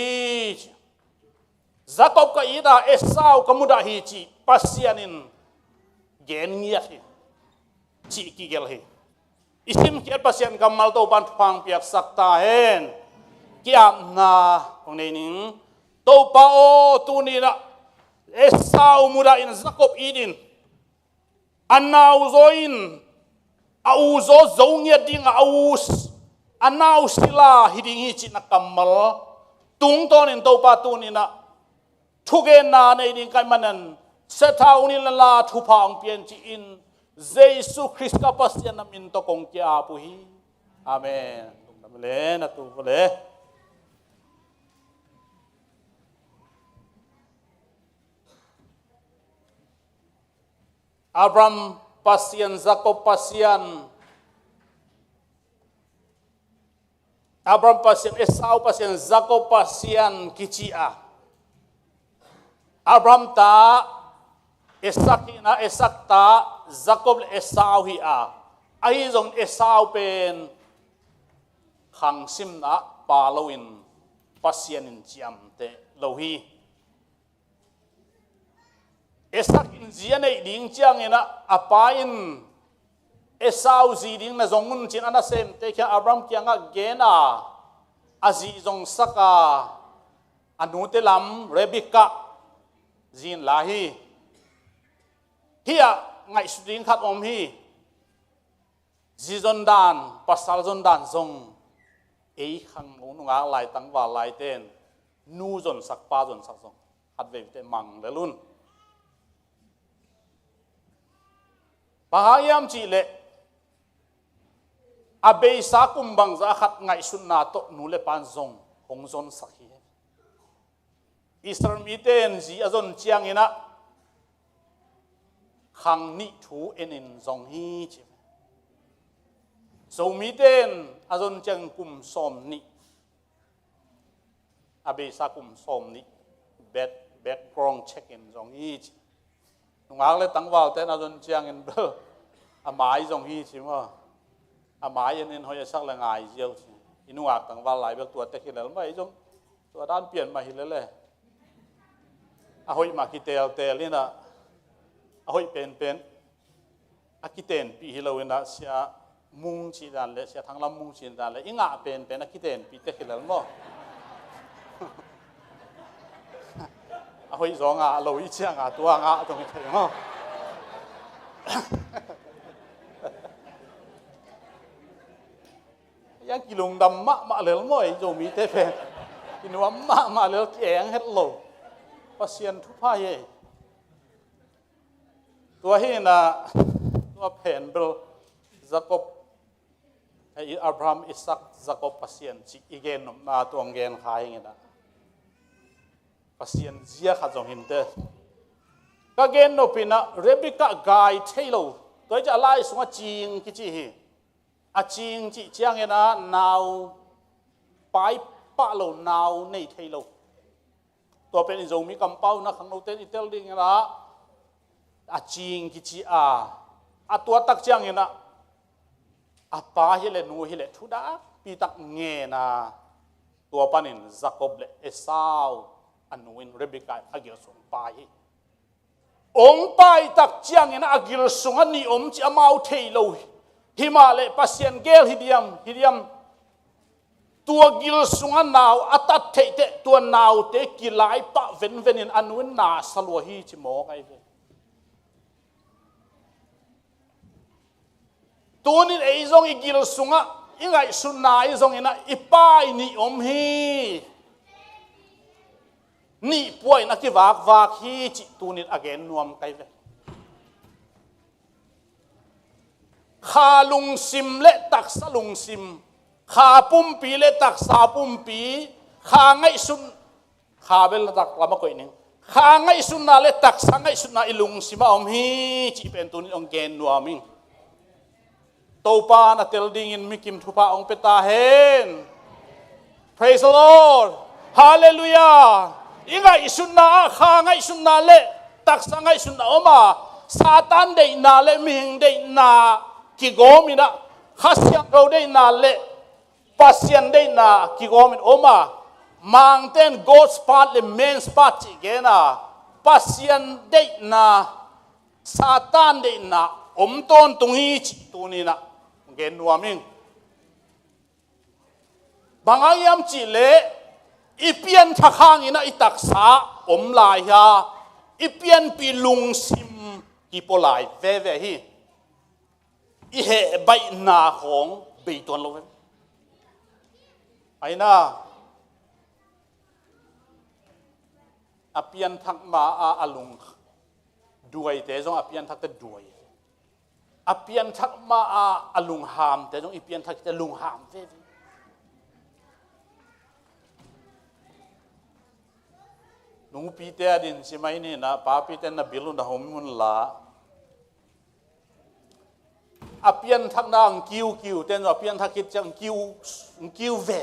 จักบกับอีดาเอสาวกมุดาฮีจีปัสยานินเกนเงียฮีจีกิเกลฮีอิสิมเกียรปัสยันกำมัลโตปันฟังเปียกสักตาเห็นกิอาบนาของนี้นิงโตปาโอตูนีนะเอสาวมุดาอินจักบอีดินอันนาอุโซอินอาอุโซโซเงียดิงอาอุสอันนาอุสิลาฮิดิงฮิจินักกำมัลตุงตอนินโตปาตูนีนะทุกเกนาในดิงกันมันนั้นเสถาอุนิลลาทุพางเปียนจีอินYesus Kristus kapasian namin to kong kia puhi. Amen. Boleh, natu boleh. Abraham pasien, Jacob pasien. Abraham pasien, Esau pasien, Jacob pasien kicia. Abraham ta Esak ta Jacob le Esau hi ai zong Esau pen khang sim na palawin pasien in chiam te lohi Esak in jian ei ding chiang ina apain Esau ji ding na zongun chin ana sem te kya Abraham kyanga gena azi zong saka anu te lam Rebecca zin lahi hiya ngai suding khat om hi zizon dan pasal zon dan zong ei khang nunga lai tang wa lai ten nu zon sak pa zon sak zong hat ve te mang le lun pahayam chi le abe sa kumbang za khat ngai sun na to nu le pan zong hong zon sak hi Eastern miten zi azon chiang ina khang ni thu enin zong hi chi so miten azon chiang kum som ni abe sa kum som ni background check in zong hi chi ngang le tangwal ten azon chiang in bel amai zong hi chi mo amai enin hoya sak la ngai jiao chi inuak tangwal lai bel tua te khilal mai jong tua dan pian ma hilele ahoy makitel tel ina ahoy pen akiten pi hilawina sia mung chi dan le sia thanglam mung chi dan le inga pen akiten pi te khilal mo ahoy zonga lo i chianga tua nga tong thei mo yang kilung dam ma lel mo ai zo mi te pen inuam ma lel kieng het lo pasien thu pa ye tua hi na tua pen bel Jacob ai Abraham Isaac Jacob pasien chi igen na tuang gen khai ngena pasien zia kha jong hin te ka gen no pina Rebecca gai thailo toi ja lai sunga ching ki chi hi a ching chi chiang ena naw pai pa lo naw nei thailoตัวเป็นอินโซมีกำเป้านะขังโนเตนอิตาลีนี่ละอาจิงกิจิอาตัวตักเจียงนี่นะอาป้าเฮเลนูเฮเลทุดาปีตักเงนะตัวปานินจักอบเลเอสาวอันวินเรเบคาอากิลสงป้ายองป้ายตักเจียงนี่นะอากิลสงอันนี้อมจะมาเอาเทโลฮิมาเลปัสยันเกลฮิเดียมตัวกิลสุงนาวอัตัดเทเตตัวนาวเตกิลายปะเวนอินอันวินนาสลัวฮีจิโมกไอเวตัวนี้ไอซงอีกิลสุงะอีไงสุนนาไอซงอินะอีป้ายนี่อมฮีนี่ป่วยนักที่วากฮีจิตัวนี้อเกนนวมไกเวขาลุงซิมเลตักสลุงซิมขาปุ่มปีเลตักสาปุ่มปีขาไงสุนขาเบลตักลำมาก่อยนึงขาไงสุนนาเลตักสังไงสุนนาอิลุงสิมาอมฮีจีเป็นตัวนี้องเกนนัวมิงโตปานาเตลดิงินมิกิมทุพาองเปตาเฮน praise the Lord hallelujah อีไงสุนนาขาไงสุนนาเลตักสังไงสุนนาอมาซาตานเดนาเลมิงเดนากิโกมินะข้าเสียงเราเดนาเลpasien dei na ki gomin oma mangten god spot le main spot igena pasien dei na satan dei na omton tungi chi tunina gen nuaming bangayam chi le ipian thakang ina itaksa omlai ha ipian pilung sim ki polai ve hi i he bai na khong beiton loไอ้น่าอภิยันทักมาอาลุงด้วยแต่จงอภิยันทักแต่ด้วยอภิยันทักมาอาลุงหามแต่จงอภิยันทักแต่ลุงหามเว้ยลุงปีเตอดินใช่ไหมนี่นะป้าปีเตอนะบิลุนดาหมุนละอภิยันทักนางคิวแต่อภิยันทักคิดจังคิวเว่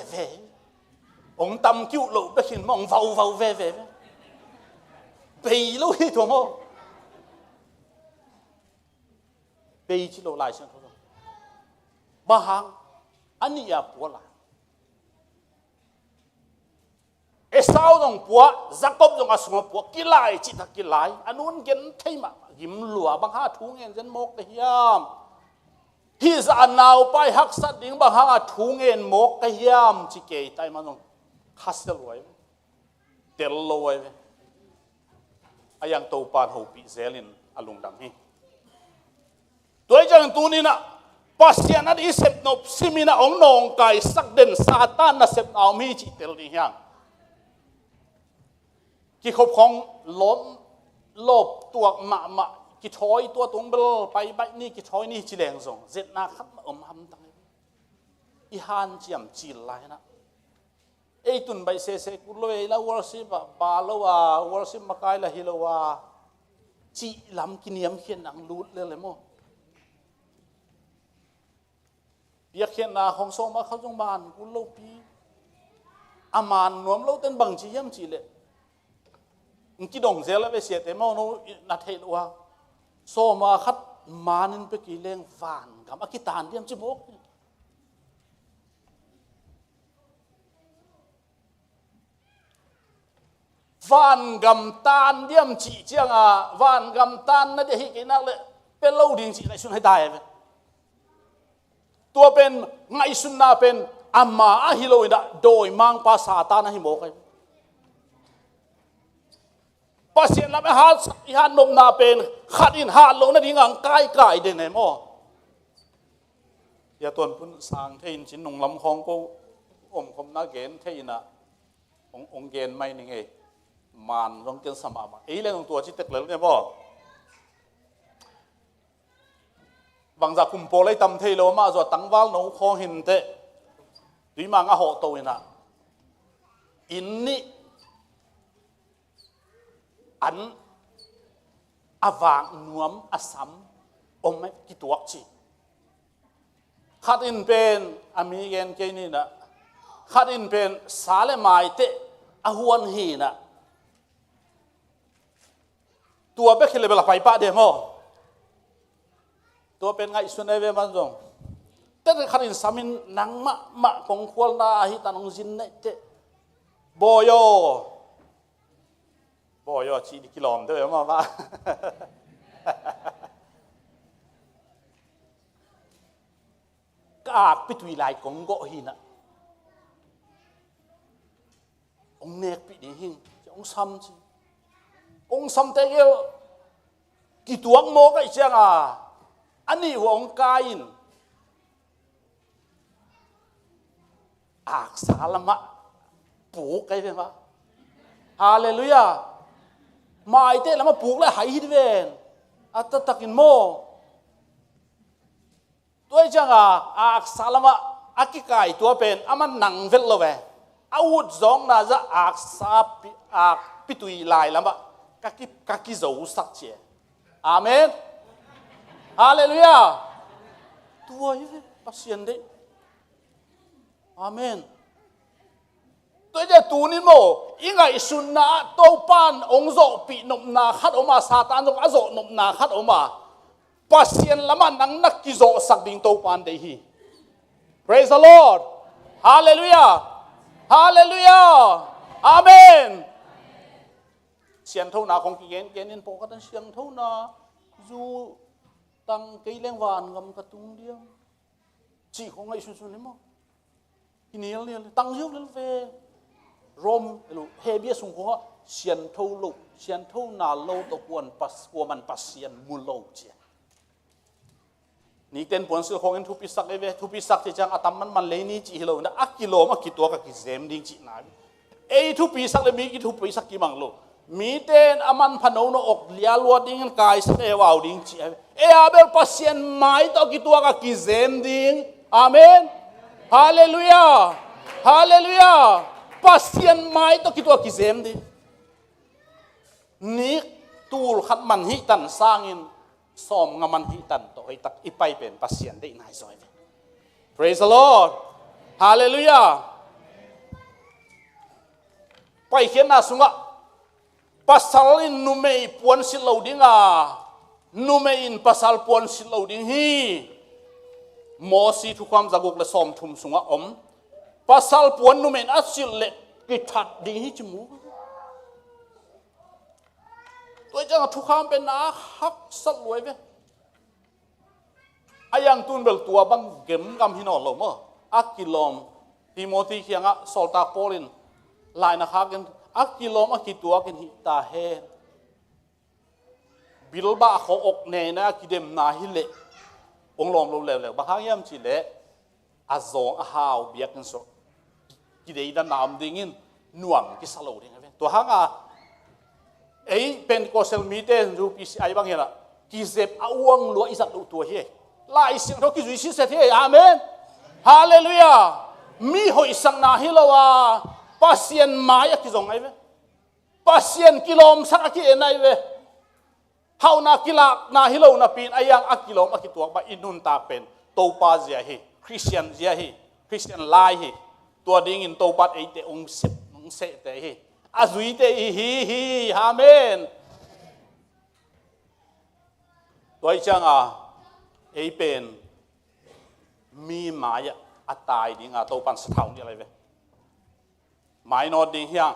องตำคิวลูกไปขินมองเฝ้าเว่ไปลุยถั่วโมไปชิโลลายเช่นทั่วบ้าหังอันนี้อย่าปวดละเอสาวต้องปวดจักบต้องอาสงปวดกิไลจิตกิไลอันนู้นเกินเทมาหิมหลัวบางห้าทุ่งเงินเจนโมกเฮียม hi za nau pai hak sat ding bang hanga thungen mok ka hiam chi ke tai manong khasel wai tel lo wai ayang to pan ho pi zelin alung dang hi toy jang tunina pasian at isep nop simina ong nong kai sak den satan na sep naw mi chi tel ni hyang ki khop khong lom lop tuak ma ki thoi tua tung bel pai bai ni ki thoi ni chi leng zong zet na khat ma ham tang i han chiam chi lai na ei tun bai se ku loi la worship ba lo wa worship makai la hi lo wa chi lam ki niam khian ang lut le mo biak khian na khong so ma khajong ban ku lo pi aman nuam lo ten bang chi yam chi le ki dong zel ve sia te mo no na thei lo wa so ma khat manin pe ki leng van kam akitan diam chi bok van gam tan diam chi chiang a van gam tan na de hi ke nak le pe lo ding chi lai sun hai dai ve tua pen ngai sun na pen amma a hi lo ida doi mang pa satan hi mo kai pasien la ha han nom na pen khat in ha lo na ding ang kai de ne mo ya ton pun sang thein chin nong lam khong ko om khom na gen theina ong gen mai ni nge man rong ken sama ma ei leng tua chi tek le ne mo bang za kum po lai tam thei lo ma zo tangwal no khong hin te tui ma nga ho to ina in ni an avang nuam asam om mai ki tuak chi khat in pen ami gen ke ni na khat in pen sale mai te ahuan hi na tua be khile bela pai pa de mo tua pen ngai sun ai ve man jong te khat in samin nang ma kong khwal na hi tanong jin ne te boyo chi di kilom de ma ka pi tui lai kong go hi na ong nek pi di hin ong sam te ge ki tuang mo kai chang a ani wong kain ak salama pu kai ve ma hallelujah mai te lama puk la hai hit ven atta takin mo toy changa ak salama akikai tua pen aman nang vel lo ve awut zong na za ak sa ak pitui lai lama kaki zo sak che amen hallelujah tua ye pasien de amen tôiจะตูนิโมยังไงสุนนะโตปานองโซปีนมนาขัดออกมาซาตานจงอโซนมนาขัดออกมาปัสยันละมันนังนักกิโซสักดิ่งโตปานเดฮี praise the Lord hallelujah hallelujah amen เสียงเท่านาของกิเกนเกนินโปกันเสียงเท่านาจูตังเกยเลงวานกำกระตุงเดียวจีของไอ้สุนนิโมกินเนียลตังยุเลเวรมลูเฮเบียสุงหัวเสียนเท่าลูเสียนเท่านาโลตะกวนปัสกัวมันปัสเสียนมุโลเจียนี่เต้นปวนสุของเอ็นทุปิสักเวทุปิสักที่จังอาตมันเลยนี่จีฮิโลนะอักกิโลมากี่ตัวกับกี่เซมดิ้งจีนาเอทุปิสักเลยมีกี่ทุปิสักกี่มังโลมีเต้นอามันพนโนอกเลียลวดิ้งกายสักวาวดิ้งจีอาเบลปัสเสียนไม้ตัวกี่ตัวกับกี่เซมดิ้งอาเมนฮาเลลูยาฮาเลลูยาpasien mai to kitua kizem di ni tul khat man hi tan sangin som ngaman hi tan to hi tak ipai pen pasien de nai zoi praise the Lord hallelujah pai khian na sunga pasalin numei puan silo dinga numein pasal puan silo ding hi mo si thu kwam jaguk le som thum sunga om pasal puan numen asil le ki that ding hi chmu toi jang thu kham pen na hak sal loi ve ayang tun bel tua bang gem gam hinon lo mo akilom Timothy khianga solta polin lai na khagen akilom akitua ken hi ta he bilba kho ok ne na kidem na hi le ong lom lo le ba hang yam chi le azong a haw biak ken so kidei da nam dingin nuam ki salo ding ave to hanga ei Pentecostal meeting ju PCI bang hela ki zep awang lo isak do to he lai sing ro ki ju si set he amen hallelujah mi hoi sang na hi lo wa pasien maya ki zong ai ve pasien kilom sak ki enai ve how na kilak na hi lo na pin ayang akilom akituak ba inun ta pen to pa zia hi Christian zia hi Christian lai hi tua ding in to pat ei te ong se te hi azui te hi amen toy chang a ei pen mi maya atai ding a to pan sa thau ni lai ve mai no ding hiang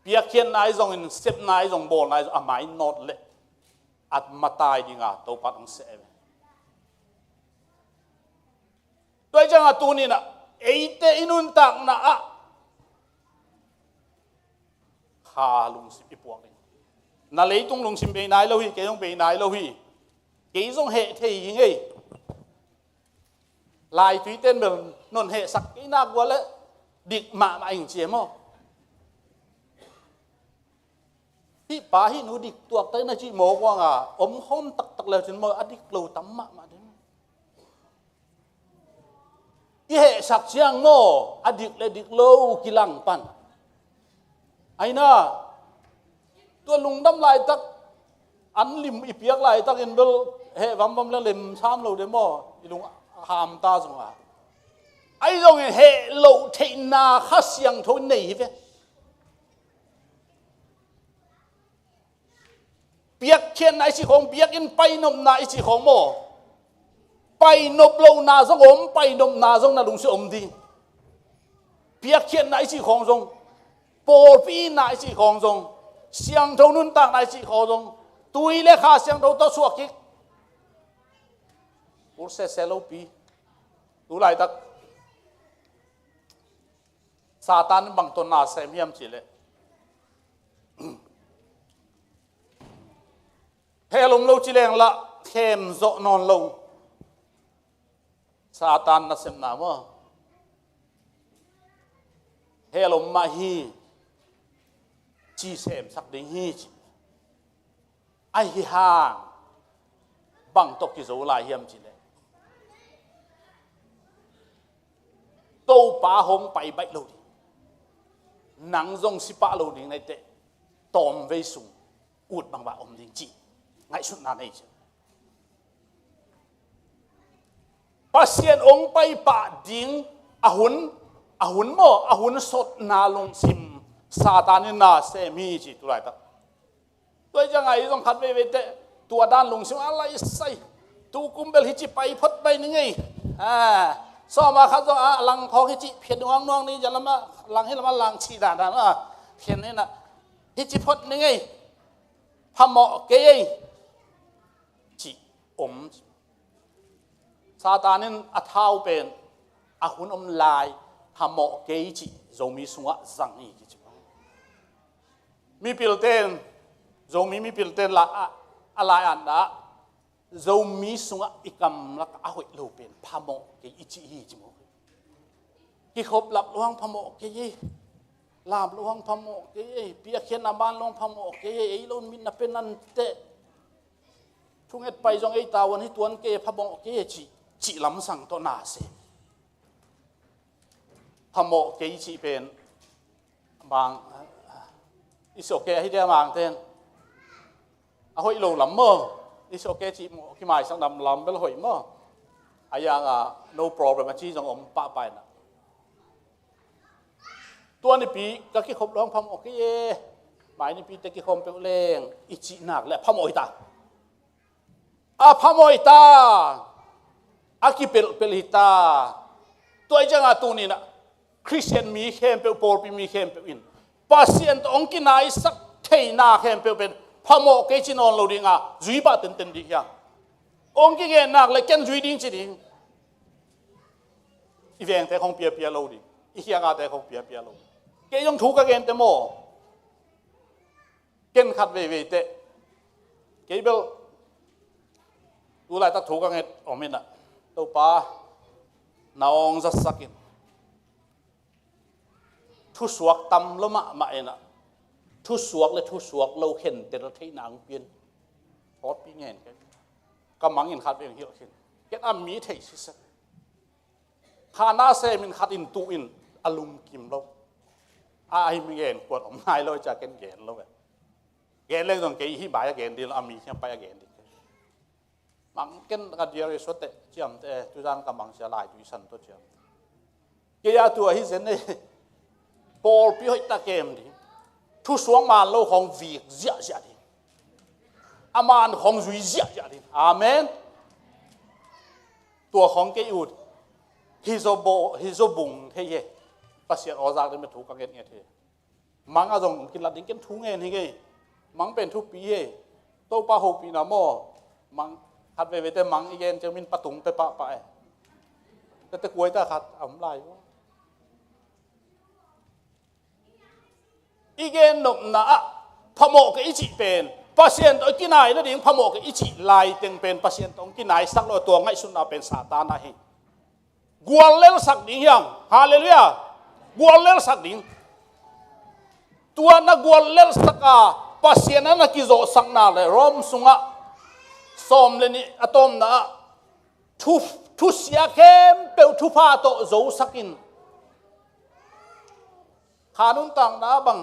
bia khian nai zong in sep nai zong bol nai a mai not le at matai ding a to pat ang se ve toy chang a tu ni na ei te inun tak na a kha lung sim ipuak ni na lei tung lung sim be nai lo hi ke jong be nai lo hi ke jong he thei hi ngei lai tùy tên bel non he sak ke na gwa le dik ma anh che mo hi pa hi nu dik tuak tai na chi mo kwa nga om hom tak le chin mo adik lo tam ma dem i he sak chiang mo adik le dik lo kilang pan ai na tua lung dam lai tak an lim i piak lai tak in bel he vam le lim sam lo de mo i lung ham ta zong à ai zong he lo thei na kha siang tho nei ve biak khen nai chi khong biak in pai nom nai chi khong mo pai nop lo na zong om pai nom na zong na lung se om di biak khen nai chi khong zong por pi nai chi khong zong siang tho nun tak nai chi khong zong tui le kha siang tho to suak ki ur se lo pi tu lai tak Satan bang ton na sem hiam chi le helom lo chi leng la khem zo non lo Satan na sem na mo helom ma hi chi sem sak ding hi chi ai hi hang bang tok ki zo lai hiam chi le tô pa hong pai bai lo nang zong si pa lo ding nei te tom ve sung ut bang ba om ding chi ngai sun na nei pasien ong pai pa ding ahun mo ahun sot na long sim Satan na se mi chi tu lai ta toi jang ai zong khat ve te tua dan long sim alai sai tu kumbel hi chi pai phot bai ni ngei so ma kha zo lang thong hi chi phian nuang nuang ni jan lama lang hi lama lang chi da da phian ni na hi chi phot ni ngei phamo ke ei chi om Satanin athau pen ahun om lai phamo ke chi zo mi sunga zang ni chi mi pilten zo mi pilten la alai an da zo mi sunga ikam lak a hoi lo pen phamo ke ichi hi chi mo ki khop lap luang phamo ke ye lam luang phamo ke ye pia khen na ban luang phamo ke ye ei lon min na pen nan te thunget pai jong ei tawan hi tuan ke phamo ke ye chi lam sang to na se phamo ke ichi pen bang iso ke hi dia mang ten a hoi lo lam mo is okay chi mo ki mai sang dam lam bel hoi mo ayang no problem chi jong om pa pai na tua ni pi ka ki khop long pham okay ye mai ni pi te ki khom pe leng ichi nak le pham oi ta a pham oi ta a ki pel hita toi jang tu ni na Christian mi khem pe por pi mi khem pe in pasien ong ki nai sak thei na khem pe pen phamo ke chinon lo dinga zui ba ten ten di ya องกี่เงินนักเลยเกินจุยดิ้งจีดิ้งอีเวงแต่ของเปียโลดิอีเฮียงาแต่ของเปียโลเกยงถูกกับเงินแต่โมเกินขัดเวเตเกยเบลดูแลตักถูกกับเงินอมินะตัวป้าน้องจะสักินทุสวกตำละมาเองนะทุสวกและทุสวกเราเห็นแต่เราที่นางเปลี่ยนพอดปีเงินกันกำมังอินขัดเองเหี้ยขึ้นเกิดอามีเทสิสข้าหน้าเซมินขัดอินตูอินอารมณ์กิมเราไอ้มีเงินปวดอมนายเราจะเกินเงินเราแบบเงินเรื่องตรงเกี่ยที่บ่ายเงินดีเราอามีเช่นไปเงินดีมังเกินกันเดียวเลยสุดเตะเจียมเตะทุกท่านกำมังเสียหลายดุยสันตัวเจียมเกี่ยตัวที่เซนเนี่ยพอพี่ให้ตาเกมดิทุสวงมาโลของวิกเสียดิอามานของจุยเสียดิอาเมนตัวของเกยูดฮิโซบุงเฮียภาษาออจากเลยไม่ถูกกันเงี้ยเทมังอาจงกินละดิ้งกินทุ่งเงี้ยนี่ไงมังเป็นทุกปีเฮโตป้าหกปีนะโมมังขัดไปแต่มังอีเกนจะมินปะตุงไปปะไปแต่กล้วยตาขัดอ่ำลายวะอีเกนหนุ่มนะพโมกอีจิเป็นภาษาตัวกินไหนแล้วดิ้งพโมกอีจิลายเต็งเป็นภาษาตัวกินไหนสักร้อยตัวง่ายสุดเอาเป็นซาตานนะเฮกวนเล่นสักดิ้งยังฮาเลลูยากวนเล่นสักดิ้งตัวนักกวนเล่นสักภาษานั้นนักกิโจสักนาเลยรอมสุงะสมเลนี่อะตอมนะทุเสียเข้มเปิลทุพาโตโจสักินขานุนต่างนะบัง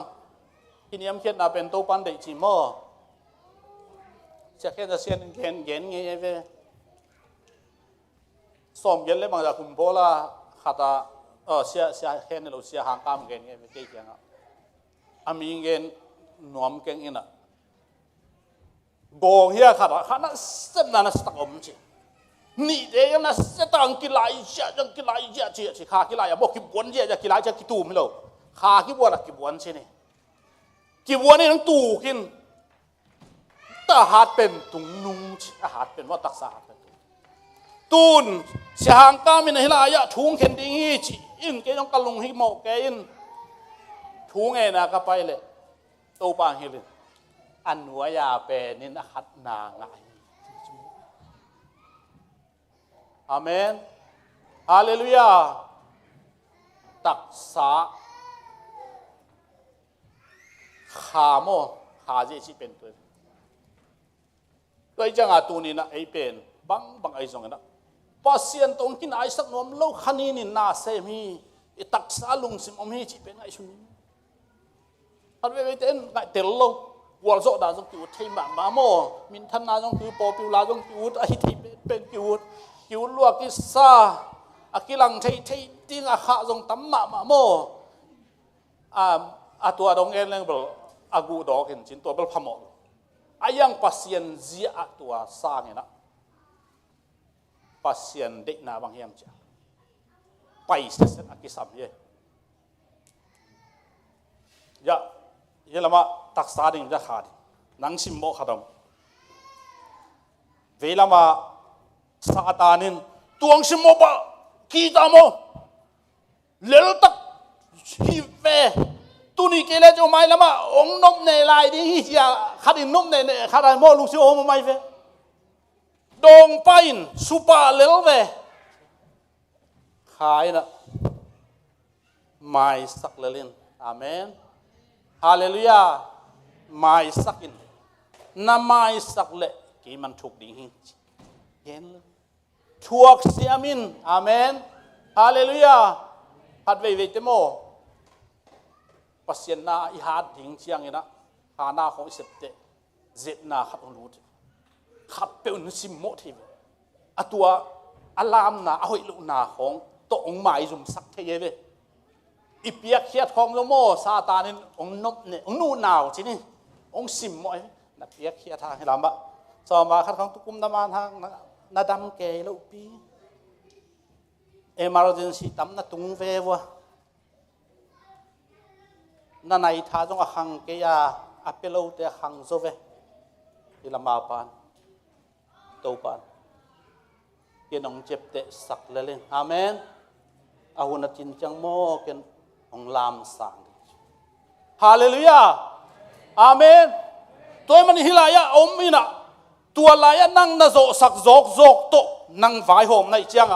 ที่นี่ยมเขียนนะเป็นตัวปันเดจิโมเสียแค่จะเสียนเงี้ยเงี้ยเว้สมเย็นเลยบางจากคุณโบล่าขัดเสียแค่ในเราเสียหางกามเงี้ยไม่เกี่ยงอ่ะอามีเงี้ยหนวมเก่งอินะบงเฮียขัดขัดนั้นเส้นนั้นสตักอมจีนี่เองนะเส้นต่างกีฬาเสียจังกีฬาเสียจีจีขากีฬาอย่าบอกกิบวนเสียจะกีฬาจะกิตูมเราขากิบวนอะกิบวนใช่ไหมกิบวนนี่ทั้งตู่กินแต่หาดเป็นตุงนุ่งหาดเป็นว่าตักษาตูนเสียหางกามินฮิลายะทุ่งเข็นดิ้งฮีจีอินเกยองกะลุงฮิโมเกอินทุ่งเอ็นะก็ไปเลยตัวปางฮิลินอันหัวยาเป็นนินหัดนางไงอาเมนฮาเลลูยาตักษาขาโมขาเจชิเป็นตัวโดยจังอาตูนี้นะไอเป็นบังไอซงนะภาษาตรงกินไอสักนวมโลกขันีนินนาเซมีตักษาลุงสิมอมฮีชิเป็นไอชุนีฮันเวเตนไงเตลโลวัวโซดาจงกิวที่มาโมมินทันนาจงกิวปอปิวลาจงกิวไอที่เป็นกิวลวกกิซาอากิลังที่ติ้งอาขาจงตั้มมาโมตัวดงเอ็นเลงเบลอากูดอกเห็นจินตัวเบลพมออายังภาษาเจียตัวสร้างเนี่ยนะภาษาเด็กนาบางอย่างจ้ะไปเสร็จอากิสามเย่ยะละมาตักษาดิ่งจะขาดนังสิมโมขาดมเวลามาซาตานินตัวงสิมโมบะกีตามโมเลลตักฮิเวตุนี่เกล้จะไม่ละมาองนบในลายดีฮิยาขัดินนบในขัดโมลูกซิโอมาไม่เวดงไปน์สุปาเลลเวขายนะไม่สักเลลินอาเมนฮาเลลูยาไม่สักินน้ำไม่สักเละกี่มันถูกดิ่งหิเย็นถูกเสียมินอาเมนฮาเลลูยาพัดเวเวตโมปัสยนาอิฮาดดิ่งเชียงนะหาหน้าของอิสเตเจ็ดนาขัดองรูดขัดเป็นสิมโมทีตัวอัลลามนาเอาอีลูนาของตัวองค์หมายจุ่มสักเทเยเวอีเปียกเขียดของโมซาตานินองนบเนี่ยองนูนาวจีนี่องสิมมอยนับเปียกเขียดทางให้ลำบะสอบมาขัดของตุกุมดามาทางนาดำเกลลูปีเอมาร์เจนซีตั้มนาตุงเววะนาในท่าจงหังเกียอาเปโลเตหังโซเวที่ลำบากปานโตปาน เกนองเจ็บเตะสักเลยอาเมนอาหุนจินจังโมเกนองลามสังฮาเลลูยาอาเมนตัวมันฮิลายะอมมินะตัวลายนั่งน่าโจสักโจกโจกโตนั่งฝ่ายโฮมในเจียง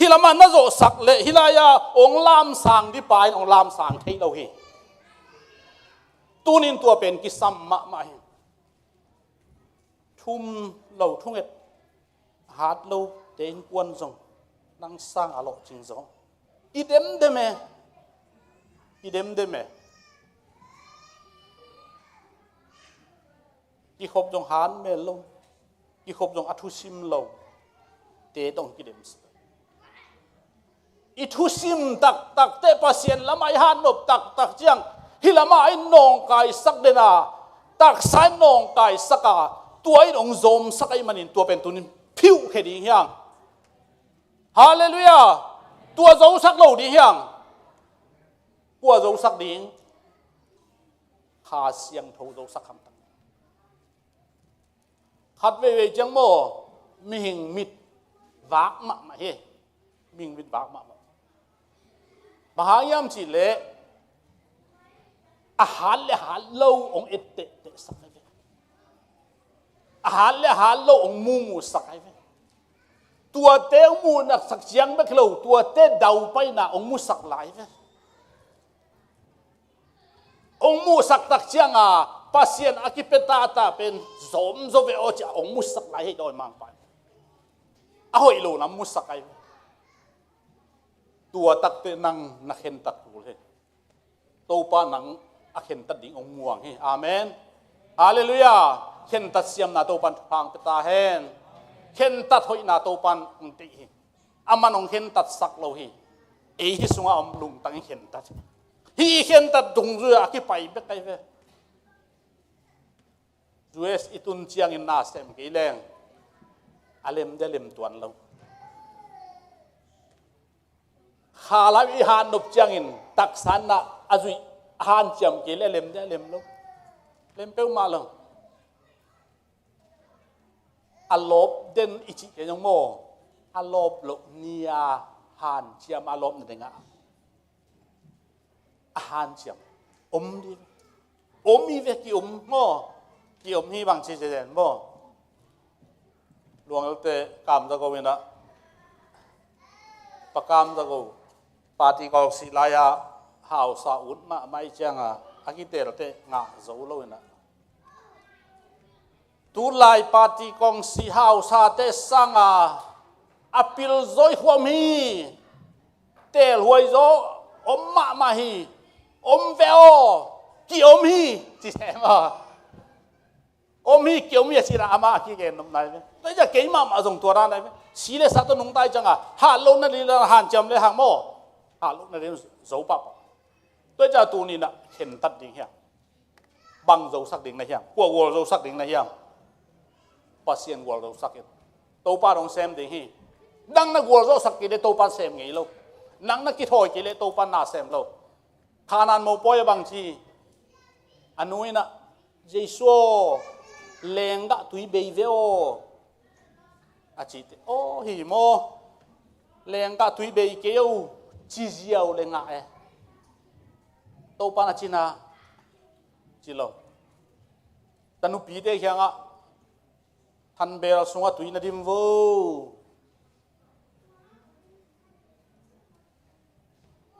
ฮิลามันน่าโจสักเละฮิลายะองลามสังที่ปลายองลามสังที่เราเห็นตัวนี้ตัวเป็นกิสัมมะมาเห็นทุ่มเราทุ่งเอ็ดหาดเราเดินกวนจงนั่งสร้างอารมณ์จริงจงอีเดมเดมอีเดมเดมกี่ขบจงหานเมลงกี่ขบจงอัตุซิมเราเตะตรงกี่เดมสอีทุซิมตักตักเตะปัสเซียนละไม่หันนบตักตักเจียงฮิละมาไอ้นองกายสักเดน่าตักสายนองกายสักตัวไอ้องโจมสักไอ้มันอินตัวเป็นตัวนี้ผิวแค่ดีอย่างฮาเลลูยาตัวโจสักเราดีอย่างกัวโจสักดีขาเสียงโถโจสักคำตั้งขัดเวจังโมมิหิงมิดวากมะมาเฮมิงมิดวากมะมหายามจีเล่อาหารและหาเล่าองเอเตเตสักไอ้อาหารและหาเล่าองมูมูสักไอ้ตัวเต้ามูนักสักเชียงไม่เข้าตัวเต้ดาวไปนะองมูสักหลายองมูสักตักเชียงปัสเซียนอากิเปตาตาเป็นสมโซเวอจะองมูสักหลายให้โดยมังไปเอาไอ้ลูน้ำมูสักไอ้ตัวตักเตนังนักเห็นตักกูเลยตัวป้านังอาเห็นตัดดิ่งองม่วงให้อาเมนฮาเลลูยาเห็นตัดเสียมนาตัวปันพังเปตาเห็นเห็นตัดหอยนาตัวปันอุติอามันองเห็นตัดสักเราฮีเอฮิสุงอมลุงตั้งเห็นตัดฮีเห็นตัดดุงเรือที่ไปเบกไกเวจูเอสอิตุนเชียงอินนาเซมกีแรงอาเลมเดเลมตวนเราขาลาวิหารนบเชียงอินตักสันนะอาจุยหานเชียมกีเลมเดเลมเราเลมเป้ามาเราอารมณ์เด่นอิจิยังโมอารมณ์โลเนียหานเชียมอารมณ์นั่นเองหานเชียมดีมีเวกิโมกี่ฮีบางชีเจนโมหลวงเตะกามตะโกวินะปะกามตะโกปาติกอกศิลายาหาวสาอุดมาไม่เจียงอากิเตระเตงาโจโลวินะตุลายปาติกองสีหาวสาเตสังอปิลโจยหัวมีเตลหวยโจอมมาฮีอมเวโอกี่ฮีจีเซมามีเกี่ยวมีสิระอามากี่เกณฑ์น้ำไหนไหมแล้วจะเกี่ยมาส่งตัวร้านไหนไหมสีเลสัตว์นุ่งไตจังหาลงนั่นนี่ละหันจำเลยหางโมหาลงนั่นนี่โจปับตัวจะตัวนี้นะเห็นตัดดิ่งเฮียบังโจสักดิ่งในเฮียกัววัวโจสักดิ่งในเฮียปัสเซียนวัวโจสักดิ่งตัวป้าของเซมดิ่งฮีดังนักวัวโจสักกี่เลตัวป้าเซมไงลูกนังนักกิโถยกี่เลตัวป้าหน้าเซมลูกขานานโมปอยบางทีอันนู้นนะเยซูเลงกะตุยเบยเวโออาจิตโอ้หิโมเลงกะตุยเบยเกียวจีเจียวเลงะโตปานาจินาจิโลตันุปีเดเฮียงะทันเบลสุงะตุยนาดิมโว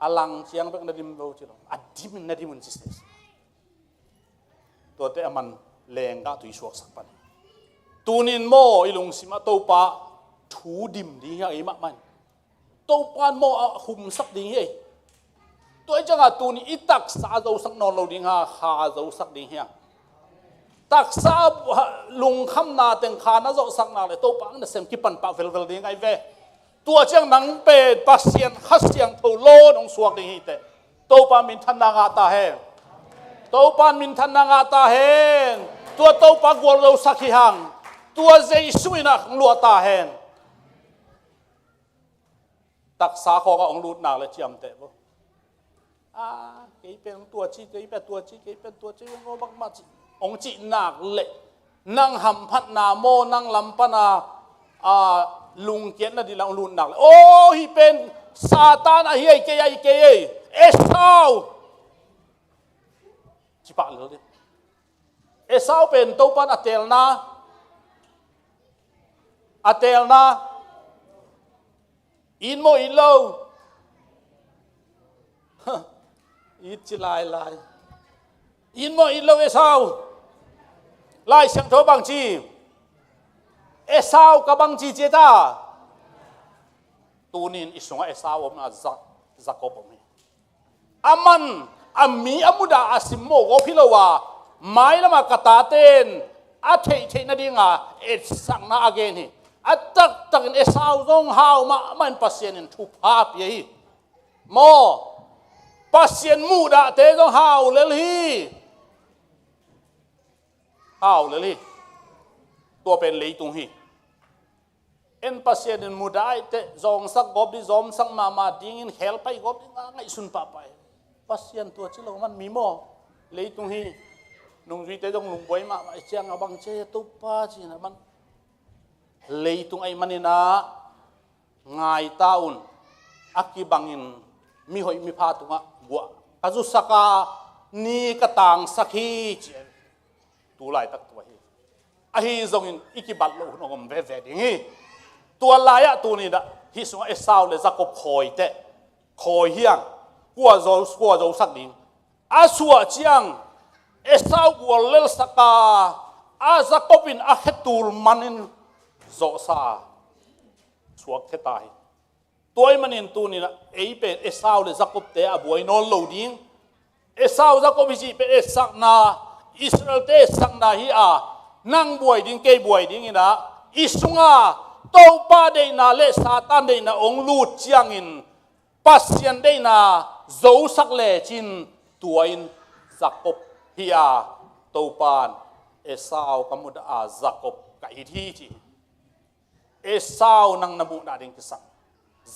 อลังเชียงเป็กนาดิมโวจิโลอดิมนาดิมุนจิสเตสตัวเตอมันแรงก็ตุยสวกสักปันตูนินโมอิลุงสิมาตัวปะถูดิมดีไงมะมันตัวปานโมหุมสักดีไงตัวจังหวะตูนี่อิตักซาโจสักนอนเราดีงาคาโจสักดีไงตักซาลุงคำนาเต็งคานาโจสักนาเลยตัวปานนั่นเซมกิปันปะเฟลดีไงเวตัวเจ้าหนังเป็นปัสเซียนขัดเสียงทูโลนองสวกดีเตตัวปานมินทันนางาตาเฮตัวปานมินทันนางาตาเฮนตัวตัวปากวัวเราสักหังตัวเจสุยนักลัวตาเฮนตักสาขอกองรูดหนักเลยเจียมเตะบ่กี่เป็นตัวจีกี่เป็นตัวจีกี่เป็นตัวจีงอบักมาจีองจีหนักเละนั่งหำพัดนาโมนั่งลำปนา ลุงเกียนน่ะดิลังลุนหนักเลยโอ้ฮิเป็นซาตานอะเฮียเกยเกยเอสาวจิปะเลยเอสาวเป็นตัวปันอเตลนาอินโมอินโลอินจิลายอินโมอินโลเอสาวลายเสียงโทบังจีเอสาวกับบางจีเจตาตูนินอิสุงเอสาวผมอาจักอบผมอามันอามีอามุดาอาสิโมโกพิโลวาไม่ละมากตาเตนอาเทเทนดิ่งอ่ะเอสังนาอเกนี่อาตักเอสาวจงหาวมามันปัสเซียนทุภาพยี่โมปัสเซียนมุดาเตจงหาวเลลีหาวเลลีตัวเป็นเลยตรงนี้เอ็นปัสเซียนมุดาเตจงสักกบดิจงสักมาดิ้งอินเฮลไปกบดิง่ายสุนปะไปปัสเซียนตัวที่เรามันมีโมเลยตรงนี้นุ่งวิเตจงลุงบอยมาไอเชียงบังเจตุปาจีนะมันเลยตรงไอมันนี่นะง่ายตาอุนอักกีบังอินมีหอยมีพาตุงะบัวกัจุสกานี่กตังสักฮีเจตัวลายตักตัวฮีอาฮีจงอินอิกิบัตโลนงมเวเวดิ่งฮีตัวลายอะตัวนี้นะฮิสุงเอสาวเลยจะกบคอยเตะคอยเฮียงกัวโจสักดิ่งอาสัวเจียงเอสาวกัวเลสกาอาจะกบินอาเขตูลมันินโจซาสวกเทตายตัวมันอินตัวนี้นะเอเป็นเอสาวเลยจะกบเตะบวยนอนโลดิ่งเอสาวจะกบวิจิเป็นเอสักนาอิสราเอลเตสักนาฮีอานั่งบวยดิ่งเกยบวยดิ่งนะอิสุงาโตปาเดนาเลซาตานเดนาองลูดเจียงอินปัสยันเดนาโจสักเลจินตัวอินจักบฮิอาโตปานเอสาวกมุดอาจักบกับอิทีจีเอสาวนั่งนบุนาดิ่งกิสัง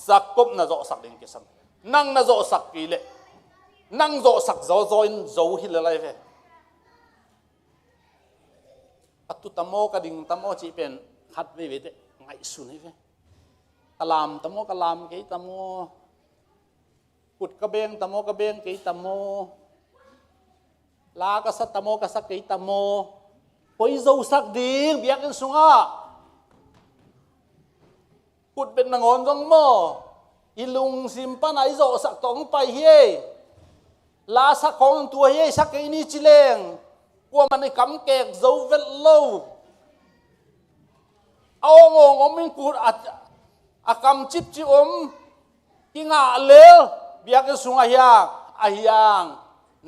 จักบน่าโจสักดิ่งกิสังนั่งน่าโจสักกิเลนั่งโจสักโจอินโจฮิเลไลเวอัตุตโมกดิ่งตโมจีเป็นขัดเวเวเตไงสุนัยเวกลามตโมกลามเกยตโมกุดกระเบงตโมกระเบงเกยตโมลากษัตตโมกษัตเกยตโมปอยโจสักดิ่งเบียกันสุงะกุดเป็นนางอนจงโมอิลุงซิมปันไอโจสักตองไปเฮลาสักของตัวเฮสักเกยนี่จิเลงกว่ามันไอ้กำเกกโจเวลโลเอางงมินกูดอากำจิบจิกิงาเลวเบียกสุงอายัง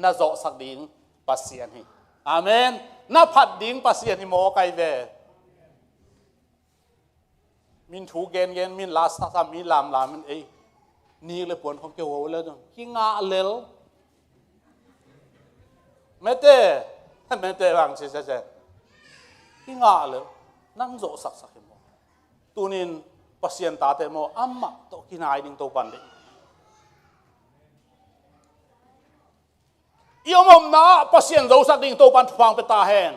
น่าโจสักดิ่งปัสเซียนฮีอาเมนน่าผัดดิ่งปัสเซียนฮีโมไกเวมินถูเกนมินลาสตามินลามมันเอ้นี่เลยปวนของเกี่ยวกับเลยกิงาเลวเมเต้บางเช่กิงาเลวนั่งโจสักเมตัวนี้ปัสเซียนตาเตโมอัมมาโตกินายดิ่งโตปันเดอีอมนะปัสเซียนโจสักดิ่งโตปันฟังเป็นตาแห้ง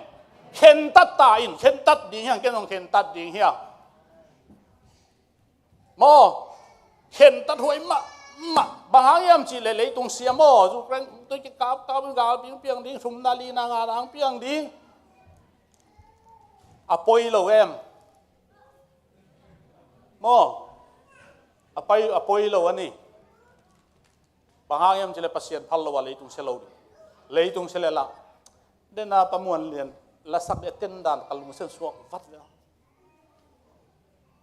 เข็นตัดตาอินเข็นตัดดิ่งเฮียงแกน้องเข็นตัดดิ่งเฮียงโมเข็นตัดหวยมาบางครั้งยามจีเลยตรงเสียโมจุกเร่งตัวจะกาบเปียงดิ่งสุมนาลีนางานางเปียงดิ่งอปอยโลเอมโมอปอยโลอันนี้บางครั้งยามจีเลยปัสเซียนพัลโลวะเลยตรงเซโลดิเลยตรงเซเลละเดน่าประมวลเรียนละสักเต็นดานกัลมุเซนสวกวัดเลย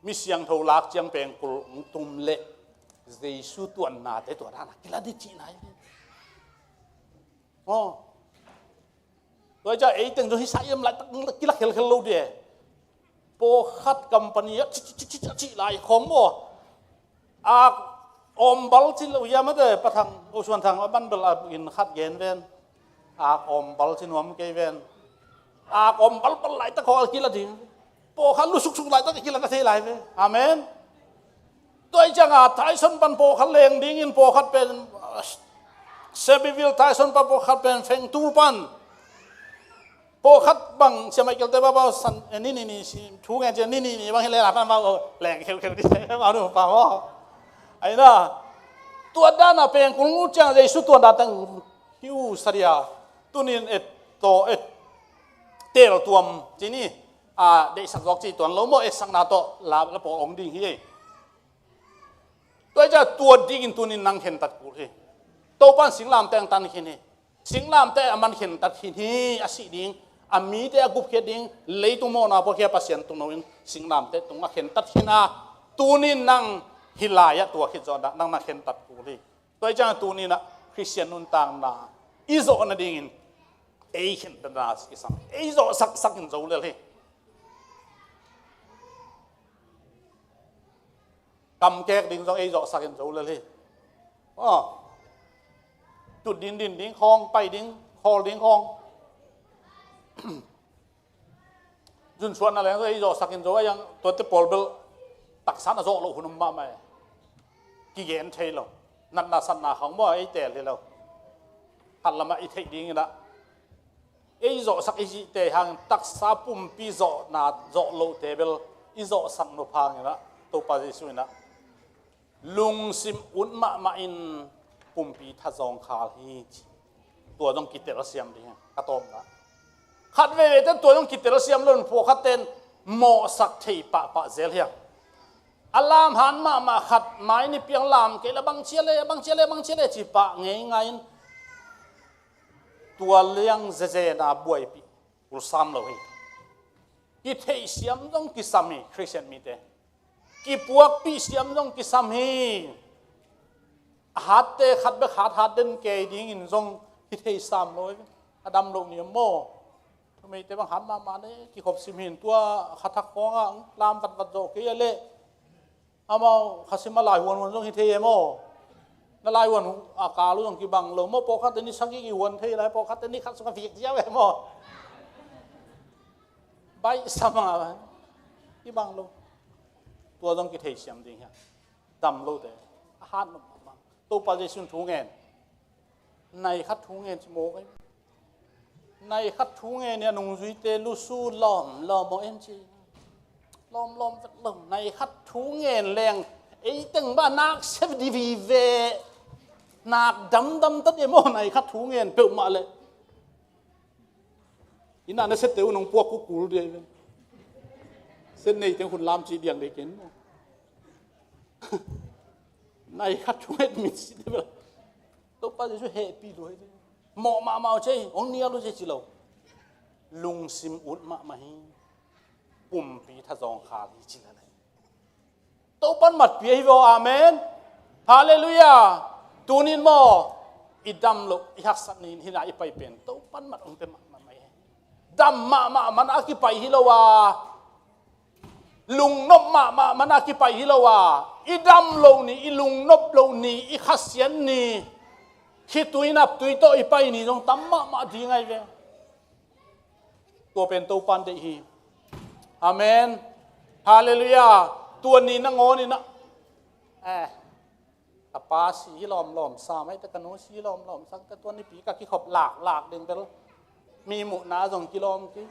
มิเสียงเท่าลักเจียงเป็นกลุ่มตุ่มเละเจสุตัวนาเตตัวนั้นกิลาดิจีนายโอ้ตัวจะตึงจนที่สายยังไหลตักกิลาเคลโลเดียโปขัดกัมปานีชิไหลของโมอมบัลชิลวยามาเดปะทางอุชวนทางบันเบลอินขัดเกนเวนอมบัลชินวมเกเวนอมบัลไหลตะคอกิลาดิโปขัดลุสุกไหลตะกิลาเทไหลเวอาเมนตัวจังอาไทสันปันโปขัดเลงดิ่งอินโปขัดเป็นเซบิวิลไทสันปันโปขัดเป็นเฟงตูปัน พอคัดบังเชื่อไหมเกี่ยวกับว่าสันนี่ชูเงินเจนี่บางทีเลยหลับมาแหลงเขียวที่ไหนมาดูฟังว่าไอ้น่ะตัวด้านน่ะเป็นคุณรู้จักเลยสุดตัวด้านตั้งฮิวสเดียตัวนี้เตลตัวมจีนี่ได้สักดอกจีตัวล้มว่าสักนาโตลาแล้วพอองดิ่งเฮ้ตัวจะตัวดิ่งตัวนี้นั่งเห็นตัดกูเฮ้ตัวปั้นสิงลามแต่งตันเห็นเฮ้สิงลามแต่มันเห็นตัดเห็นเฮ้อาศิดิ่งมีแต่กุบเห็นดิ่งเลยตัวโมนาพอแค่ภาษาตัวนู้นสิงลามแต่ตรงนั้นเห็นตัดเห็นตัวนี้นั่งฮิลายะตัวคิดจอดนั่งนักเห็นตัดกูเลยตัวจะตัวนี้นะคริสเตียนนุนต่างนาอิโซนดิ่งเอ้เห็นตัดนาสิสังอิโซสักเห็นโจเลยกำแกกดิ่งต้องไอ้เจาะสักกันโจเลยจุดดิ่งคลองไปดิ่งคอดิ่งคลองจุนชวนอะไรก็ไอ้เจาะสักกันโจยังตัวที่ปอลเบลตักสันโจเราหุ่นมาไหมกี่เย็นเทเรานั่นน่ะสันน่ะของว่าไอ้แต่เลยเราหันละมาไอ้เทดิ่งนะไอ้เจาะสักไอ้แต่หางตักซาปุ่มปีเจาะน่ะเจาะเราเทเบลไอ้เจาะสังนุพังนะตัวปาจิสุนะลุงซิมอุนมาอินปุ่มปีทัศงคาลีตัวต้องกิตเตอร์เซียมดีกระตอมนะขัดเวเต้นตัวต้องกิตเตอร์เซียมล้นพวกขัดเต้นโมสักทีปะเซลเฮียอัลลามหันมาขัดไม้นี่เพียงลามเกล้บังเชลจีปะง่ายตัวเลี้ยงเจนาบวยปีอุลซามเลยกิเทเซียมต้องกิสามีคริสเตียนมีเตกี่พวกปีเสียมต้องกิสามฮีหัดเตะขัดไปหัดเดินเกยดิ้งอินทรงที่เทสามเลยอดัมลงเนี่ยโม่ทำไมแต่บางหันมาเนี่ยกี่ขบสิมินตัวขัดทักฟองลามวัดโจกี้เล่เอามาขัดสิมาลายวันต้องที่เทโม่นั่นลายวันอากาศรู้ต้องกี่บังลงโม่ปอขัดเตนี่สักกี่วันเทไรปอขัดเตนี่ขัดสุขภิกษ์เจ้าโม่ใบสมากี่บังลงตัวต้องกิเทเสียมจริงฮะดำโลดเลยฮาร์ดมาตัวปัจจัยสุนทุงเงินในคัดทุงเงินชิโมกันในคัดทุงเงินเนี่ยนุ่งจุยเตลูสู้ล้อมโมเอ็นจีล้อมในคัดทุงเงินแรงไอ้ตึงบ้านนักเซฟดีวีเวนักดำตัดเอโมในคัดทุงเงินเปิดมาเลยอินาเนเสตเตวนุ่งพวกกูเดียวเส้นในที่คุณลามจีเดียงได้กินในคัดช่วยมิสได้ไหมตัวป้าจะช่วยเฮปีด้วยหมอมาใช่องเนียรู้ใช่จีเราลุงซิมอุดมาให้ปุ่มปีทัศงคาลีจริงอะไรตัวปั้นมัดเปียฮิวอาเมนฮาเลลูยาตัวนี้หมออิดำโลอิฮักสันนินฮินาอิไปเป็นตัวปั้นมัดองเต็มมาไม่ดำมามันอากิไปฮิโลวาลุงนบมามันอากิไปฮิโลวาอีดำโลนี่อีลุงนบโลนี่อีขัสยันนี่คิดตุยนับตุยโตอีไปนี่ต้องตั้มมาดีไงเว้ยตัวเป็นตัวปันเดียอาเมนฮาเลลูยาตัวนี้นั่งงอนี่นะตาปาสีล้อมสามให้ตะกันโนสีล้อมสักแต่ตัวนี้ปีกับขี้ขบหลากเดินไปแล้วมีหมูนา2 กิโลกี่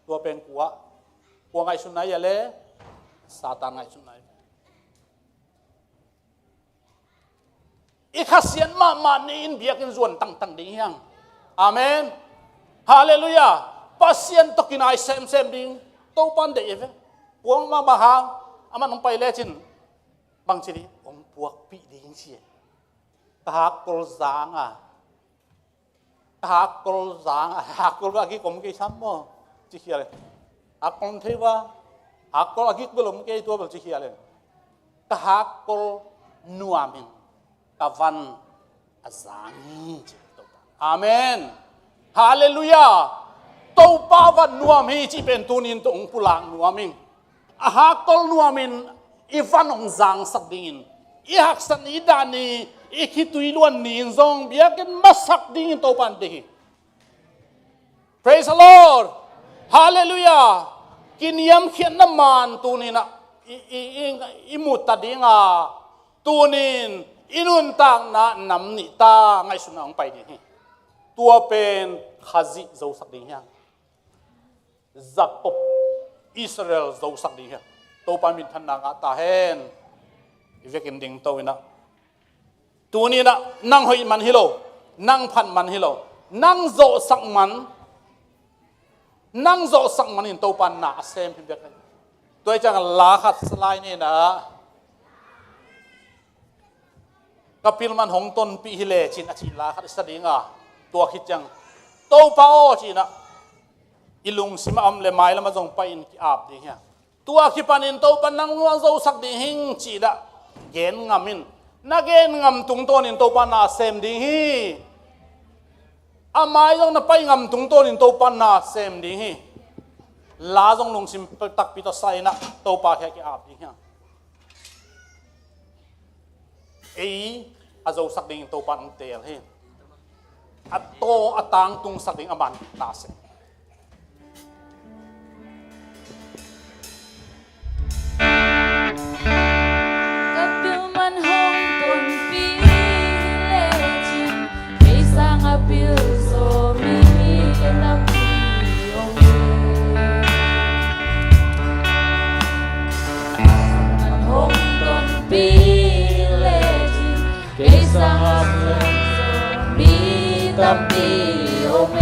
ตัวเป็นกัวไงสุนัยอย่าเล่ซาตานไงสุนัยอีข้าเสียนมานี่อินเบียกินส่วนตั้งดิ้งยังอาเมนฮาเลลูยาปัสยันตกินไอเซมดิ้งตัวปันเดียร์พวงมาหางอามันลงไปเล่จินบางทีนี้องพวกปีดิ้งเสียตากกลจางตากกลจางหากกลกี้ผมกี่ซ้ำมั้งจิเขียเลยหากคนที่ว่าหากคนอากิกbelum kayak itu belum cikiaเลยแต่หากคนนัวมิงกับวันอาจารย์อาเมนฮาเลลูยาตัวป้าวันนัวมิจีเป็นตัวนินตัวองค์ปุลังนัวมิงหากคนนัวมิงอีวันองจางสักดิ่งอีหักสันอีดานีอีคิตุยล้วนนินซงเบียกันมาสักดิ่งตัวปันดี Praise the Lord Hallelujah กินยำเขียนน้ำมันตัวนี้นะอิมุตตะดิงาตัวนี้ inun tang na nam ni ta ngai sun ang pai ni tua pen khazi zo sak ding hiang Jacob Israel zo sak ding hiang to pa min than na nga ta hen ivekin ding to ina tu ni na nang hoi man hilo nang phan man hilo nang zo sak man in to pan na sem phim bek tôi chang la khat slide ni na kapil man hong ton pi hile chin a chi la khat sadinga tua khit chang to pa o chi na ilung sima am le mai lama jong pa in ki ap ding ya tua khi panin to pan nang nuang zo sak ding hing chi da gen ngamin na gen ngam tung ton in to pan na sem ding hi amai jong na pai ngam tung ton in to pan na sem ding hi la jong lung sim tak pi to sai na to pa khe ki ap ding ya ei azo sak ding to pan tel he ato atang tung sak ding aman na se Kapil man hong ton pi le chin Kay sang apil so mi nam pi ong Man hong ton pi le chin Kay sang apil so mi nam pi ong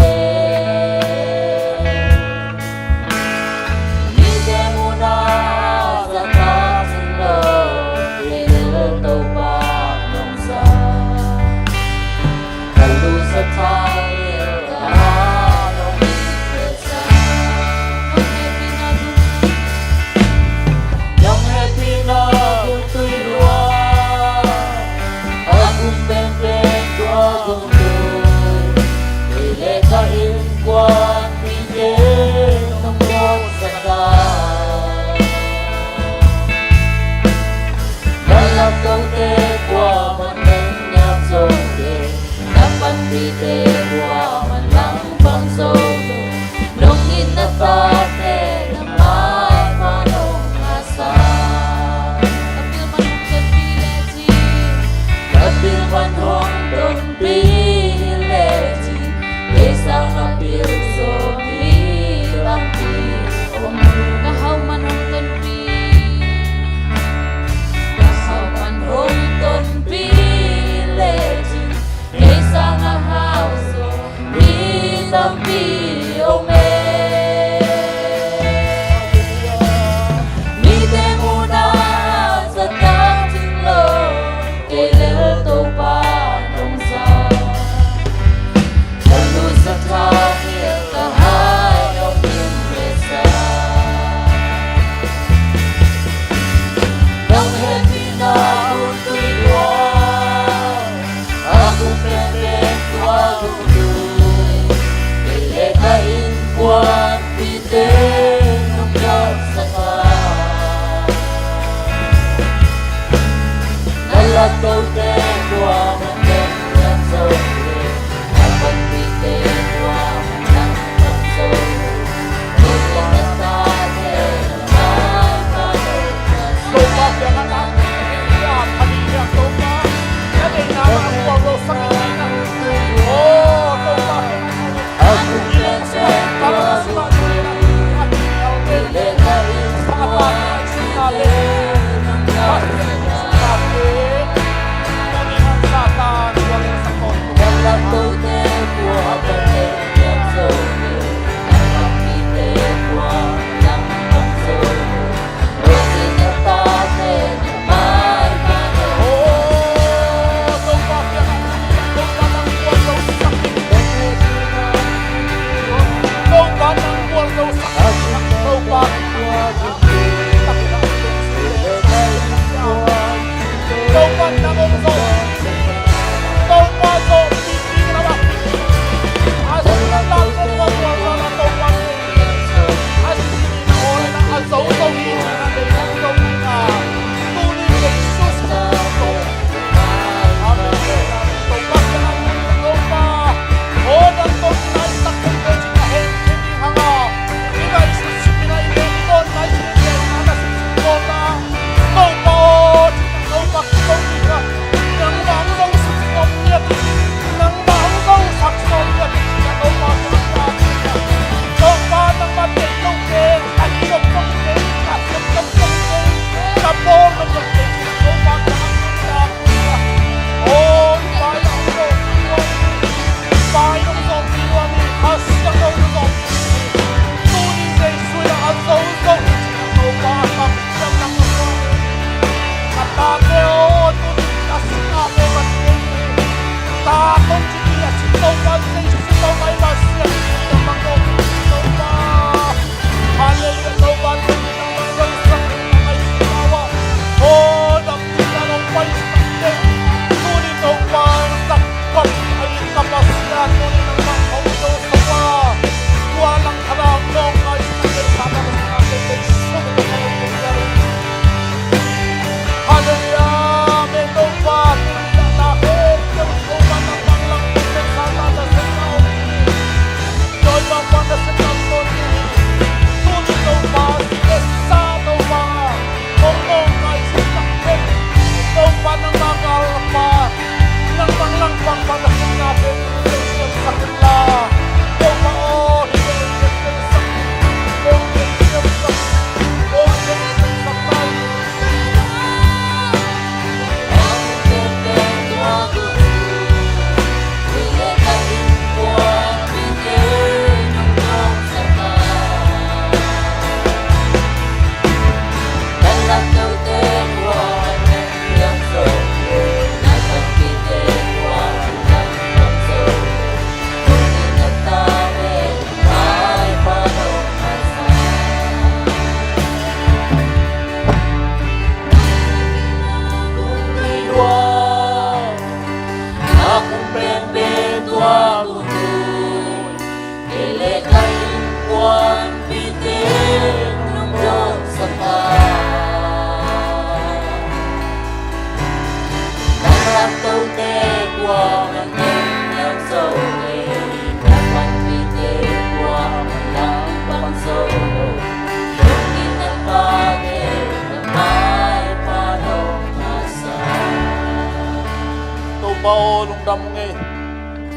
bao lung đam nghe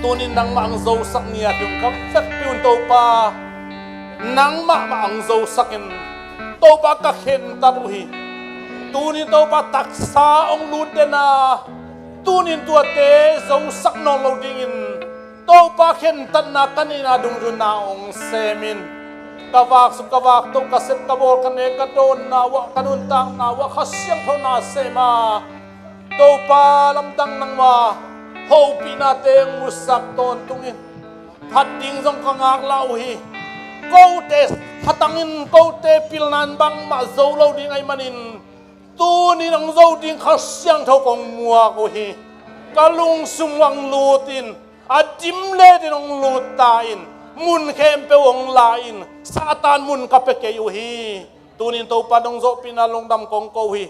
tunin nang mang dâu sắc nia tìm cấp phép piun tàu pa nang mang dâu sắc in tàu pa các khen ta hi tunin tàu pa tak sa ông lut na tunin tua te dâu sắc non lâu ding in tàu pa khen tan na kanina dung run na ông semin kawak su kawak to kasep kabol kane kadon na wa kanun tang na wa khasyang tho na sema to pa lamdang nang wa ho pinateng musak ton tungin hating jong kangak lau hi ko te hatangin ko te pilnan bang ma zo lo ding ai manin tu ni nang zo ding khasyang tho kong mua ko hi kalung sumwang lutin adim le dinong lutain mun khem pe ong lain satan mun kapeke yu hi tunin to padong zo pinalong dam kong ko hi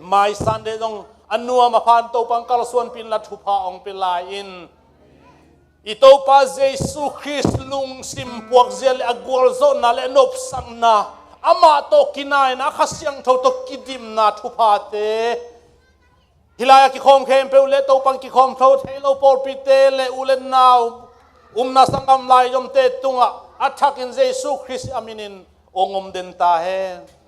mai sande dong anua ma phan to pang kalsuan pin la thupa ong pilain ito pa Jesu Christ lung simpuak zel agwal zo na le nop sang na ama to kinai na khasyang tho to kidim na thupa te hilaya ki khom khem pe le to pang ki khom tho thelo por pite le ulen naw na sangam lai yom te tunga attack in Jesu Christ aminin ongom den ta hen